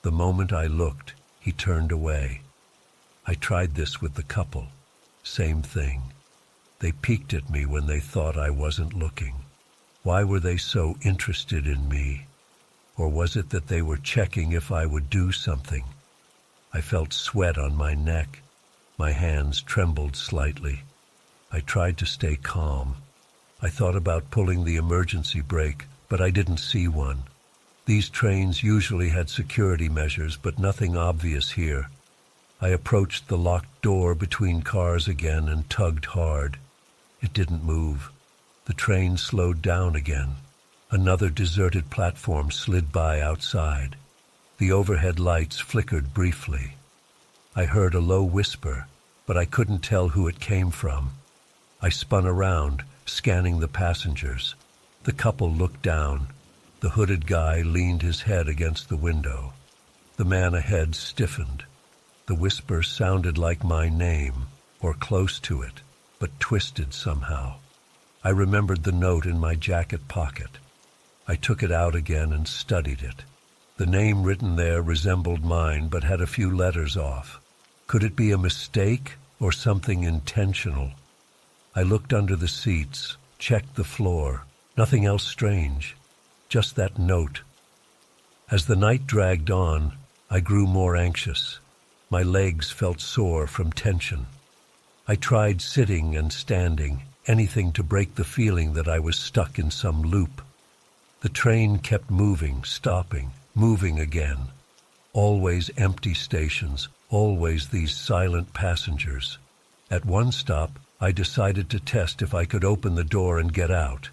The moment I looked, he turned away. I tried this with the couple. Same thing. They peeked at me when they thought I wasn't looking. Why were they so interested in me? Or was it that they were checking if I would do something? I felt sweat on my neck. My hands trembled slightly. I tried to stay calm. I thought about pulling the emergency brake, but I didn't see one. These trains usually had security measures, but nothing obvious here. I approached the locked door between cars again and tugged hard. It didn't move. The train slowed down again. Another deserted platform slid by outside. The overhead lights flickered briefly. I heard a low whisper, but I couldn't tell who it came from. I spun around, scanning the passengers. The couple looked down. The hooded guy leaned his head against the window. The man ahead stiffened. The whisper sounded like my name, or close to it, but twisted somehow. I remembered the note in my jacket pocket. I took it out again and studied it. The name written there resembled mine, but had a few letters off. Could it be a mistake or something intentional? I looked under the seats, checked the floor. Nothing else strange, just that note. As the night dragged on, I grew more anxious. My legs felt sore from tension. I tried sitting and standing, anything to break the feeling that I was stuck in some loop. The train kept moving, stopping, moving again. Always empty stations, always these silent passengers. At one stop, I decided to test if I could open the door and get out.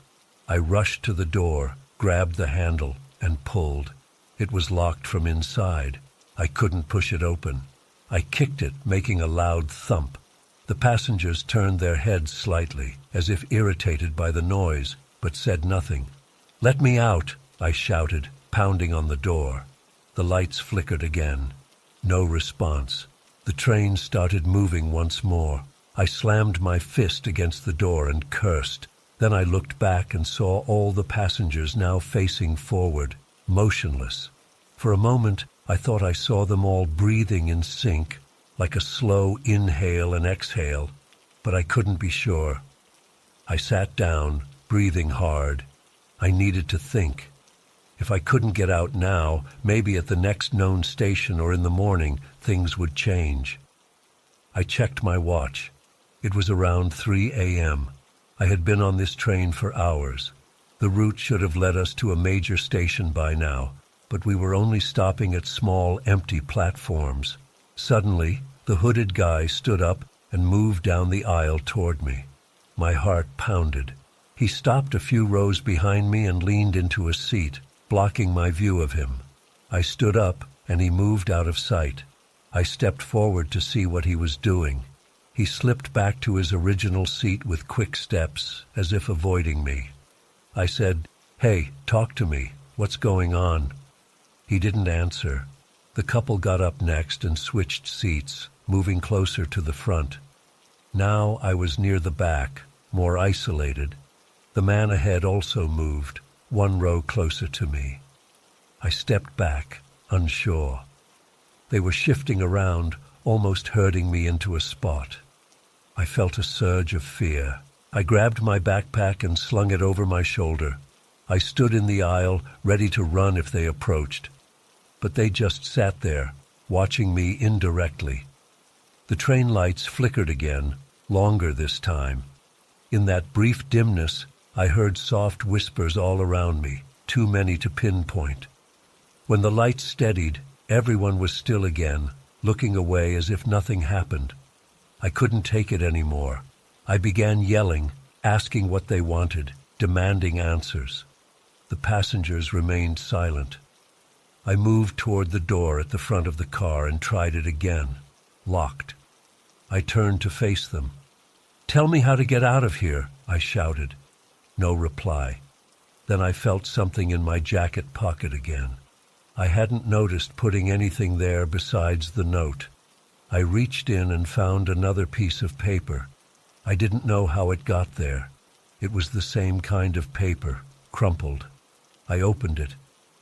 I rushed to the door, grabbed the handle, and pulled. It was locked from inside. I couldn't push it open. I kicked it, making a loud thump. The passengers turned their heads slightly, as if irritated by the noise, but said nothing. "Let me out," I shouted, pounding on the door. The lights flickered again. No response. The train started moving once more. I slammed my fist against the door and cursed. Then I looked back and saw all the passengers now facing forward, motionless. For a moment, I thought I saw them all breathing in sync, like a slow inhale and exhale, but I couldn't be sure. I sat down, breathing hard. I needed to think. If I couldn't get out now, maybe at the next known station or in the morning, things would change. I checked my watch. It was around 3 a.m. I had been on this train for hours. The route should have led us to a major station by now, but we were only stopping at small, empty platforms. Suddenly, the hooded guy stood up and moved down the aisle toward me. My heart pounded. He stopped a few rows behind me and leaned into a seat, blocking my view of him. I stood up, and he moved out of sight. I stepped forward to see what he was doing. He slipped back to his original seat with quick steps, as if avoiding me. I said, "Hey, talk to me. What's going on?" He didn't answer. The couple got up next and switched seats, moving closer to the front. Now I was near the back, more isolated. The man ahead also moved, one row closer to me. I stepped back, unsure. They were shifting around, almost herding me into a spot. I felt a surge of fear. I grabbed my backpack and slung it over my shoulder. I stood in the aisle, ready to run if they approached. But they just sat there, watching me indirectly. The train lights flickered again, longer this time. In that brief dimness, I heard soft whispers all around me, too many to pinpoint. When the lights steadied, everyone was still again, looking away as if nothing happened. I couldn't take it anymore. I began yelling, asking what they wanted, demanding answers. The passengers remained silent. I moved toward the door at the front of the car and tried it again. Locked. I turned to face them. "Tell me how to get out of here," I shouted. No reply. Then I felt something in my jacket pocket again. I hadn't noticed putting anything there besides the note. I reached in and found another piece of paper. I didn't know how it got there. It was the same kind of paper, crumpled. I opened it.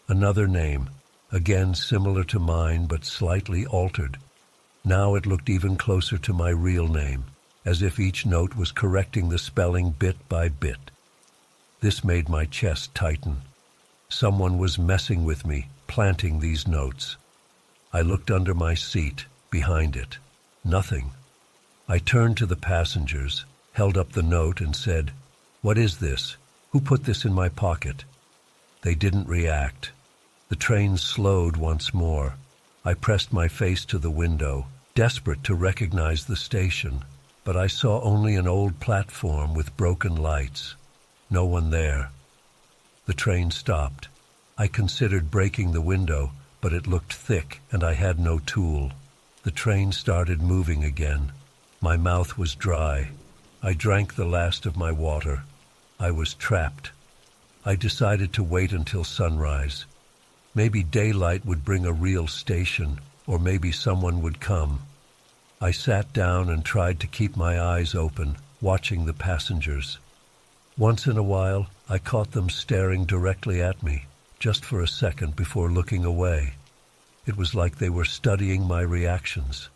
Another name, again similar to mine but slightly altered. Now it looked even closer to my real name, as if each note was correcting the spelling bit by bit. This made my chest tighten. Someone was messing with me, planting these notes. I looked under my seat, behind it. Nothing. I turned to the passengers, held up the note and said, "What is this? Who put this in my pocket?" They didn't react. The train slowed once more. I pressed my face to the window, desperate to recognize the station, but I saw only an old platform with broken lights. No one there. The train stopped. I considered breaking the window, but it looked thick and I had no tool. The train started moving again. My mouth was dry. I drank the last of my water. I was trapped. I decided to wait until sunrise. Maybe daylight would bring a real station, or maybe someone would come. I sat down and tried to keep my eyes open, watching the passengers. Once in a while, I caught them staring directly at me, just for a second before looking away. It was like they were studying my reactions.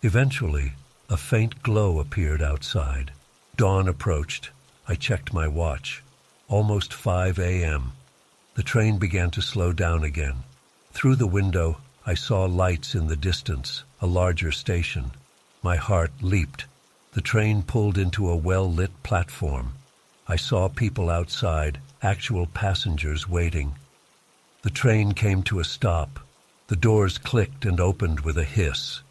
Eventually, a faint glow appeared outside. Dawn approached. I checked my watch. Almost 5 a.m. The train began to slow down again. Through the window, I saw lights in the distance, a larger station. My heart leaped. The train pulled into a well-lit platform. I saw people outside, actual passengers waiting. The train came to a stop. The doors clicked and opened with a hiss.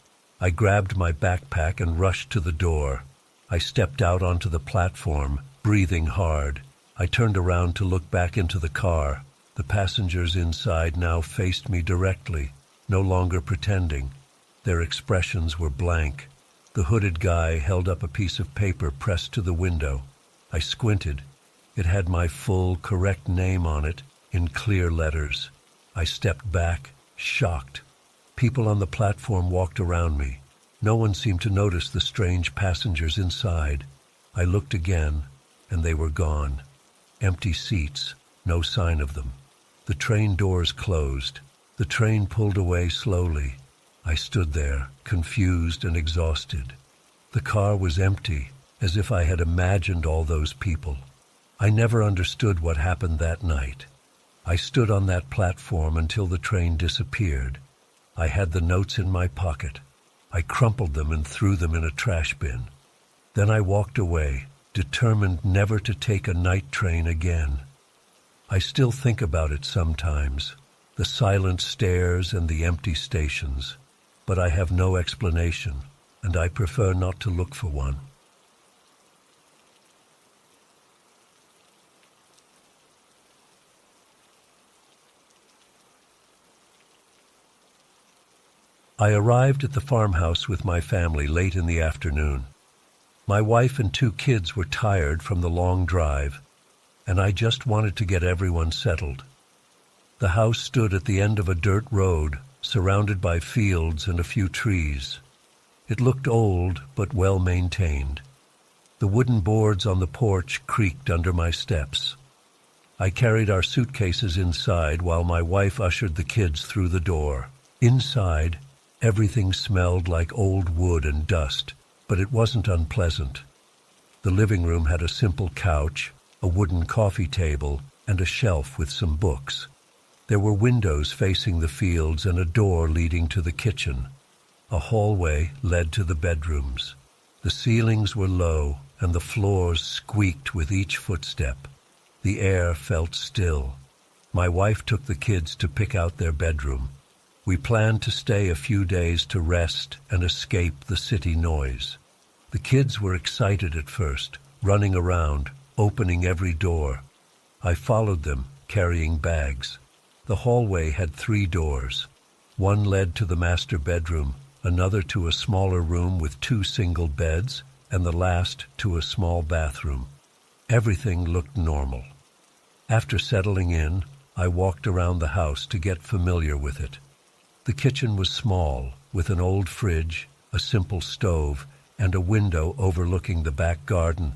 I grabbed my backpack and rushed to the door. I stepped out onto the platform, breathing hard. I turned around to look back into the car. The passengers inside now faced me directly, no longer pretending. Their expressions were blank. The hooded guy held up a piece of paper pressed to the window. I squinted. It had my full, correct name on it, in clear letters. I stepped back, shocked. People on the platform walked around me. No one seemed to notice the strange passengers inside. I looked again, and they were gone. Empty seats, no sign of them. The train doors closed. The train pulled away slowly. I stood there, confused and exhausted. The car was empty, as if I had imagined all those people. I never understood what happened that night. I stood on that platform until the train disappeared. I had the notes in my pocket. I crumpled them and threw them in a trash bin. Then I walked away, determined never to take a night train again. I still think about it sometimes, the silent stairs and the empty stations, but I have no explanation, and I prefer not to look for one. I arrived at the farmhouse with my family late in the afternoon. My wife and 2 kids were tired from the long drive, and I just wanted to get everyone settled. The house stood at the end of a dirt road, surrounded by fields and a few trees. It looked old, but well maintained. The wooden boards on the porch creaked under my steps. I carried our suitcases inside while my wife ushered the kids through the door. Inside, everything smelled like old wood and dust, but it wasn't unpleasant. The living room had a simple couch, a wooden coffee table, and a shelf with some books. There were windows facing the fields and a door leading to the kitchen. A hallway led to the bedrooms. The ceilings were low, and the floors squeaked with each footstep. The air felt still. My wife took the kids to pick out their bedroom. We planned to stay a few days to rest and escape the city noise. The kids were excited at first, running around, opening every door. I followed them, carrying bags. The hallway had 3 doors. One led to the master bedroom, another to a smaller room with 2 single beds, and the last to a small bathroom. Everything looked normal. After settling in, I walked around the house to get familiar with it. The kitchen was small, with an old fridge, a simple stove, and a window overlooking the back garden.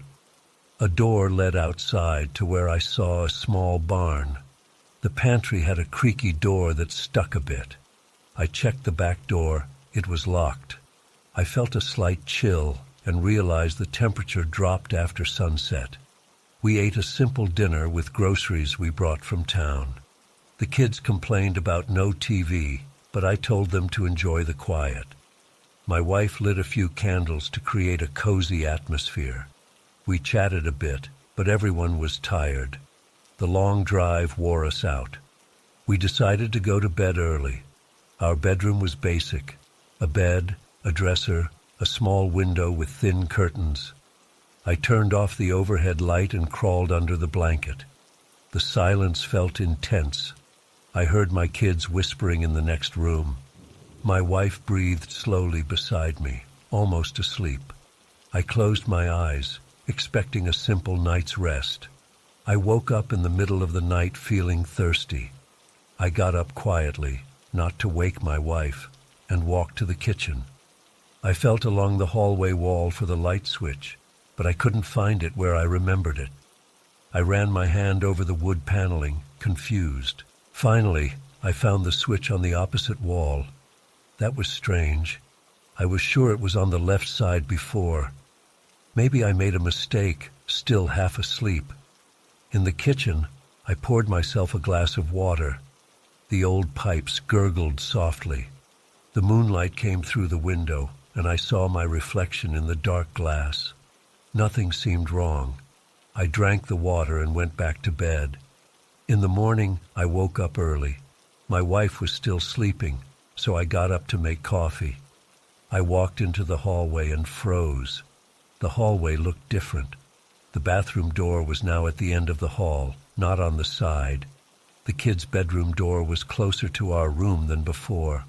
A door led outside to where I saw a small barn. The pantry had a creaky door that stuck a bit. I checked the back door. It was locked. I felt a slight chill and realized the temperature dropped after sunset. We ate a simple dinner with groceries we brought from town. The kids complained about no TV, but I told them to enjoy the quiet. My wife lit a few candles to create a cozy atmosphere. We chatted a bit, but everyone was tired. The long drive wore us out. We decided to go to bed early. Our bedroom was basic: a bed, a dresser, a small window with thin curtains. I turned off the overhead light and crawled under the blanket. The silence felt intense. I heard my kids whispering in the next room. My wife breathed slowly beside me, almost asleep. I closed my eyes, expecting a simple night's rest. I woke up in the middle of the night feeling thirsty. I got up quietly, not to wake my wife, and walked to the kitchen. I felt along the hallway wall for the light switch, but I couldn't find it where I remembered it. I ran my hand over the wood paneling, confused. Finally, I found the switch on the opposite wall. That was strange. I was sure it was on the left side before. Maybe I made a mistake, still half asleep. In the kitchen, I poured myself a glass of water. The old pipes gurgled softly. The moonlight came through the window, and I saw my reflection in the dark glass. Nothing seemed wrong. I drank the water and went back to bed. In the morning, I woke up early. My wife was still sleeping, so I got up to make coffee. I walked into the hallway and froze. The hallway looked different. The bathroom door was now at the end of the hall, not on the side. The kids' bedroom door was closer to our room than before.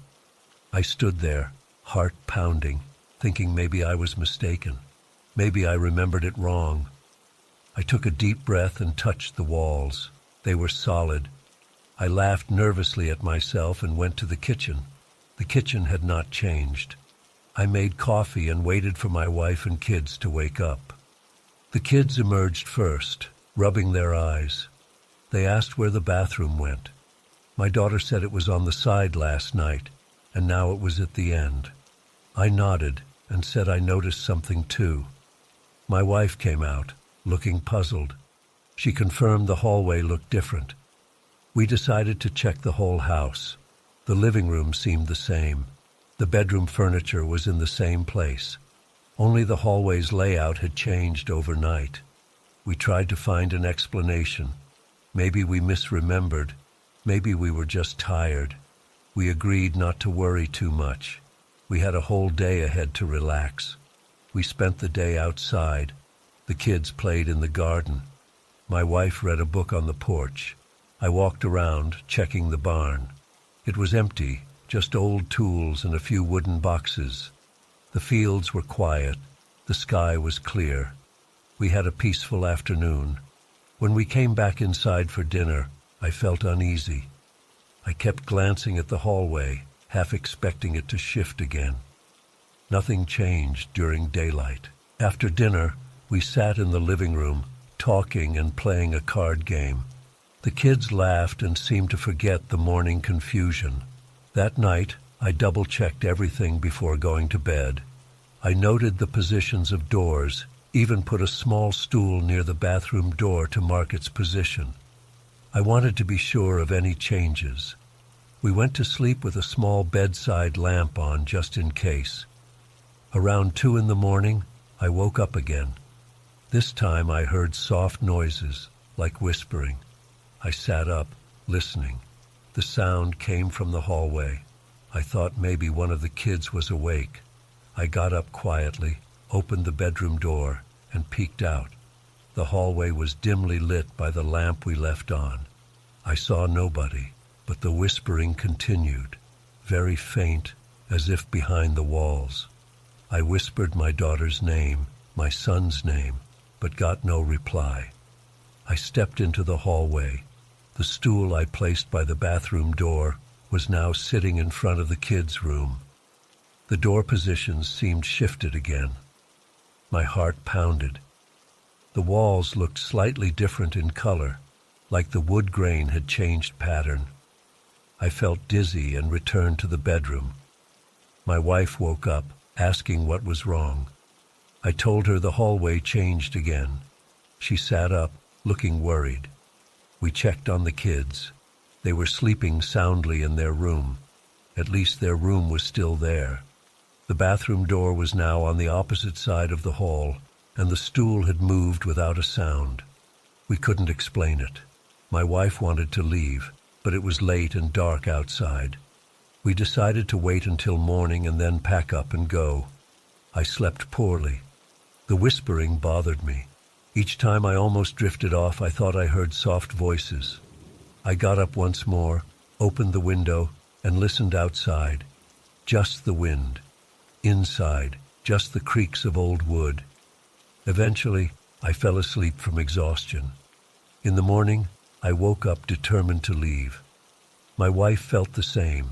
I stood there, heart pounding, thinking maybe I was mistaken. Maybe I remembered it wrong. I took a deep breath and touched the walls. They were solid. I laughed nervously at myself and went to the kitchen. The kitchen had not changed. I made coffee and waited for my wife and kids to wake up. The kids emerged first, rubbing their eyes. They asked where the bathroom went. My daughter said it was on the side last night, and now it was at the end. I nodded and said I noticed something too. My wife came out, looking puzzled. She confirmed the hallway looked different. We decided to check the whole house. The living room seemed the same. The bedroom furniture was in the same place. Only the hallway's layout had changed overnight. We tried to find an explanation. Maybe we misremembered. Maybe we were just tired. We agreed not to worry too much. We had a whole day ahead to relax. We spent the day outside. The kids played in the garden. My wife read a book on the porch. I walked around, checking the barn. It was empty, just old tools and a few wooden boxes. The fields were quiet. The sky was clear. We had a peaceful afternoon. When we came back inside for dinner, I felt uneasy. I kept glancing at the hallway, half expecting it to shift again. Nothing changed during daylight. After dinner, we sat in the living room, talking and playing a card game. The kids laughed and seemed to forget the morning confusion. That night, I double-checked everything before going to bed. I noted the positions of doors, even put a small stool near the bathroom door to mark its position. I wanted to be sure of any changes. We went to sleep with a small bedside lamp on just in case. Around 2 a.m, I woke up again. This time I heard soft noises, like whispering. I sat up, listening. The sound came from the hallway. I thought maybe one of the kids was awake. I got up quietly, opened the bedroom door, and peeked out. The hallway was dimly lit by the lamp we left on. I saw nobody, but the whispering continued, very faint, as if behind the walls. I whispered my daughter's name, my son's name, but got no reply. I stepped into the hallway. The stool I placed by the bathroom door was now sitting in front of the kids' room. The door positions seemed shifted again. My heart pounded. The walls looked slightly different in color, like the wood grain had changed pattern. I felt dizzy and returned to the bedroom. My wife woke up, asking what was wrong. I told her the hallway changed again. She sat up, looking worried. We checked on the kids. They were sleeping soundly in their room. At least their room was still there. The bathroom door was now on the opposite side of the hall, and the stool had moved without a sound. We couldn't explain it. My wife wanted to leave, but it was late and dark outside. We decided to wait until morning and then pack up and go. I slept poorly. The whispering bothered me. Each time I almost drifted off, I thought I heard soft voices. I got up once more, opened the window, and listened outside. Just the wind. Inside, just the creaks of old wood. Eventually, I fell asleep from exhaustion. In the morning, I woke up determined to leave. My wife felt the same.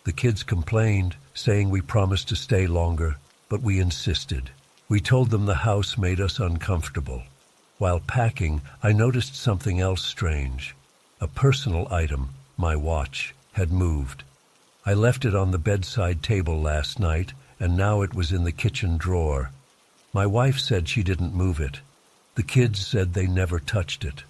The kids complained, saying we promised to stay longer, but we insisted. We told them the house made us uncomfortable. While packing, I noticed something else strange. A personal item, my watch, had moved. I left it on the bedside table last night, and now it was in the kitchen drawer. My wife said she didn't move it. The kids said they never touched it.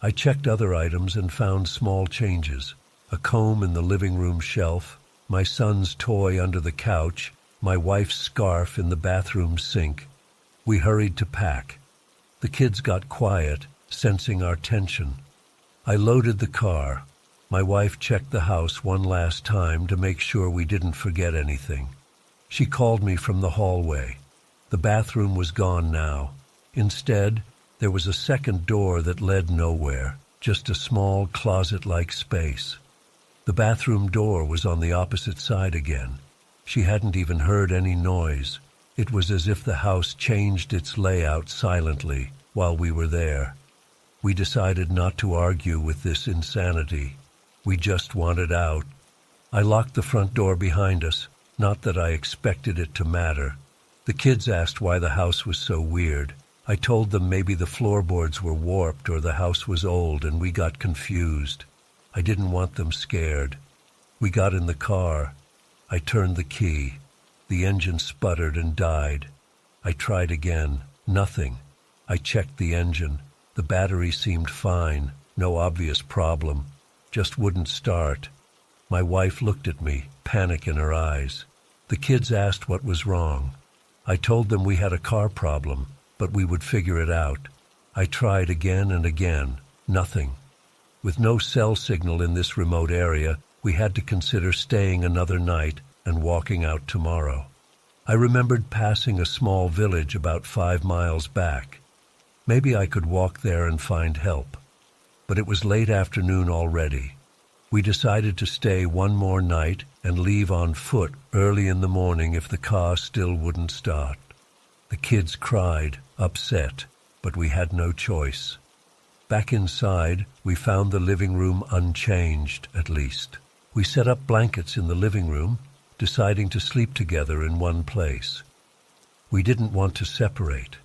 I checked other items and found small changes. A comb in the living room shelf, my son's toy under the couch, my wife's scarf in the bathroom sink. We hurried to pack. The kids got quiet, sensing our tension. I loaded the car. My wife checked the house one last time to make sure we didn't forget anything. She called me from the hallway. The bathroom was gone now. Instead, there was a second door that led nowhere, just a small closet-like space. The bathroom door was on the opposite side again. She hadn't even heard any noise. It was as if the house changed its layout silently while we were there. We decided not to argue with this insanity. We just wanted out. I locked the front door behind us, not that I expected it to matter. The kids asked why the house was so weird. I told them maybe the floorboards were warped or the house was old and we got confused. I didn't want them scared. We got in the car. I turned the key. The engine sputtered and died. I tried again. Nothing. I checked the engine. The battery seemed fine. No obvious problem. Just wouldn't start. My wife looked at me, panic in her eyes. The kids asked what was wrong. I told them we had a car problem, but we would figure it out. I tried again and again. Nothing. With no cell signal in this remote area, we had to consider staying another night and walking out tomorrow. I remembered passing a small village about 5 miles back. Maybe I could walk there and find help. But it was late afternoon already. We decided to stay one more night and leave on foot early in the morning if the car still wouldn't start. The kids cried, upset, but we had no choice. Back inside, we found the living room unchanged, at least. We set up blankets in the living room, deciding to sleep together in one place. We didn't want to separate.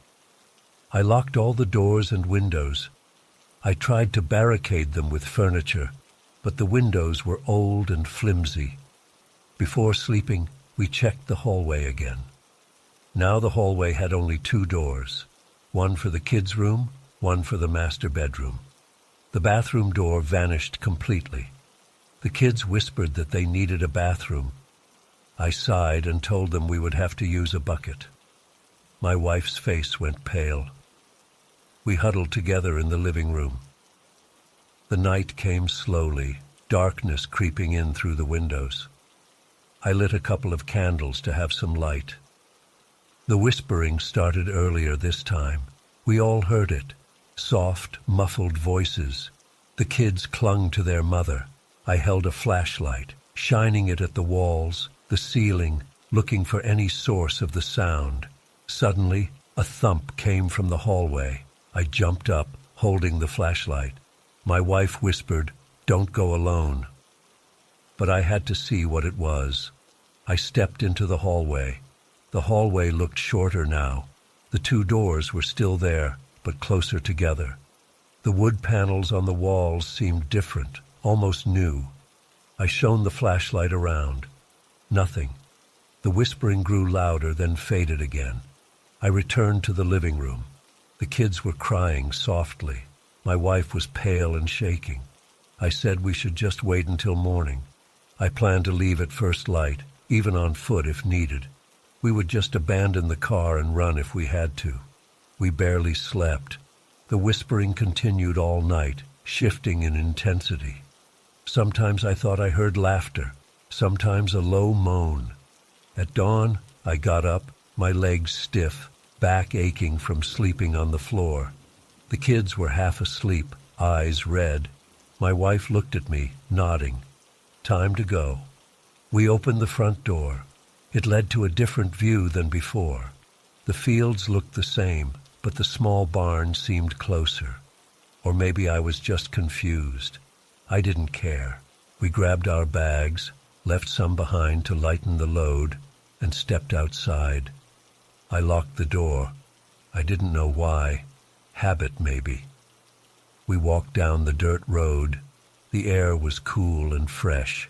I locked all the doors and windows. I tried to barricade them with furniture, but the windows were old and flimsy. Before sleeping, we checked the hallway again. Now the hallway had only 2 doors, one for the kids' room, one for the master bedroom. The bathroom door vanished completely. The kids whispered that they needed a bathroom. I sighed and told them we would have to use a bucket. My wife's face went pale. We huddled together in the living room. The night came slowly, darkness creeping in through the windows. I lit a couple of candles to have some light. The whispering started earlier this time. We all heard it. Soft, muffled voices. The kids clung to their mother. I held a flashlight, shining it at the walls, the ceiling, looking for any source of the sound. Suddenly, a thump came from the hallway. I jumped up, holding the flashlight. My wife whispered, "Don't go alone." But I had to see what it was. I stepped into the hallway. The hallway looked shorter now. The 2 doors were still there, but closer together. The wood panels on the walls seemed different, almost new. I shone the flashlight around. Nothing. The whispering grew louder, then faded again. I returned to the living room. The kids were crying softly. My wife was pale and shaking. I said we should just wait until morning. I planned to leave at first light, even on foot if needed. We would just abandon the car and run if we had to. We barely slept. The whispering continued all night, shifting in intensity. Sometimes I thought I heard laughter, sometimes a low moan. At dawn, I got up, my legs stiff, back aching from sleeping on the floor. The kids were half asleep, eyes red. My wife looked at me, nodding. Time to go. We opened the front door. It led to a different view than before. The fields looked the same, but the small barn seemed closer. Or maybe I was just confused. I didn't care. We grabbed our bags, left some behind to lighten the load, and stepped outside. I locked the door. I didn't know why. Habit, maybe. We walked down the dirt road. The air was cool and fresh.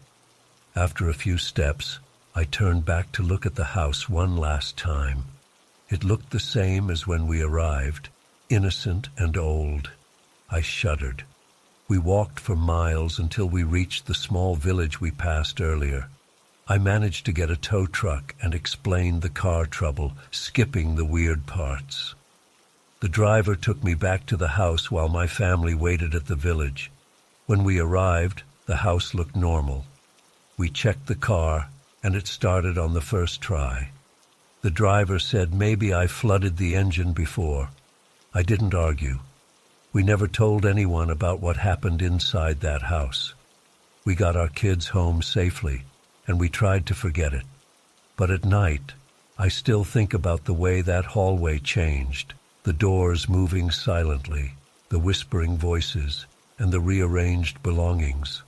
After a few steps, I turned back to look at the house one last time. It looked the same as when we arrived, innocent and old. I shuddered. We walked for miles until we reached the small village we passed earlier. I managed to get a tow truck and explained the car trouble, skipping the weird parts. The driver took me back to the house while my family waited at the village. When we arrived, the house looked normal. We checked the car, and it started on the first try. The driver said maybe I flooded the engine before. I didn't argue. We never told anyone about what happened inside that house. We got our kids home safely, and we tried to forget it. But at night, I still think about the way that hallway changed, the doors moving silently, the whispering voices, and the rearranged belongings.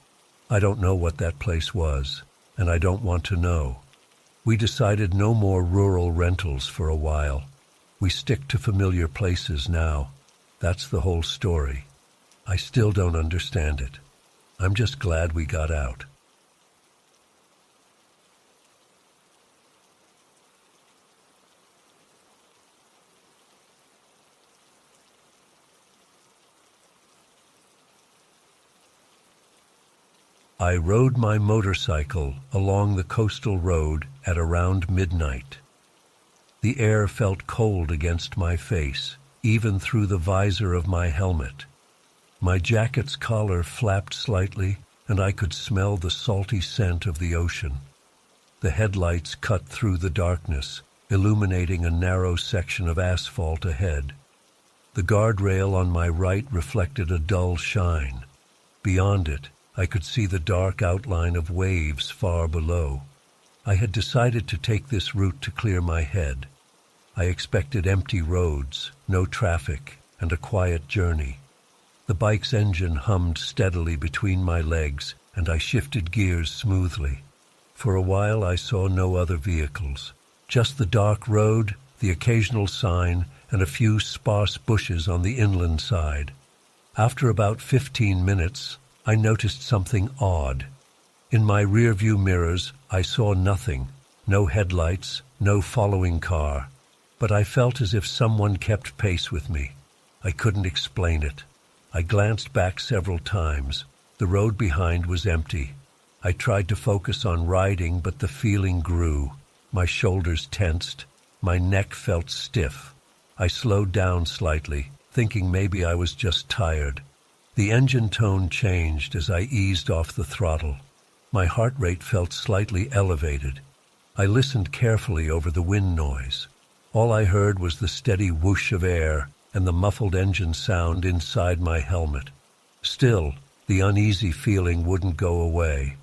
I don't know what that place was, and I don't want to know. We decided no more rural rentals for a while. We stick to familiar places now. That's the whole story. I still don't understand it. I'm just glad we got out. I rode my motorcycle along the coastal road at around midnight. The air felt cold against my face, even through the visor of my helmet. My jacket's collar flapped slightly, and I could smell the salty scent of the ocean. The headlights cut through the darkness, illuminating a narrow section of asphalt ahead. The guardrail on my right reflected a dull shine. Beyond it, I could see the dark outline of waves far below. I had decided to take this route to clear my head. I expected empty roads, no traffic, and a quiet journey. The bike's engine hummed steadily between my legs, and I shifted gears smoothly. For a while I saw no other vehicles, just the dark road, the occasional sign, and a few sparse bushes on the inland side. After about 15 minutes, I noticed something odd. In my rearview mirrors, I saw nothing, no headlights, no following car, but I felt as if someone kept pace with me. I couldn't explain it. I glanced back several times. The road behind was empty. I tried to focus on riding, but the feeling grew. My shoulders tensed. My neck felt stiff. I slowed down slightly, thinking maybe I was just tired. The engine tone changed as I eased off the throttle. My heart rate felt slightly elevated. I listened carefully over the wind noise. All I heard was the steady whoosh of air and the muffled engine sound inside my helmet. Still, the uneasy feeling wouldn't go away.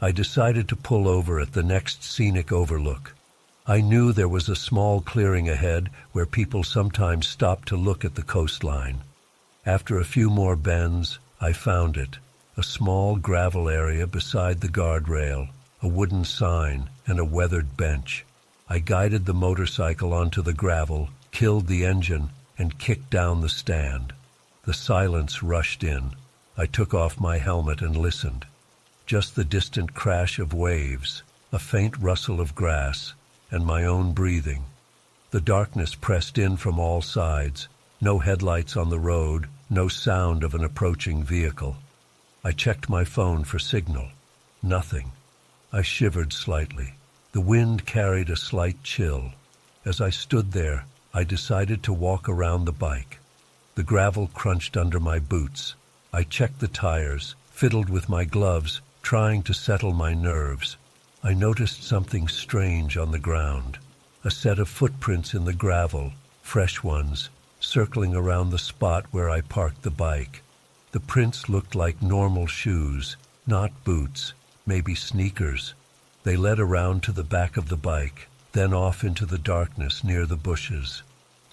I decided to pull over at the next scenic overlook. I knew there was a small clearing ahead where people sometimes stopped to look at the coastline. After a few more bends, I found it, a small gravel area beside the guardrail, a wooden sign, and a weathered bench. I guided the motorcycle onto the gravel, killed the engine, and kicked down the stand. The silence rushed in. I took off my helmet and listened. Just the distant crash of waves, a faint rustle of grass, and my own breathing. The darkness pressed in from all sides. No headlights on the road, no sound of an approaching vehicle. I checked my phone for signal. Nothing. I shivered slightly. The wind carried a slight chill. As I stood there, I decided to walk around the bike. The gravel crunched under my boots. I checked the tires, fiddled with my gloves, trying to settle my nerves. I noticed something strange on the ground. A set of footprints in the gravel, fresh ones, circling around the spot where I parked the bike. The prints looked like normal shoes, not boots, maybe sneakers. They led around to the back of the bike, then off into the darkness near the bushes.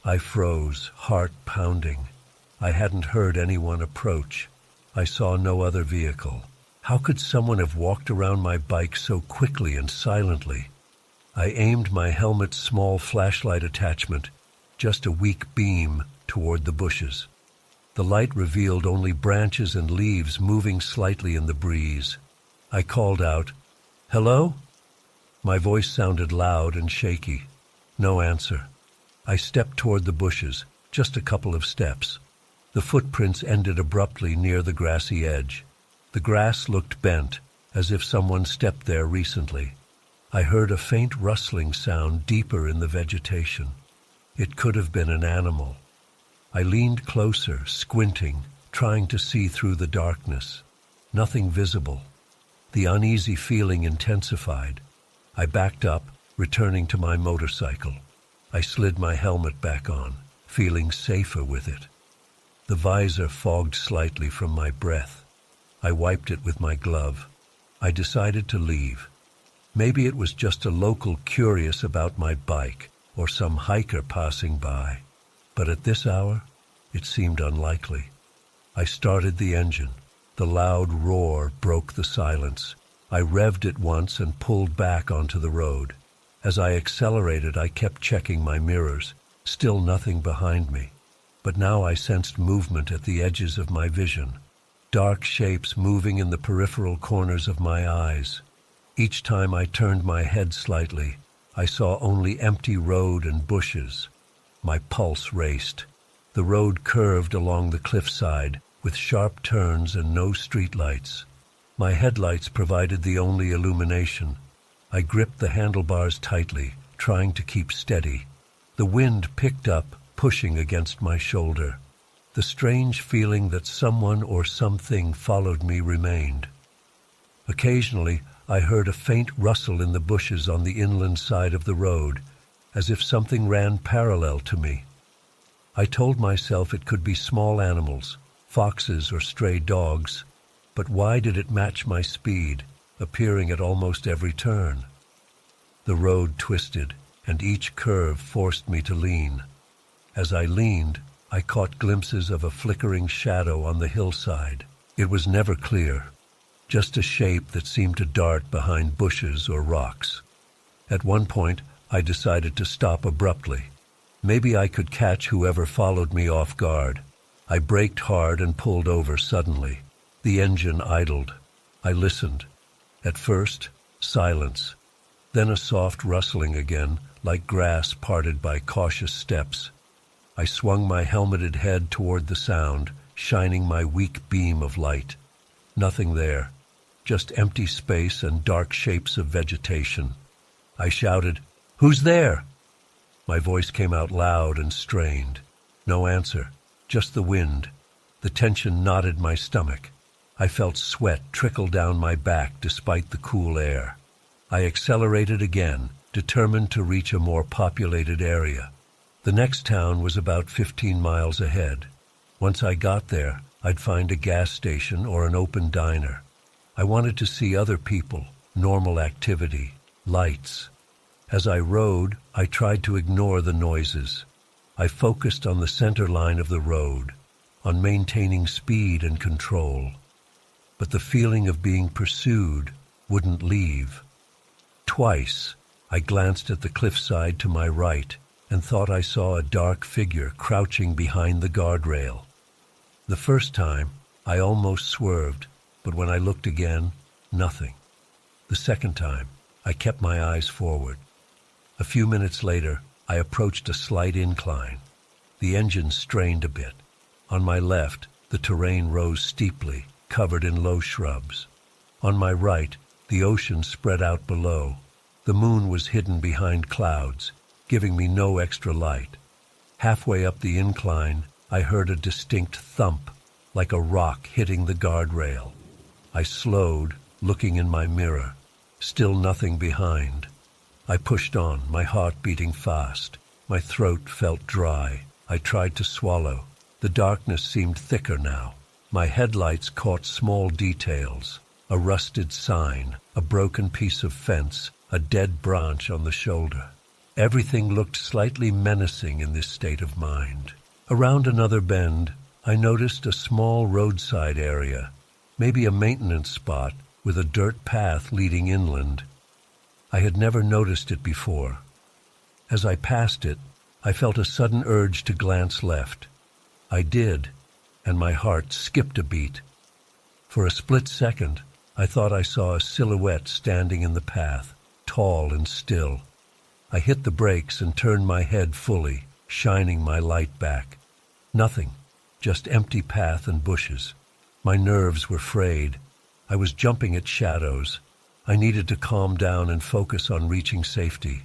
I froze, heart pounding. I hadn't heard anyone approach. I saw no other vehicle. How could someone have walked around my bike so quickly and silently? I aimed my helmet's small flashlight attachment, just a weak beam, toward the bushes. The light revealed only branches and leaves moving slightly in the breeze. I called out, "Hello?" My voice sounded loud and shaky. No answer. I stepped toward the bushes, just a couple of steps. The footprints ended abruptly near the grassy edge. The grass looked bent, as if someone stepped there recently. I heard a faint rustling sound deeper in the vegetation. It could have been an animal. I leaned closer, squinting, trying to see through the darkness. Nothing visible. The uneasy feeling intensified. I backed up, returning to my motorcycle. I slid my helmet back on, feeling safer with it. The visor fogged slightly from my breath. I wiped it with my glove. I decided to leave. Maybe it was just a local curious about my bike, or some hiker passing by. But at this hour, it seemed unlikely. I started the engine. The loud roar broke the silence. I revved it once and pulled back onto the road. As I accelerated, I kept checking my mirrors. Still nothing behind me. But now I sensed movement at the edges of my vision. Dark shapes moving in the peripheral corners of my eyes. Each time I turned my head slightly, I saw only empty road and bushes. My pulse raced. The road curved along the cliffside, with sharp turns and no streetlights. My headlights provided the only illumination. I gripped the handlebars tightly, trying to keep steady. The wind picked up, pushing against my shoulder. The strange feeling that someone or something followed me remained. Occasionally, I heard a faint rustle in the bushes on the inland side of the road, as if something ran parallel to me. I told myself it could be small animals, foxes or stray dogs, but why did it match my speed, appearing at almost every turn? The road twisted, and each curve forced me to lean. As I leaned, I caught glimpses of a flickering shadow on the hillside. It was never clear, just a shape that seemed to dart behind bushes or rocks. At one point, I decided to stop abruptly. Maybe I could catch whoever followed me off guard. I braked hard and pulled over suddenly. The engine idled. I listened. At first, silence. Then a soft rustling again, like grass parted by cautious steps. I swung my helmeted head toward the sound, shining my weak beam of light. Nothing there, just empty space and dark shapes of vegetation. I shouted, "Who's there?" My voice came out loud and strained. No answer, just the wind. The tension knotted my stomach. I felt sweat trickle down my back despite the cool air. I accelerated again, determined to reach a more populated area. The next town was about 15 miles ahead. Once I got there, I'd find a gas station or an open diner. I wanted to see other people, normal activity, lights. As I rode, I tried to ignore the noises. I focused on the center line of the road, on maintaining speed and control. But the feeling of being pursued wouldn't leave. Twice, I glanced at the cliffside to my right and thought I saw a dark figure crouching behind the guardrail. The first time, I almost swerved, but when I looked again, nothing. The second time, I kept my eyes forward. A few minutes later, I approached a slight incline. The engine strained a bit. On my left, the terrain rose steeply, covered in low shrubs. On my right, the ocean spread out below. The moon was hidden behind clouds, giving me no extra light. Halfway up the incline, I heard a distinct thump. like a rock hitting the guardrail. I slowed, looking in my mirror. Still nothing behind. I pushed on, my heart beating fast. My throat felt dry. I tried to swallow. The darkness seemed thicker now. My headlights caught small details. A rusted sign, a broken piece of fence, a dead branch on the shoulder. Everything looked slightly menacing in this state of mind. Around another bend, I noticed a small roadside area, maybe a maintenance spot with a dirt path leading inland. I had never noticed it before. As I passed it, I felt a sudden urge to glance left. I did, and my heart skipped a beat. For a split second, I thought I saw a silhouette standing in the path, tall and still. I hit the brakes and turned my head fully, shining my light back. Nothing, just empty path and bushes. My nerves were frayed. I was jumping at shadows. I needed to calm down and focus on reaching safety.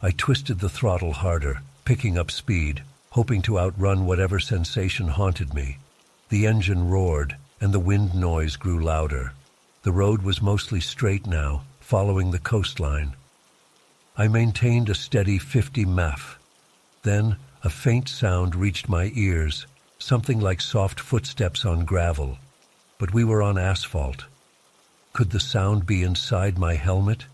I twisted the throttle harder, picking up speed, hoping to outrun whatever sensation haunted me. The engine roared, and the wind noise grew louder. The road was mostly straight now, following the coastline. I maintained a steady 50 mph. Then, a faint sound reached my ears, something like soft footsteps on gravel. But we were on asphalt. Could the sound be inside my helmet?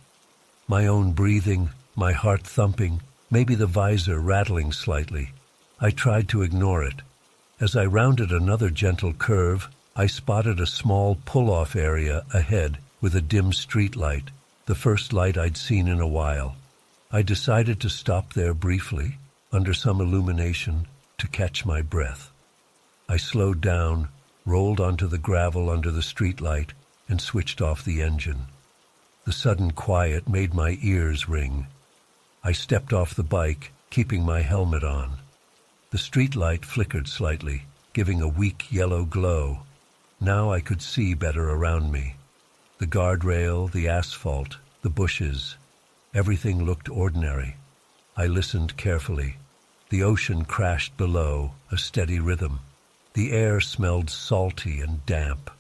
My own breathing, my heart thumping, maybe the visor rattling slightly. I tried to ignore it. As I rounded another gentle curve, I spotted a small pull-off area ahead with a dim streetlight, the first light I'd seen in a while. I decided to stop there briefly, under some illumination, to catch my breath. I slowed down, rolled onto the gravel under the streetlight, and switched off the engine. The sudden quiet made my ears ring. I stepped off the bike, keeping my helmet on. The streetlight flickered slightly, giving a weak yellow glow. Now I could see better around me. The guardrail, the asphalt, the bushes, everything looked ordinary. I listened carefully. The ocean crashed below, a steady rhythm. The air smelled salty and damp.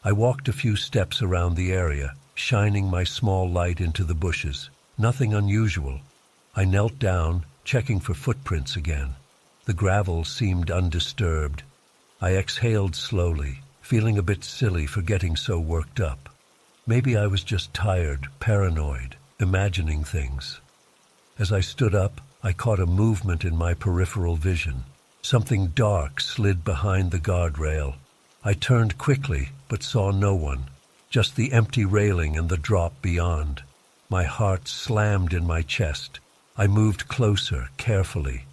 I walked a few steps around the area, shining my small light into the bushes. Nothing unusual. I knelt down, checking for footprints again. The gravel seemed undisturbed. I exhaled slowly, feeling a bit silly for getting so worked up. Maybe I was just tired, paranoid, imagining things. As I stood up, I caught a movement in my peripheral vision. Something dark slid behind the guardrail. I turned quickly, but saw no one, just the empty railing and the drop beyond. My heart slammed in my chest. I moved closer, carefully.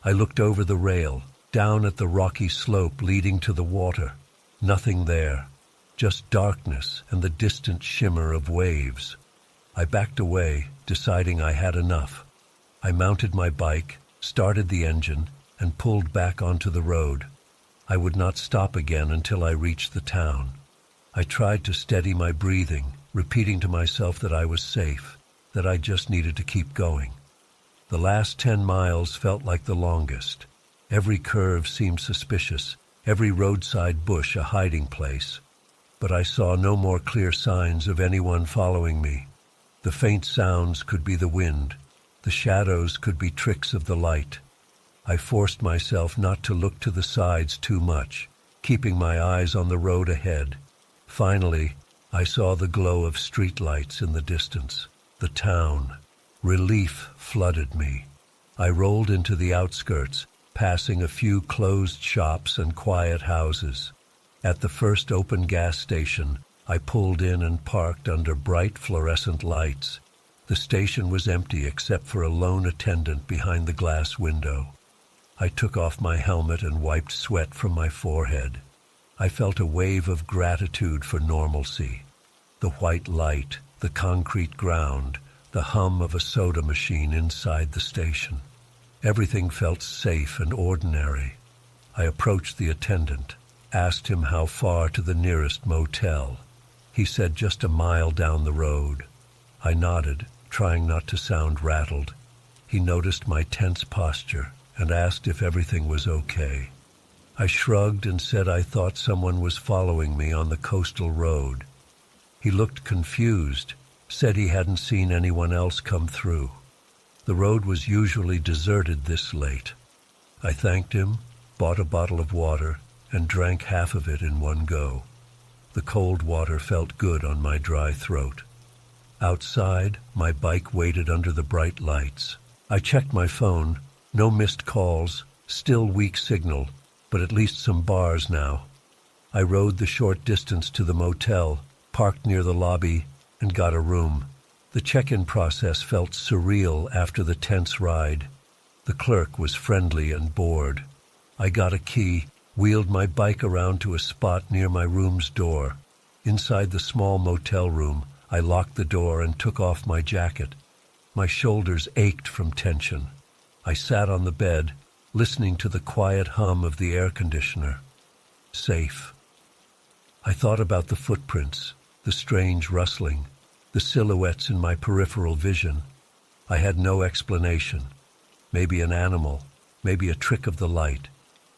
I looked over the rail, down at the rocky slope leading to the water. Nothing there, just darkness and the distant shimmer of waves. I backed away, deciding I had enough. I mounted my bike, started the engine, and pulled back onto the road. I would not stop again until I reached the town. I tried to steady my breathing, repeating to myself that I was safe, that I just needed to keep going. The last 10 miles felt like the longest. Every curve seemed suspicious, every roadside bush a hiding place. But I saw no more clear signs of anyone following me. The faint sounds could be the wind. The shadows could be tricks of the light. I forced myself not to look to the sides too much, keeping my eyes on the road ahead. Finally, I saw the glow of streetlights in the distance. The town. Relief flooded me. I rolled into the outskirts, passing a few closed shops and quiet houses. At the first open gas station, I pulled in and parked under bright fluorescent lights. The station was empty except for a lone attendant behind the glass window. I took off my helmet and wiped sweat from my forehead. I felt a wave of gratitude for normalcy. The white light, the concrete ground, the hum of a soda machine inside the station. Everything felt safe and ordinary. I approached the attendant, asked him how far to the nearest motel. He said just a mile down the road. I nodded, trying not to sound rattled. He noticed my tense posture and asked if everything was okay. I shrugged and said I thought someone was following me on the coastal road. He looked confused, said he hadn't seen anyone else come through. The road was usually deserted this late. I thanked him, bought a bottle of water, and drank half of it in one go. The cold water felt good on my dry throat. Outside, my bike waited under the bright lights. I checked my phone. No missed calls, still weak signal, but at least some bars now. I rode the short distance to the motel, parked near the lobby, and got a room. The check-in process felt surreal after the tense ride. The clerk was friendly and bored. I got a key, wheeled my bike around to a spot near my room's door. Inside the small motel room, I locked the door and took off my jacket. My shoulders ached from tension. I sat on the bed, listening to the quiet hum of the air conditioner. Safe. I thought about the footprints, the strange rustling, the silhouettes in my peripheral vision. I had no explanation. Maybe an animal, maybe a trick of the light,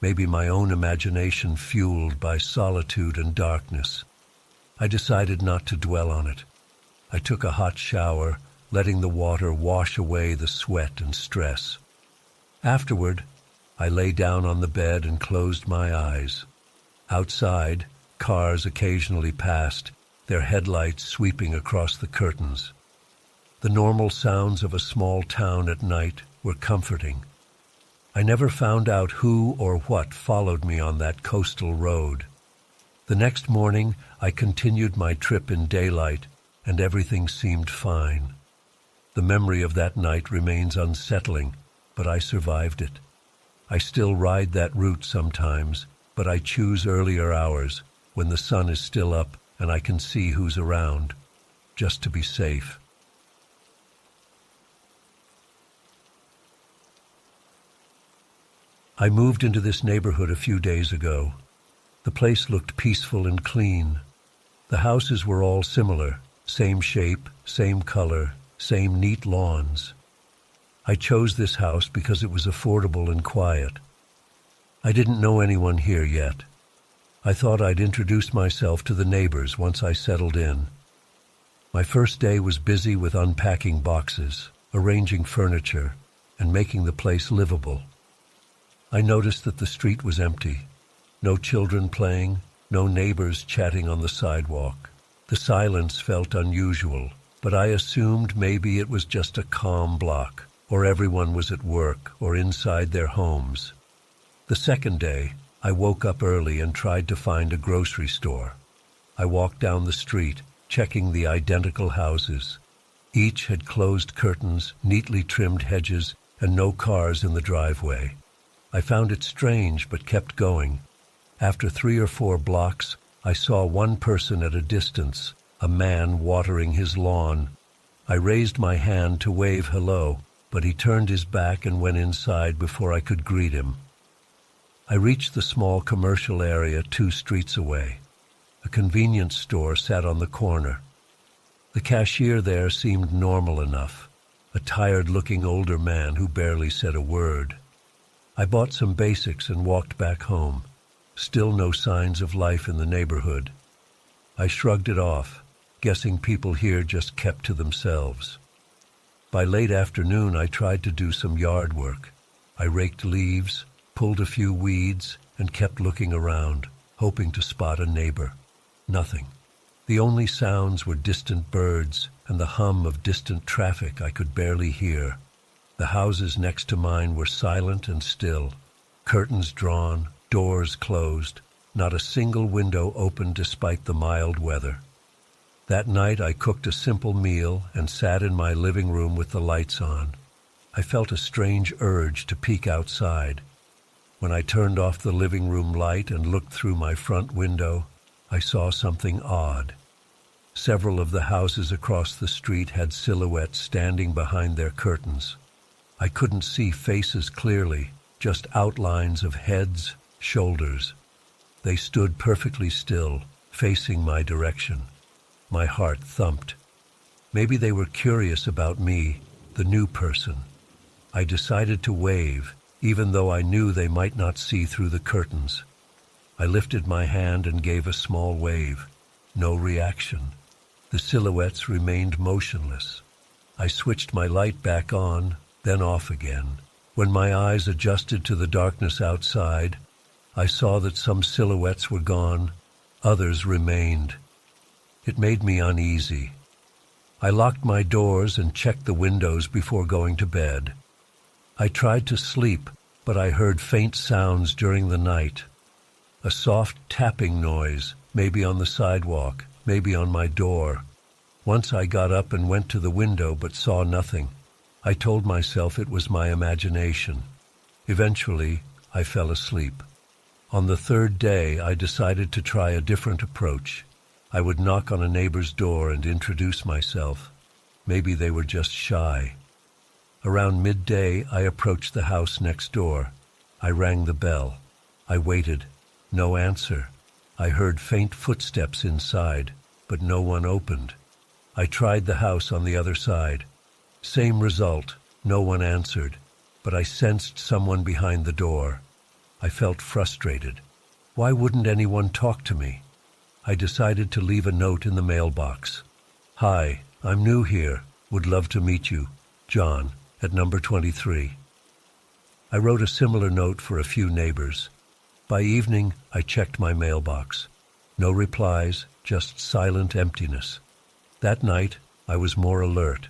maybe my own imagination fueled by solitude and darkness. I decided not to dwell on it. I took a hot shower, letting the water wash away the sweat and stress. Afterward, I lay down on the bed and closed my eyes. Outside, cars occasionally passed, their headlights sweeping across the curtains. The normal sounds of a small town at night were comforting. I never found out who or what followed me on that coastal road. The next morning, I continued my trip in daylight, and everything seemed fine. The memory of that night remains unsettling, but I survived it. I still ride that route sometimes, but I choose earlier hours, when the sun is still up and I can see who's around, just to be safe. I moved into this neighborhood a few days ago. The place looked peaceful and clean. The houses were all similar, same shape, same color, same neat lawns. I chose this house because it was affordable and quiet. I didn't know anyone here yet. I thought I'd introduce myself to the neighbors once I settled in. My first day was busy with unpacking boxes, arranging furniture, and making the place livable. I noticed that the street was empty. No children playing, no neighbors chatting on the sidewalk. The silence felt unusual, but I assumed maybe it was just a calm block, or everyone was at work or inside their homes. The second day, I woke up early and tried to find a grocery store. I walked down the street, checking the identical houses. Each had closed curtains, neatly trimmed hedges, and no cars in the driveway. I found it strange but kept going. After 3 or 4 blocks, I saw one person at a distance, a man watering his lawn. I raised my hand to wave hello, but he turned his back and went inside before I could greet him. I reached the small commercial area 2 streets away. A convenience store sat on the corner. The cashier there seemed normal enough, a tired-looking older man who barely said a word. I bought some basics and walked back home. Still no signs of life in the neighborhood. I shrugged it off, guessing people here just kept to themselves. By late afternoon, I tried to do some yard work. I raked leaves, pulled a few weeds, and kept looking around, hoping to spot a neighbor. Nothing. The only sounds were distant birds and the hum of distant traffic I could barely hear. The houses next to mine were silent and still. Curtains drawn, doors closed. Not a single window open despite the mild weather. That night I cooked a simple meal and sat in my living room with the lights on. I felt a strange urge to peek outside. When I turned off the living room light and looked through my front window, I saw something odd. Several of the houses across the street had silhouettes standing behind their curtains. I couldn't see faces clearly, just outlines of heads, shoulders. They stood perfectly still, facing my direction. My heart thumped. Maybe they were curious about me, the new person. I decided to wave, even though I knew they might not see through the curtains. I lifted my hand and gave a small wave. No reaction. The silhouettes remained motionless. I switched my light back on, then off again. When my eyes adjusted to the darkness outside, I saw that some silhouettes were gone, others remained. It made me uneasy. I locked my doors and checked the windows before going to bed. I tried to sleep, but I heard faint sounds during the night. A soft tapping noise, maybe on the sidewalk, maybe on my door. Once I got up and went to the window but saw nothing. I told myself it was my imagination. Eventually, I fell asleep. On the third day, I decided to try a different approach. I would knock on a neighbor's door and introduce myself. Maybe they were just shy. Around midday, I approached the house next door. I rang the bell. I waited. No answer. I heard faint footsteps inside, but no one opened. I tried the house on the other side. Same result. No one answered, but I sensed someone behind the door. I felt frustrated. Why wouldn't anyone talk to me? I decided to leave a note in the mailbox. Hi, I'm new here. Would love to meet you. John, at number 23. I wrote a similar note for a few neighbors. By evening, I checked my mailbox. No replies, just silent emptiness. That night, I was more alert.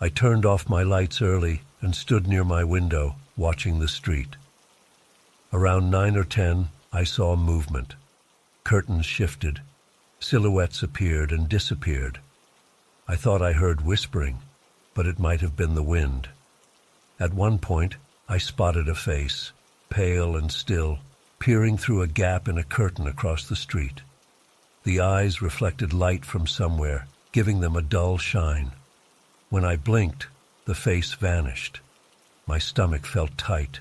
I turned off my lights early and stood near my window, watching the street. Around 9 or 10, I saw movement. Curtains shifted. Silhouettes appeared and disappeared. I thought I heard whispering, but it might have been the wind. At one point, I spotted a face, pale and still, peering through a gap in a curtain across the street. The eyes reflected light from somewhere, giving them a dull shine. When I blinked, the face vanished. My stomach felt tight.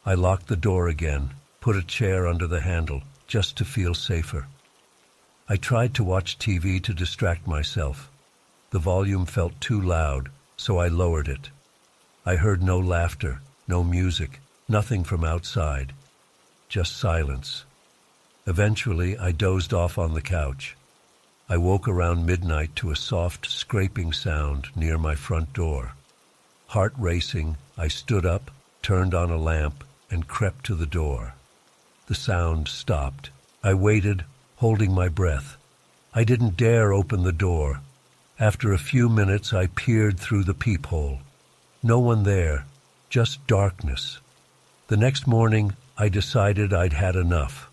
I locked the door again, put a chair under the handle, just to feel safer. I tried to watch TV to distract myself. The volume felt too loud, so I lowered it. I heard no laughter, no music, nothing from outside, just silence. Eventually, I dozed off on the couch. I woke around midnight to a soft scraping sound near my front door. Heart racing, I stood up, turned on a lamp, and crept to the door. The sound stopped. I waited, holding my breath. I didn't dare open the door. After a few minutes, I peered through the peephole. No one there, just darkness. The next morning, I decided I'd had enough.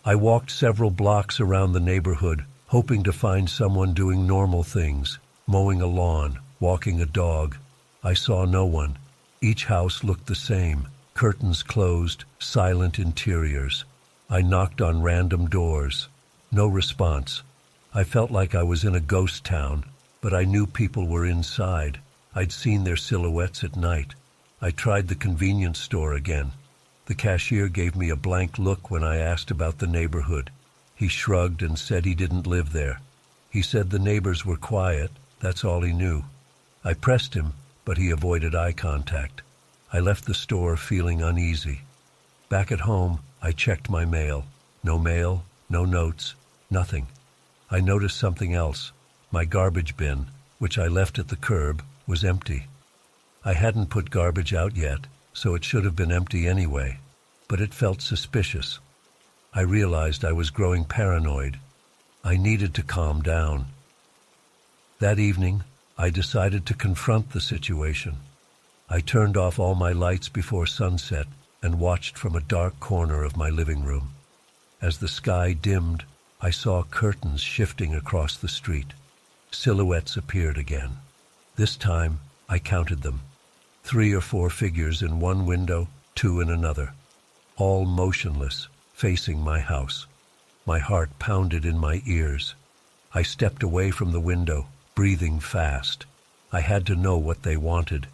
I walked several blocks around the neighborhood, hoping to find someone doing normal things, mowing a lawn, walking a dog. I saw no one. Each house looked the same, curtains closed, silent interiors. I knocked on random doors. No response. I felt like I was in a ghost town, but I knew people were inside. I'd seen their silhouettes at night. I tried the convenience store again. The cashier gave me a blank look when I asked about the neighborhood. He shrugged and said he didn't live there. He said the neighbors were quiet, that's all he knew. I pressed him, but he avoided eye contact. I left the store feeling uneasy. Back at home, I checked my mail. No mail, no notes, nothing. I noticed something else. My garbage bin, which I left at the curb, was empty. I hadn't put garbage out yet, so it should have been empty anyway, but it felt suspicious. I realized I was growing paranoid. I needed to calm down. That evening, I decided to confront the situation. I turned off all my lights before sunset and watched from a dark corner of my living room. As the sky dimmed, I saw curtains shifting across the street. Silhouettes appeared again. This time, I counted them. 3 or 4 figures in one window, 2 in another. All motionless, facing my house. My heart pounded in my ears. I stepped away from the window, breathing fast. I had to know what they wanted.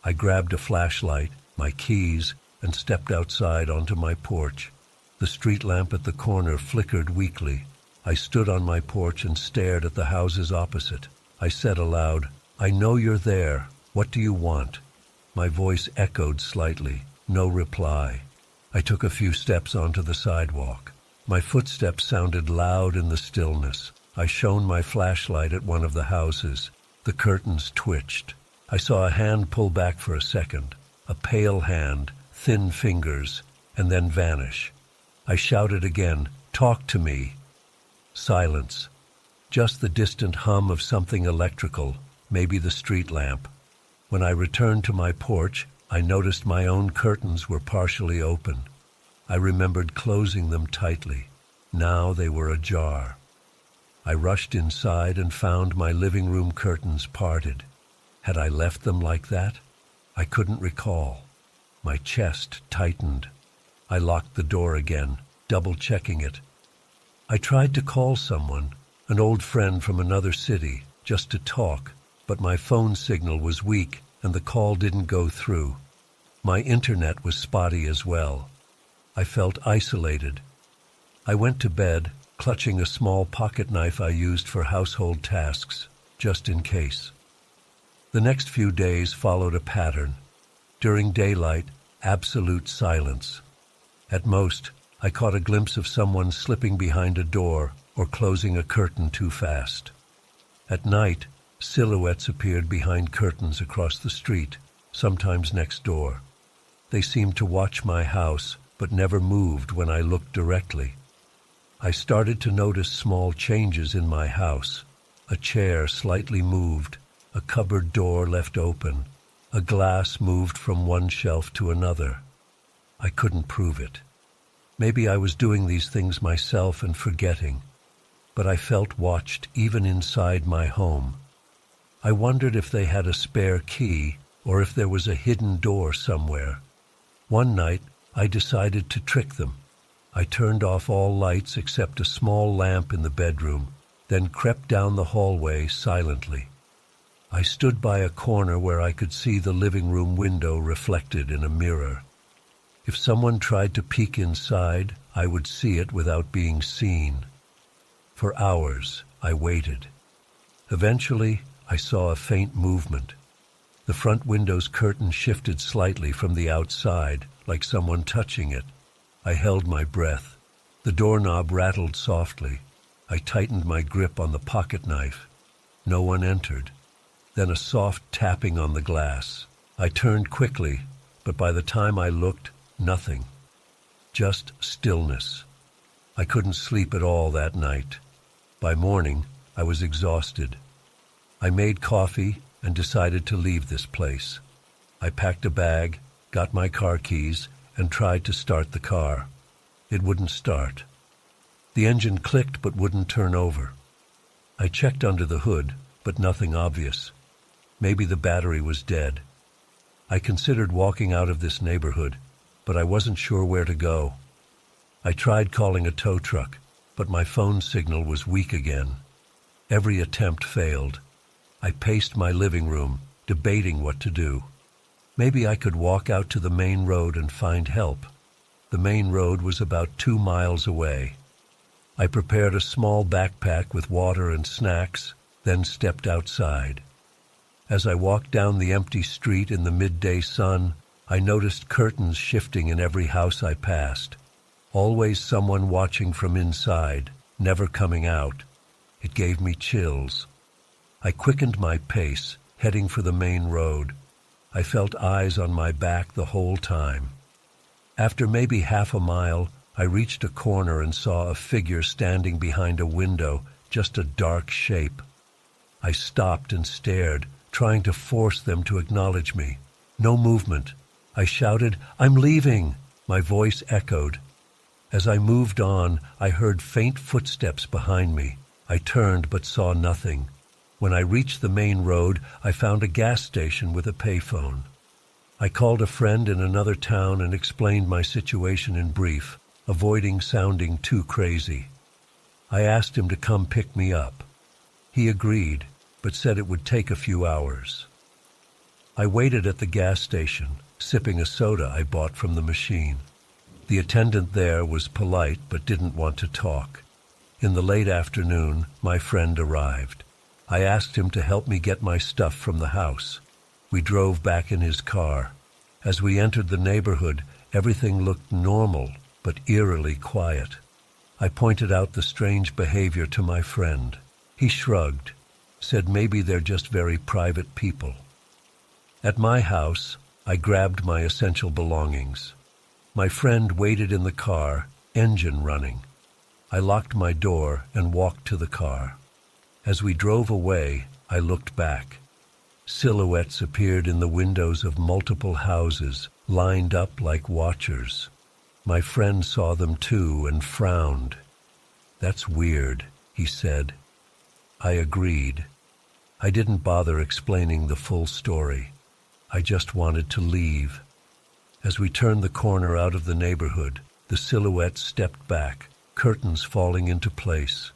I grabbed a flashlight, my keys, and stepped outside onto my porch. The street lamp at the corner flickered weakly. I stood on my porch and stared at the houses opposite. I said aloud, "I know you're there. What do you want?" My voice echoed slightly. No reply. I took a few steps onto the sidewalk. My footsteps sounded loud in the stillness. I shone my flashlight at one of the houses. The curtains twitched. I saw a hand pull back for a second, a pale hand, thin fingers, and then vanish. I shouted again, "Talk to me." Silence. Just the distant hum of something electrical, maybe the street lamp. When I returned to my porch, I noticed my own curtains were partially open. I remembered closing them tightly. Now they were ajar. I rushed inside and found my living room curtains parted. Had I left them like that? I couldn't recall. My chest tightened. I locked the door again, double-checking it. I tried to call someone, an old friend from another city, just to talk, but my phone signal was weak and the call didn't go through. My internet was spotty as well. I felt isolated. I went to bed, clutching a small pocket knife I used for household tasks, just in case. The next few days followed a pattern. During daylight, absolute silence. At most, I caught a glimpse of someone slipping behind a door or closing a curtain too fast. At night, silhouettes appeared behind curtains across the street, sometimes next door. They seemed to watch my house, but never moved when I looked directly. I started to notice small changes in my house. A chair slightly moved, a cupboard door left open, a glass moved from one shelf to another. I couldn't prove it. Maybe I was doing these things myself and forgetting, but I felt watched even inside my home. I wondered if they had a spare key or if there was a hidden door somewhere. One night, I decided to trick them. I turned off all lights except a small lamp in the bedroom, then crept down the hallway silently. I stood by a corner where I could see the living room window reflected in a mirror. If someone tried to peek inside, I would see it without being seen. For hours, I waited. Eventually, I saw a faint movement. The front window's curtain shifted slightly from the outside, like someone touching it. I held my breath. The doorknob rattled softly. I tightened my grip on the pocket knife. No one entered. Then a soft tapping on the glass. I turned quickly, but by the time I looked, nothing. Just stillness. I couldn't sleep at all that night. By morning, I was exhausted. I made coffee and decided to leave this place. I packed a bag, got my car keys, and tried to start the car. It wouldn't start. The engine clicked but wouldn't turn over. I checked under the hood, but nothing obvious. Maybe the battery was dead. I considered walking out of this neighborhood, but I wasn't sure where to go. I tried calling a tow truck, but my phone signal was weak again. Every attempt failed. I paced my living room, debating what to do. Maybe I could walk out to the main road and find help. The main road was about 2 miles away. I prepared a small backpack with water and snacks, then stepped outside. As I walked down the empty street in the midday sun, I noticed curtains shifting in every house I passed. Always someone watching from inside, never coming out. It gave me chills. I quickened my pace, heading for the main road. I felt eyes on my back the whole time. After maybe half a mile, I reached a corner and saw a figure standing behind a window, just a dark shape. I stopped and stared, trying to force them to acknowledge me. No movement. I shouted, "I'm leaving!" My voice echoed. As I moved on, I heard faint footsteps behind me. I turned but saw nothing. When I reached the main road, I found a gas station with a payphone. I called a friend in another town and explained my situation in brief, avoiding sounding too crazy. I asked him to come pick me up. He agreed, but said it would take a few hours. I waited at the gas station, sipping a soda I bought from the machine. The attendant there was polite but didn't want to talk. In the late afternoon, my friend arrived. I asked him to help me get my stuff from the house. We drove back in his car. As we entered the neighborhood, everything looked normal, but eerily quiet. I pointed out the strange behavior to my friend. He shrugged, said maybe they're just very private people. At my house, I grabbed my essential belongings. My friend waited in the car, engine running. I locked my door and walked to the car. As we drove away, I looked back. Silhouettes appeared in the windows of multiple houses, lined up like watchers. My friend saw them too and frowned. "That's weird," he said. I agreed. I didn't bother explaining the full story. I just wanted to leave. As we turned the corner out of the neighborhood, the silhouette stepped back, curtains falling into place.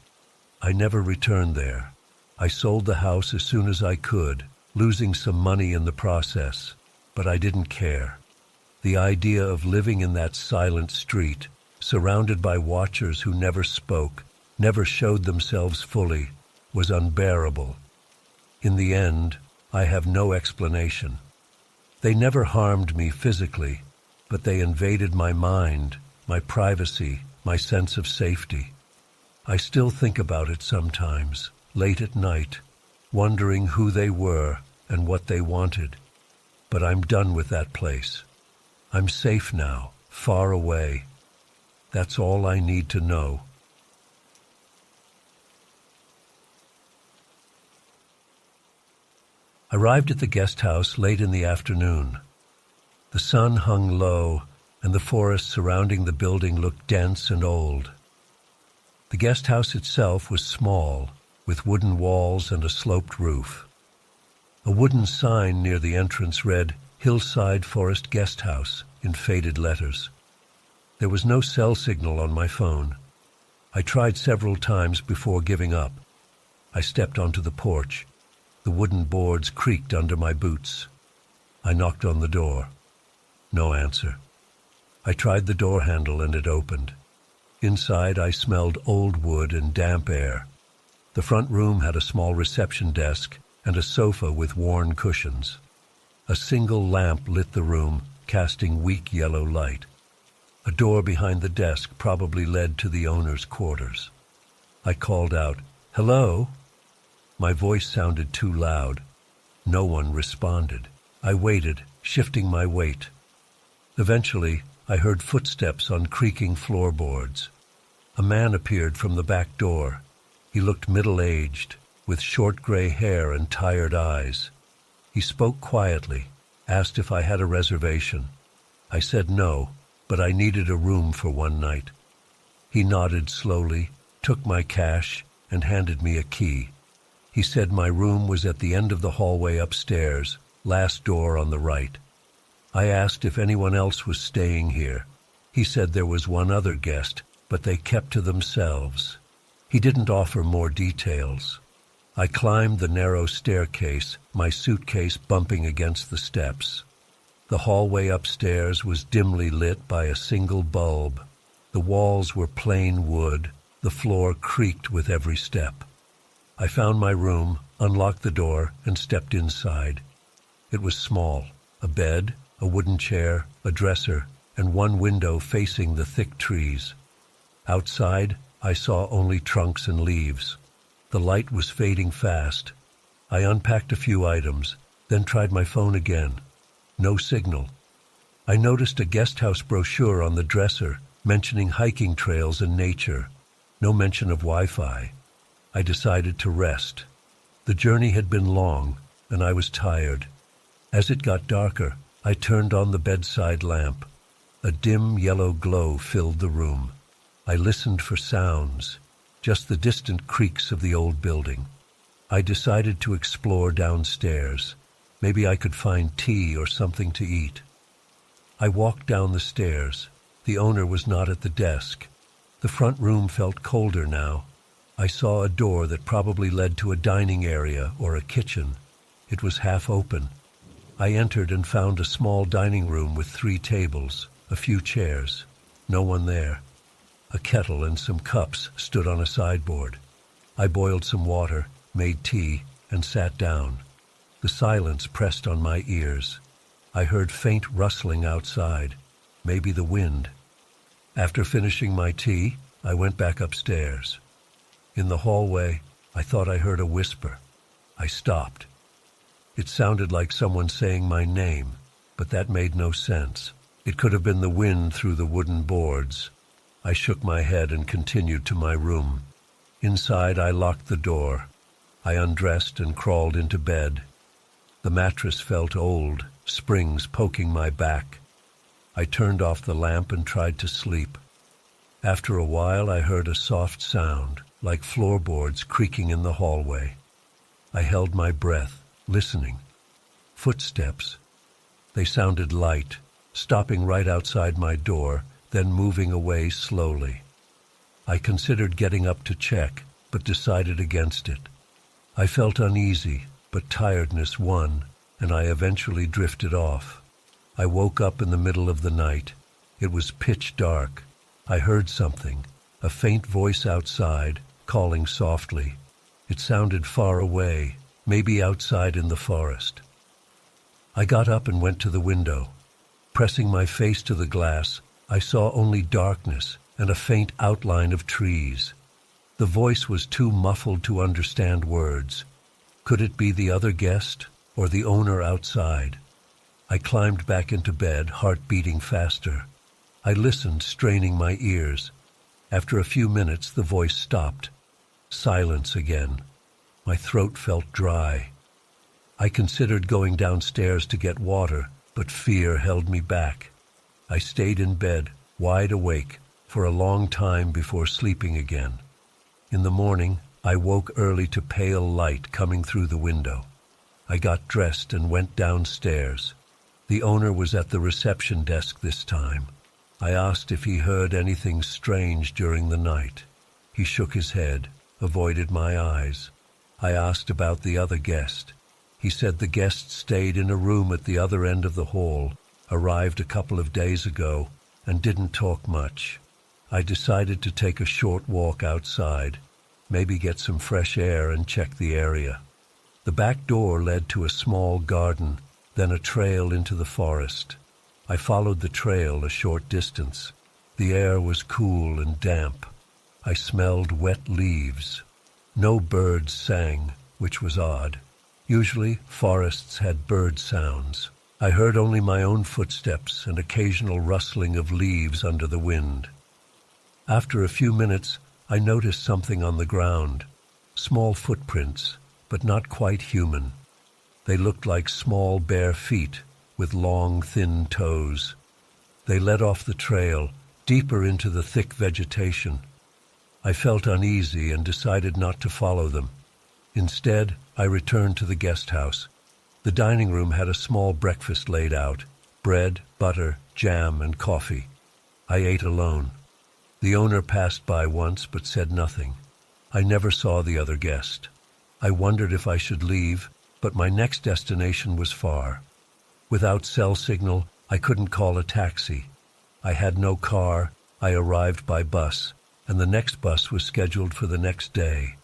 I never returned there. I sold the house as soon as I could, losing some money in the process, but I didn't care. The idea of living in that silent street, surrounded by watchers who never spoke, never showed themselves fully, was unbearable. In the end, I have no explanation. They never harmed me physically, but they invaded my mind, my privacy, my sense of safety. I still think about it sometimes, late at night, wondering who they were and what they wanted. But I'm done with that place. I'm safe now, far away. That's all I need to know. Arrived at the guest house late in the afternoon. The sun hung low, and the forest surrounding the building looked dense and old. The guest house itself was small, with wooden walls and a sloped roof. A wooden sign near the entrance read, "Hillside Forest Guest House," in faded letters. There was no cell signal on my phone. I tried several times before giving up. I stepped onto the porch. The wooden boards creaked under my boots. I knocked on the door. No answer. I tried the door handle and it opened. Inside I smelled old wood and damp air. The front room had a small reception desk and a sofa with worn cushions. A single lamp lit the room, casting weak yellow light. A door behind the desk probably led to the owner's quarters. I called out, "Hello?" My voice sounded too loud. No one responded. I waited, shifting my weight. Eventually, I heard footsteps on creaking floorboards. A man appeared from the back door. He looked middle-aged, with short gray hair and tired eyes. He spoke quietly, asked if I had a reservation. I said no, but I needed a room for one night. He nodded slowly, took my cash, and handed me a key. He said my room was at the end of the hallway upstairs, last door on the right. I asked if anyone else was staying here. He said there was one other guest, but they kept to themselves. He didn't offer more details. I climbed the narrow staircase, my suitcase bumping against the steps. The hallway upstairs was dimly lit by a single bulb. The walls were plain wood. The floor creaked with every step. I found my room, unlocked the door, and stepped inside. It was small. A bed, a wooden chair, a dresser, and one window facing the thick trees. Outside, I saw only trunks and leaves. The light was fading fast. I unpacked a few items, then tried my phone again. No signal. I noticed a guest house brochure on the dresser mentioning hiking trails and nature. No mention of Wi-Fi. I decided to rest. The journey had been long, and I was tired. As it got darker, I turned on the bedside lamp. A dim yellow glow filled the room. I listened for sounds, just the distant creaks of the old building. I decided to explore downstairs. Maybe I could find tea or something to eat. I walked down the stairs. The owner was not at the desk. The front room felt colder now. I saw a door that probably led to a dining area or a kitchen. It was half open. I entered and found a small dining room with 3 tables, a few chairs. No one there. A kettle and some cups stood on a sideboard. I boiled some water, made tea, and sat down. The silence pressed on my ears. I heard faint rustling outside, maybe the wind. After finishing my tea, I went back upstairs. In the hallway, I thought I heard a whisper. I stopped. It sounded like someone saying my name, but that made no sense. It could have been the wind through the wooden boards. I shook my head and continued to my room. Inside, I locked the door. I undressed and crawled into bed. The mattress felt old, springs poking my back. I turned off the lamp and tried to sleep. After a while, I heard a soft sound, like floorboards creaking in the hallway. I held my breath, listening. Footsteps. They sounded light, stopping right outside my door, then moving away slowly. I considered getting up to check, but decided against it. I felt uneasy, but tiredness won, and I eventually drifted off. I woke up in the middle of the night. It was pitch dark. I heard something, a faint voice outside, calling softly. It sounded far away, maybe outside in the forest. I got up and went to the window. Pressing my face to the glass, I saw only darkness and a faint outline of trees. The voice was too muffled to understand words. Could it be the other guest or the owner outside? I climbed back into bed, heart beating faster. I listened, straining my ears. After a few minutes, the voice stopped. Silence again. My throat felt dry. I considered going downstairs to get water, but fear held me back. I stayed in bed, wide awake, for a long time before sleeping again. In the morning, I woke early to pale light coming through the window. I got dressed and went downstairs. The owner was at the reception desk this time. I asked if he heard anything strange during the night. He shook his head, avoided my eyes. I asked about the other guest. He said the guest stayed in a room at the other end of the hall, arrived a couple of days ago, and didn't talk much. I decided to take a short walk outside, maybe get some fresh air and check the area. The back door led to a small garden, then a trail into the forest. I followed the trail a short distance. The air was cool and damp. I smelled wet leaves. No birds sang, which was odd. Usually, forests had bird sounds. I heard only my own footsteps and occasional rustling of leaves under the wind. After a few minutes, I noticed something on the ground. Small footprints, but not quite human. They looked like small bare feet with long, thin toes. They led off the trail, deeper into the thick vegetation. I felt uneasy and decided not to follow them. Instead, I returned to the guest house. The dining room had a small breakfast laid out: bread, butter, jam, and coffee. I ate alone. The owner passed by once but said nothing. I never saw the other guest. I wondered if I should leave, but my next destination was far. Without cell signal, I couldn't call a taxi. I had no car. I arrived by bus, and the next bus was scheduled for the next day.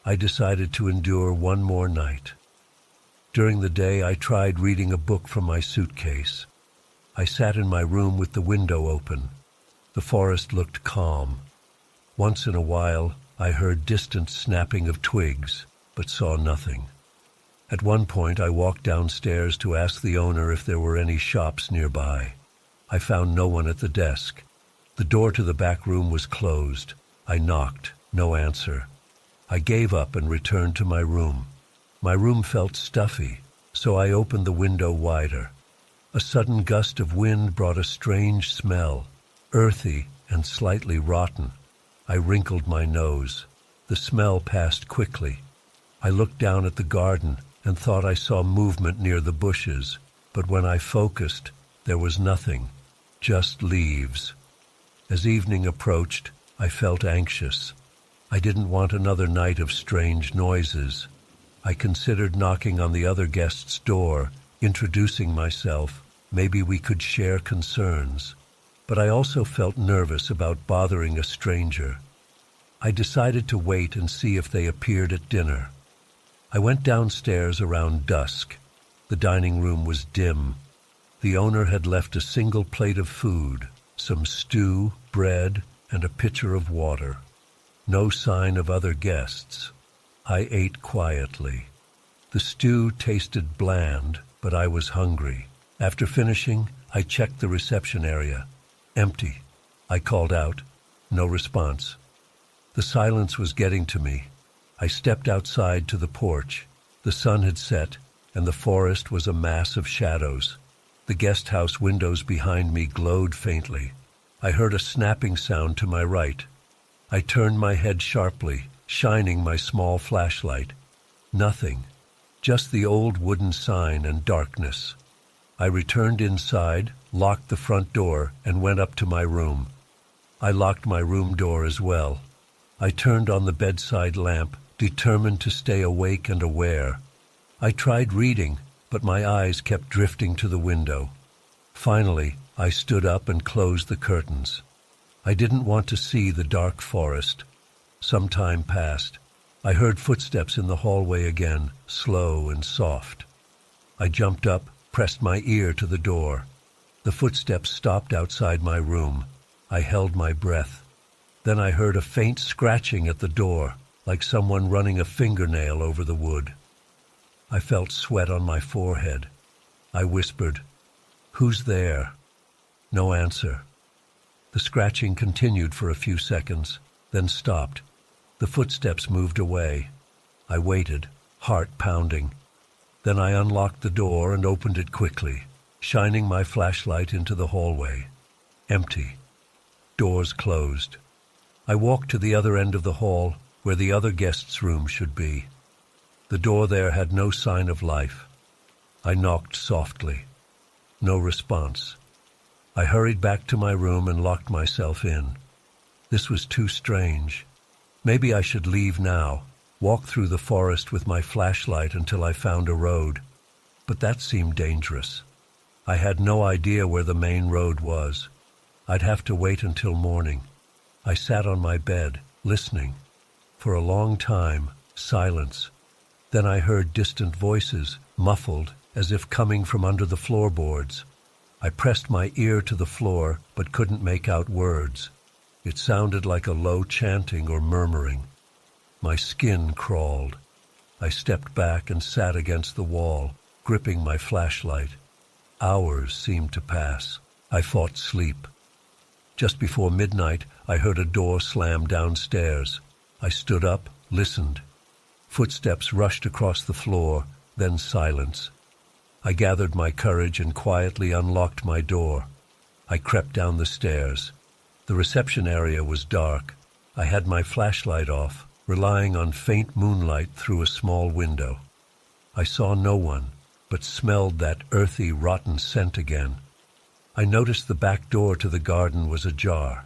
I decided to endure one more night. During the day, I tried reading a book from my suitcase. I sat in my room with the window open. The forest looked calm. Once in a while, I heard distant snapping of twigs, but saw nothing. At one point, I walked downstairs to ask the owner if there were any shops nearby. I found no one at the desk. The door to the back room was closed. I knocked, no answer. I gave up and returned to my room. My room felt stuffy, so I opened the window wider. A sudden gust of wind brought a strange smell, earthy and slightly rotten. I wrinkled my nose. The smell passed quickly. I looked down at the garden and thought I saw movement near the bushes, but when I focused, there was nothing, just leaves. As evening approached, I felt anxious. I didn't want another night of strange noises. I considered knocking on the other guest's door, introducing myself. Maybe we could share concerns. But I also felt nervous about bothering a stranger. I decided to wait and see if they appeared at dinner. I went downstairs around dusk. The dining room was dim. The owner had left a single plate of food, some stew, bread, and a pitcher of water. No sign of other guests. I ate quietly. The stew tasted bland, but I was hungry. After finishing, I checked the reception area. Empty. I called out. No response. The silence was getting to me. I stepped outside to the porch. The sun had set, and the forest was a mass of shadows. The guest house windows behind me glowed faintly. I heard a snapping sound to my right. I turned my head sharply, shining my small flashlight. Nothing. Just the old wooden sign and darkness. I returned inside, locked the front door, and went up to my room. I locked my room door as well. I turned on the bedside lamp, determined to stay awake and aware. I tried reading, but my eyes kept drifting to the window. Finally, I stood up and closed the curtains. I didn't want to see the dark forest. Some time passed. I heard footsteps in the hallway again, slow and soft. I jumped up, pressed my ear to the door. The footsteps stopped outside my room. I held my breath. Then I heard a faint scratching at the door, like someone running a fingernail over the wood. I felt sweat on my forehead. I whispered, "Who's there?" No answer. The scratching continued for a few seconds, then stopped. The footsteps moved away. I waited, heart pounding. Then I unlocked the door and opened it quickly, shining my flashlight into the hallway. Empty. Doors closed. I walked to the other end of the hall, where the other guests' room should be. The door there had no sign of life. I knocked softly. No response. I hurried back to my room and locked myself in. This was too strange. Maybe I should leave now, walk through the forest with my flashlight until I found a road. But that seemed dangerous. I had no idea where the main road was. I'd have to wait until morning. I sat on my bed, listening. For a long time, silence. Then I heard distant voices, muffled, as if coming from under the floorboards. I pressed my ear to the floor, but couldn't make out words. It sounded like a low chanting or murmuring. My skin crawled. I stepped back and sat against the wall, gripping my flashlight. Hours seemed to pass. I fought sleep. Just before midnight, I heard a door slam downstairs. I stood up, listened. Footsteps rushed across the floor, then silence. I gathered my courage and quietly unlocked my door. I crept down the stairs. The reception area was dark. I had my flashlight off, relying on faint moonlight through a small window. I saw no one, but smelled that earthy, rotten scent again. I noticed the back door to the garden was ajar.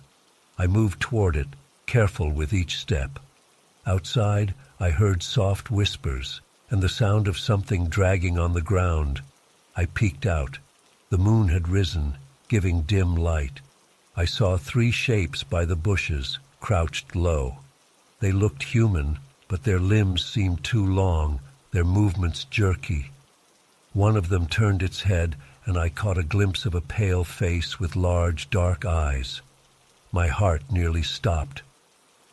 I moved toward it, careful with each step. Outside, I heard soft whispers and the sound of something dragging on the ground. I peeked out. The moon had risen, giving dim light. I saw 3 shapes by the bushes, crouched low. They looked human, but their limbs seemed too long, their movements jerky. One of them turned its head, and I caught a glimpse of a pale face with large, dark eyes. My heart nearly stopped.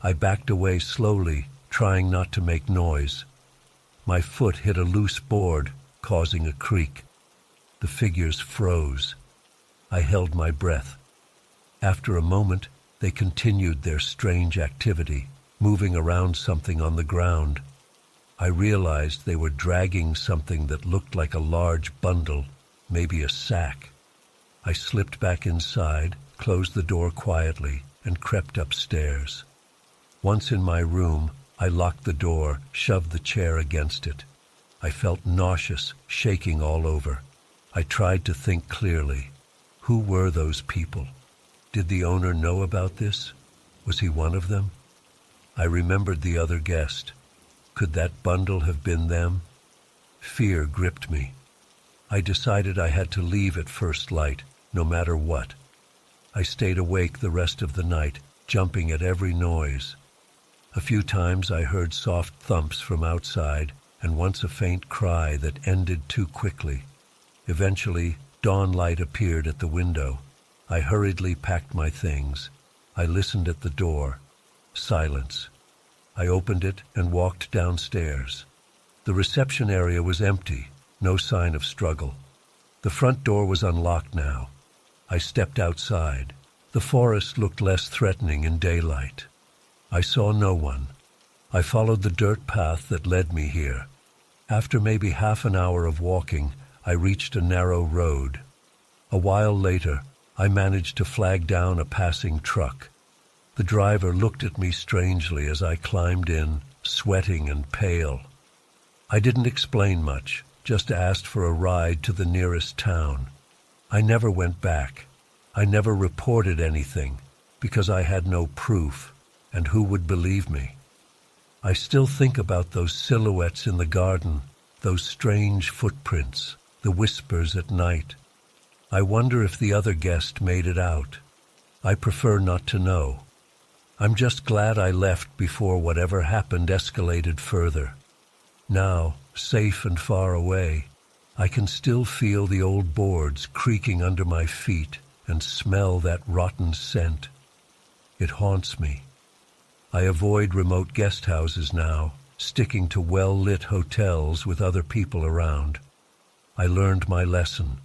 I backed away slowly, trying not to make noise. My foot hit a loose board, causing a creak. The figures froze. I held my breath. After a moment, they continued their strange activity, moving around something on the ground. I realized they were dragging something that looked like a large bundle, maybe a sack. I slipped back inside, closed the door quietly, and crept upstairs. Once in my room, I locked the door, shoved the chair against it. I felt nauseous, shaking all over. I tried to think clearly. Who were those people? Did the owner know about this? Was he one of them? I remembered the other guest. Could that bundle have been them? Fear gripped me. I decided I had to leave at first light, no matter what. I stayed awake the rest of the night, jumping at every noise. A few times I heard soft thumps from outside, and once a faint cry that ended too quickly. Eventually, Dawn light appeared at the window. I hurriedly packed my things. I listened at the door. Silence. I opened it and walked downstairs. The reception area was empty, no sign of struggle. The front door was unlocked now. I stepped outside. The forest looked less threatening in daylight. I saw no one. I followed the dirt path that led me here. After maybe half an hour of walking, I reached a narrow road. A while later, I managed to flag down a passing truck. The driver looked at me strangely as I climbed in, sweating and pale. I didn't explain much, just asked for a ride to the nearest town. I never went back. I never reported anything, because I had no proof, and who would believe me? I still think about those silhouettes in the garden, those strange footprints, the whispers at night. I wonder if the other guest made it out. I prefer not to know. I'm just glad I left before whatever happened escalated further. Now, safe and far away, I can still feel the old boards creaking under my feet and smell that rotten scent. It haunts me. I avoid remote guest houses now, sticking to well-lit hotels with other people around. I learned my lesson.